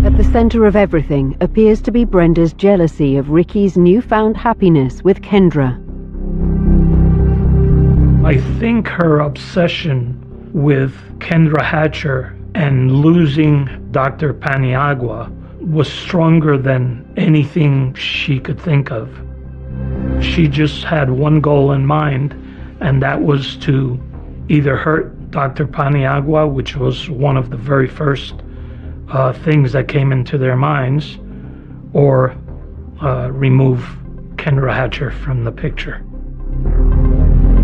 [SPEAKER 1] At the center of everything appears to be Brenda's jealousy of Ricky's newfound happiness with Kendra.
[SPEAKER 2] I think her obsession with Kendra Hatcher and losing Dr. Paniagua was stronger than anything she could think of. She just had one goal in mind, and that was to either hurt Dr. Paniagua, which was one of the very first things that came into their minds, or remove Kendra Hatcher from the picture.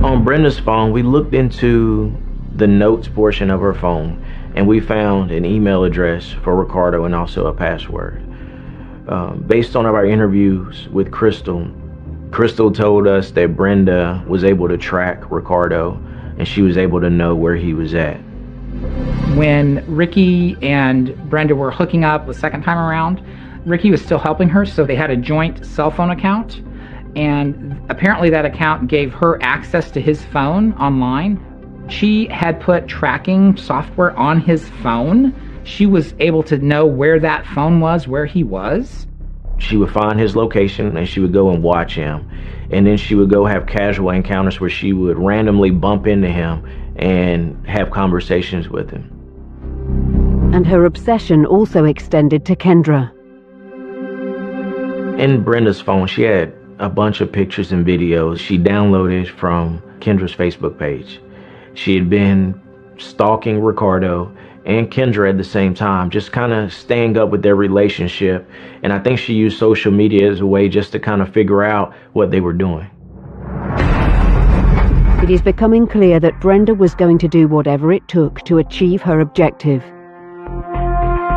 [SPEAKER 18] On Brenda's phone, we looked into the notes portion of her phone, and we found an email address for Ricardo and also a password. Based on our interviews with Crystal told us that Brenda was able to track Ricardo, and she was able to know where he was at.
[SPEAKER 19] When Ricky and Brenda were hooking up the second time around, Ricky was still helping her, so they had a joint cell phone account, and apparently that account gave her access to his phone online. She had put tracking software on his phone. She was able to know where that phone was, where he was.
[SPEAKER 18] She would find his location and she would go and watch him, and then she would go have casual encounters where she would randomly bump into him and have conversations with him.
[SPEAKER 1] And her obsession also extended to Kendra.
[SPEAKER 18] In Brenda's phone, she had a bunch of pictures and videos she downloaded from Kendra's Facebook page. She had been stalking Ricardo and Kendra at the same time, just kind of staying up with their relationship. And I think she used social media as a way just to kind of figure out what they were doing.
[SPEAKER 1] It is becoming clear that Brenda was going to do whatever it took to achieve her objective.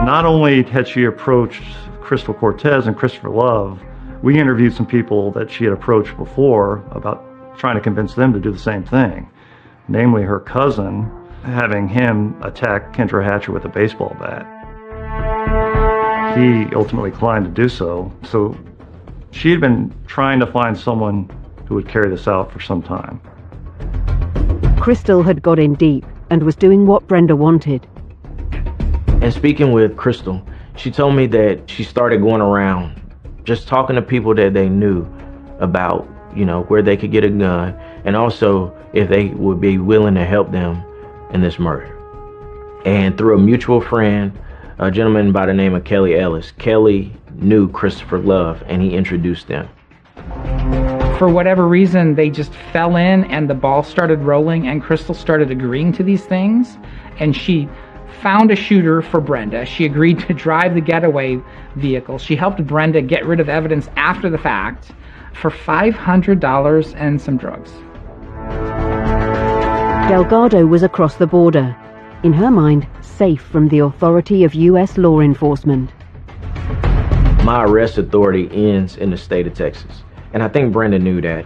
[SPEAKER 17] Not only had she approached Crystal Cortez and Christopher Love, we interviewed some people that she had approached before about trying to convince them to do the same thing. Namely, her cousin, having him attack Kendra Hatcher with a baseball bat. He ultimately declined to do so. So she had been trying to find someone who would carry this out for some time.
[SPEAKER 1] Crystal had got in deep and was doing what Brenda wanted.
[SPEAKER 18] And speaking with Crystal, she told me that she started going around just talking to people that they knew about, where they could get a gun, and also if they would be willing to help them in this murder. And through a mutual friend, a gentleman by the name of Kelly Ellis, Kelly knew Christopher Love and he introduced them.
[SPEAKER 19] For whatever reason, they just fell in and the ball started rolling and Crystal started agreeing to these things, and she found a shooter for Brenda. She agreed to drive the getaway vehicle. She helped Brenda get rid of evidence after the fact for $500 and some drugs.
[SPEAKER 1] Delgado was across the border, in her mind, safe from the authority of U.S. law enforcement.
[SPEAKER 18] My arrest authority ends in the state of Texas, and I think Brenda knew that.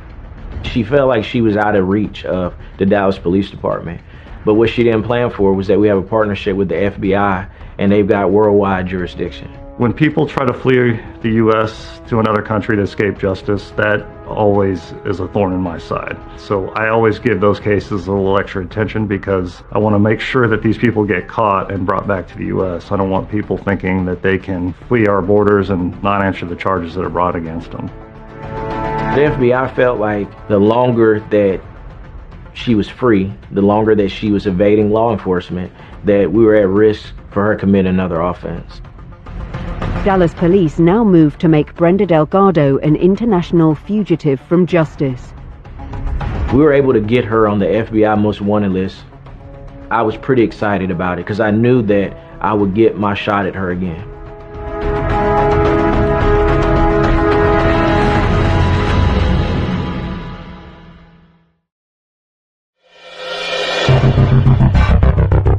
[SPEAKER 18] She felt like she was out of reach of the Dallas Police Department. But what she didn't plan for was that we have a partnership with the FBI, and they've got worldwide jurisdiction.
[SPEAKER 17] When people try to flee the U.S. to another country to escape justice, that always is a thorn in my side. So I always give those cases a little extra attention because I want to make sure that these people get caught and brought back to the U.S. I don't want people thinking that they can flee our borders and not answer the charges that are brought against them.
[SPEAKER 18] The FBI felt like the longer that she was free, the longer that she was evading law enforcement, that we were at risk for her committing another offense.
[SPEAKER 1] Dallas police now moved to make Brenda Delgado an international fugitive from justice.
[SPEAKER 18] We were able to get her on the FBI most wanted list. I was pretty excited about it because I knew that I would get my shot at her again.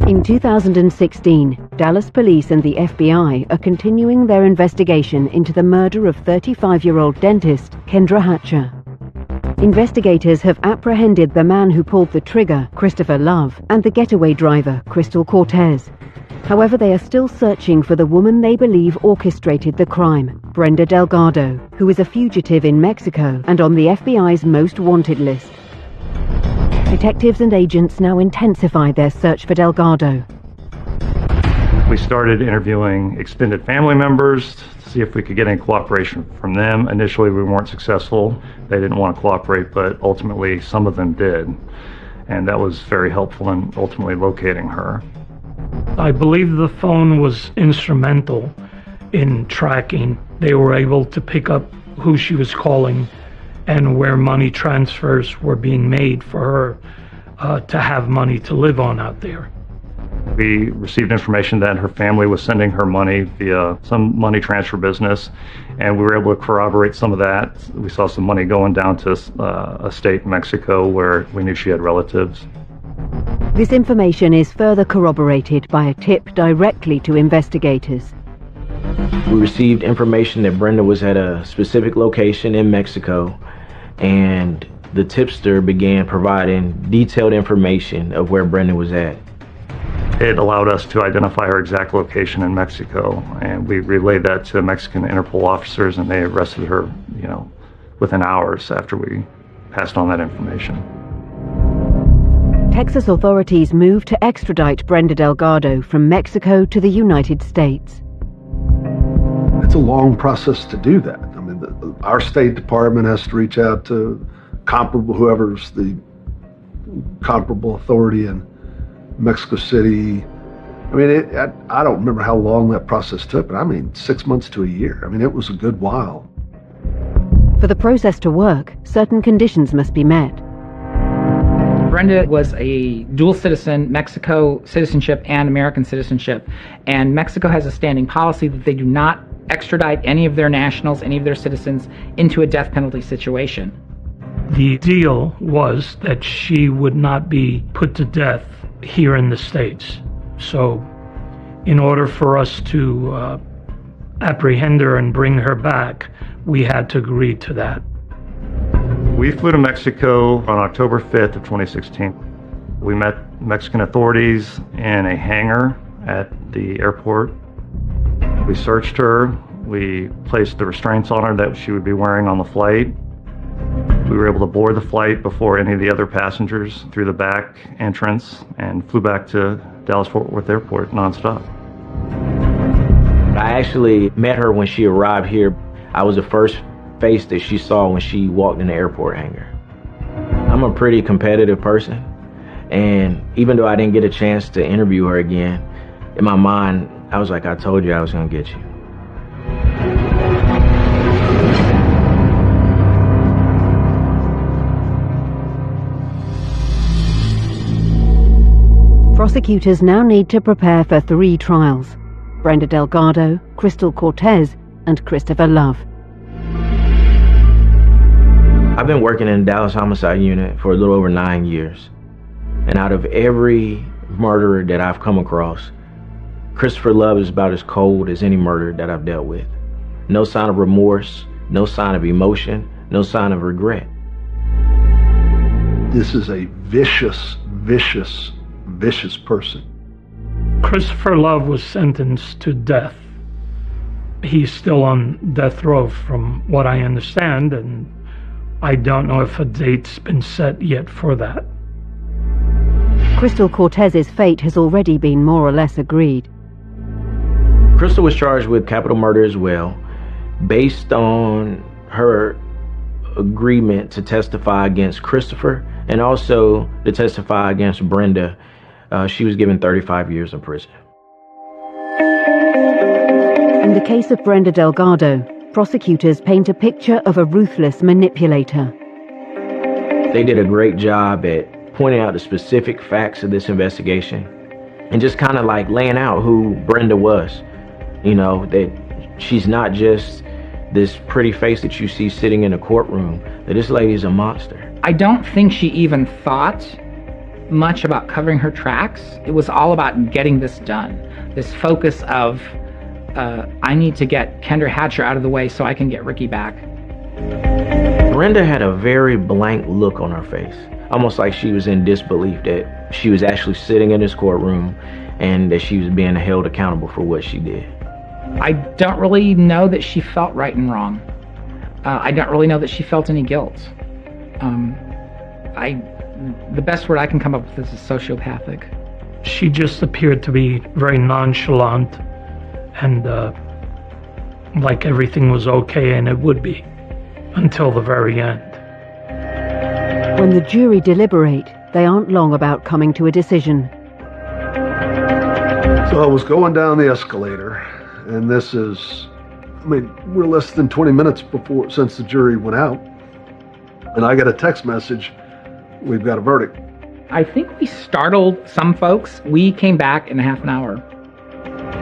[SPEAKER 1] In 2016, Dallas police and the FBI are continuing their investigation into the murder of 35-year-old dentist Kendra Hatcher. Investigators have apprehended the man who pulled the trigger, Christopher Love, and the getaway driver, Crystal Cortez. However, they are still searching for the woman they believe orchestrated the crime, Brenda Delgado, who is a fugitive in Mexico and on the FBI's most wanted list. Detectives and agents now intensify their search for Delgado.
[SPEAKER 17] We started interviewing extended family members to see if we could get any cooperation from them. Initially, we weren't successful. They didn't want to cooperate, but ultimately some of them did. And that was very helpful in ultimately locating her.
[SPEAKER 2] I believe the phone was instrumental in tracking. They were able to pick up who she was calling and where money transfers were being made for her to have money to live on out there.
[SPEAKER 17] We received information that her family was sending her money via some money transfer business, and we were able to corroborate some of that. We saw some money going down to a state in Mexico where we knew she had relatives.
[SPEAKER 1] This information is further corroborated by a tip directly to investigators.
[SPEAKER 18] We received information that Brenda was at a specific location in Mexico, and the tipster began providing detailed information of where Brenda was at.
[SPEAKER 17] It allowed us to identify her exact location in Mexico, and we relayed that to Mexican Interpol officers, and they arrested her, within hours after we passed on that information.
[SPEAKER 1] Texas authorities moved to extradite Brenda Delgado from Mexico to the United States.
[SPEAKER 20] It's a long process to do that. I mean, our State Department has to reach out to whoever's the comparable authority in Mexico City. I mean, I don't remember how long that process took, but 6 months to a year. I mean, it was a good while.
[SPEAKER 1] For the process to work, certain conditions must be met.
[SPEAKER 19] Brenda was a dual citizen, Mexico citizenship and American citizenship, and Mexico has a standing policy that they do not extradite any of their nationals, any of their citizens, into a death penalty situation.
[SPEAKER 2] The deal was that she would not be put to death here in the States. So in order for us to apprehend her and bring her back, we had to agree to that.
[SPEAKER 17] We flew to Mexico on October 5th of 2016. We met Mexican authorities in a hangar at the airport. We searched her. We placed the restraints on her that she would be wearing on the flight. We were able to board the flight before any of the other passengers through the back entrance and flew back to Dallas-Fort Worth Airport nonstop.
[SPEAKER 18] I actually met her when she arrived here. I was the first face that she saw when she walked in the airport hangar. I'm a pretty competitive person, and even though I didn't get a chance to interview her again, in my mind, I was like, I told you I was gonna get you.
[SPEAKER 1] Prosecutors now need to prepare for 3 trials: Brenda Delgado, Crystal Cortez, and Christopher Love.
[SPEAKER 18] I've been working in the Dallas Homicide Unit for a little over 9 years. And out of every murderer that I've come across, Christopher Love is about as cold as any murderer that I've dealt with. No sign of remorse, no sign of emotion, no sign of regret.
[SPEAKER 20] This is a vicious, vicious, vicious person.
[SPEAKER 2] Christopher Love was sentenced to death. He's still on death row from what I understand, and I don't know if a date's been set yet for that.
[SPEAKER 1] Crystal Cortez's fate has already been more or less agreed.
[SPEAKER 18] Crystal was charged with capital murder as well, based on her agreement to testify against Christopher and also to testify against Brenda. She was given 35 years in prison.
[SPEAKER 1] In the case of Brenda Delgado, prosecutors paint a picture of a ruthless manipulator.
[SPEAKER 18] They did a great job at pointing out the specific facts of this investigation and just kind of like laying out who Brenda was. You know, that she's not just this pretty face that you see sitting in a courtroom, that this lady's a monster.
[SPEAKER 19] I don't think she even thought much about covering her tracks. It was all about getting this done. This focus of, I need to get Kendra Hatcher out of the way so I can get Ricky back.
[SPEAKER 18] Brenda had a very blank look on her face, almost like she was in disbelief that she was actually sitting in this courtroom and that she was being held accountable for what she did.
[SPEAKER 19] I don't really know that she felt right and wrong. I don't really know that she felt any guilt. The best word I can come up with is sociopathic.
[SPEAKER 2] She just appeared to be very nonchalant and like everything was okay, and it would be until the very end.
[SPEAKER 1] When the jury deliberate, they aren't long about coming to a decision.
[SPEAKER 20] So I was going down the escalator, and this is, we're less than 20 minutes since the jury went out, and I got a text message, we've got a verdict.
[SPEAKER 19] I think we startled some folks. We came back in a half an hour.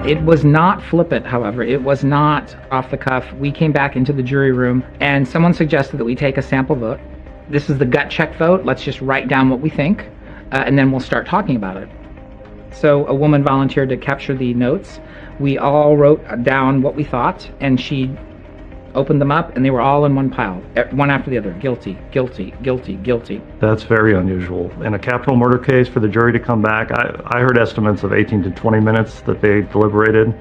[SPEAKER 19] It was not flippant, however. It was not off the cuff. We came back into the jury room, and someone suggested that we take a sample vote. This is the gut check vote. Let's just write down what we think, and then we'll start talking about it. So a woman volunteered to capture the notes. We all wrote down what we thought, and she opened them up, and they were all in one pile, one after the other. Guilty, guilty, guilty, guilty.
[SPEAKER 17] That's very unusual. In a capital murder case, for the jury to come back, I heard estimates of 18 to 20 minutes that they deliberated.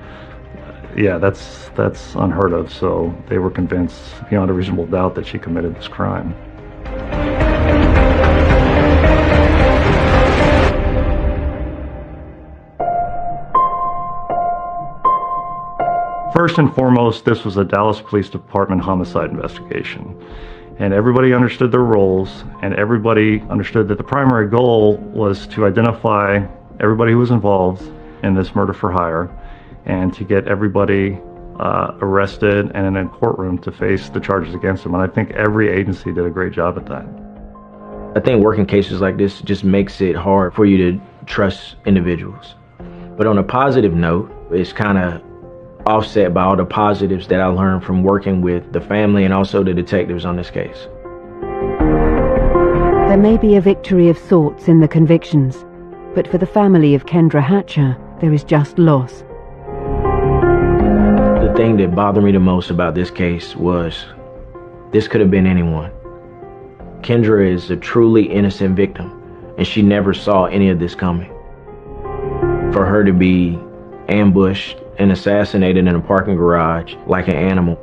[SPEAKER 17] Yeah, that's unheard of. So they were convinced beyond a reasonable doubt that she committed this crime. First and foremost, this was a Dallas Police Department homicide investigation. And everybody understood their roles, and everybody understood that the primary goal was to identify everybody who was involved in this murder for hire and to get everybody arrested and in a courtroom to face the charges against them. And I think every agency did a great job at that.
[SPEAKER 18] I think working cases like this just makes it hard for you to trust individuals. But on a positive note, it's kind of offset by all the positives that I learned from working with the family and also the detectives on this case.
[SPEAKER 1] There may be a victory of sorts in the convictions, but for the family of Kendra Hatcher, there is just loss.
[SPEAKER 18] The thing that bothered me the most about this case was this could have been anyone. Kendra is a truly innocent victim, and she never saw any of this coming. For her to be ambushed and assassinated in a parking garage like an animal,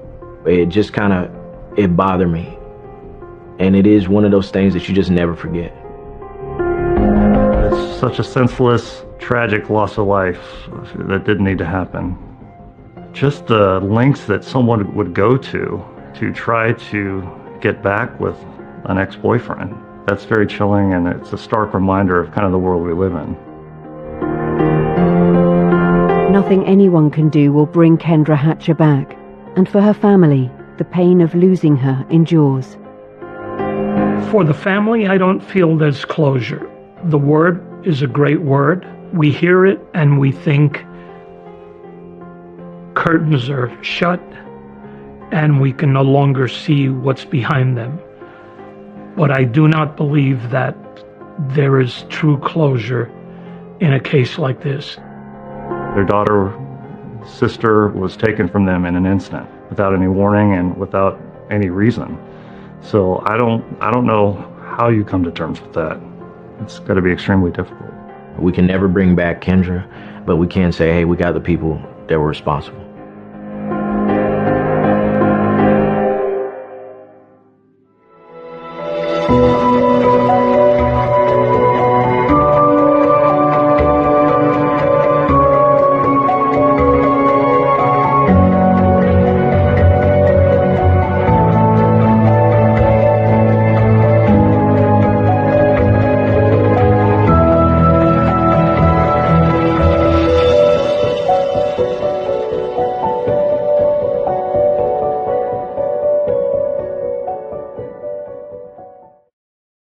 [SPEAKER 18] it just it bothered me. And it is one of those things that you just never forget.
[SPEAKER 17] It's such a senseless, tragic loss of life that didn't need to happen. Just the lengths that someone would go to try to get back with an ex-boyfriend. That's very chilling, and it's a stark reminder of kind of the world we live in.
[SPEAKER 1] Nothing anyone can do will bring Kendra Hatcher back, and for her family, the pain of losing her endures.
[SPEAKER 2] For the family, I don't feel there's closure. The word is a great word. We hear it and we think curtains are shut and we can no longer see what's behind them. But I do not believe that there is true closure in a case like this.
[SPEAKER 17] Their daughter, sister, was taken from them in an instant, without any warning and without any reason. So I don't know how you come to terms with that. It's got to be extremely difficult.
[SPEAKER 18] We can never bring back Kendra, but we can say, hey, we got the people that were responsible.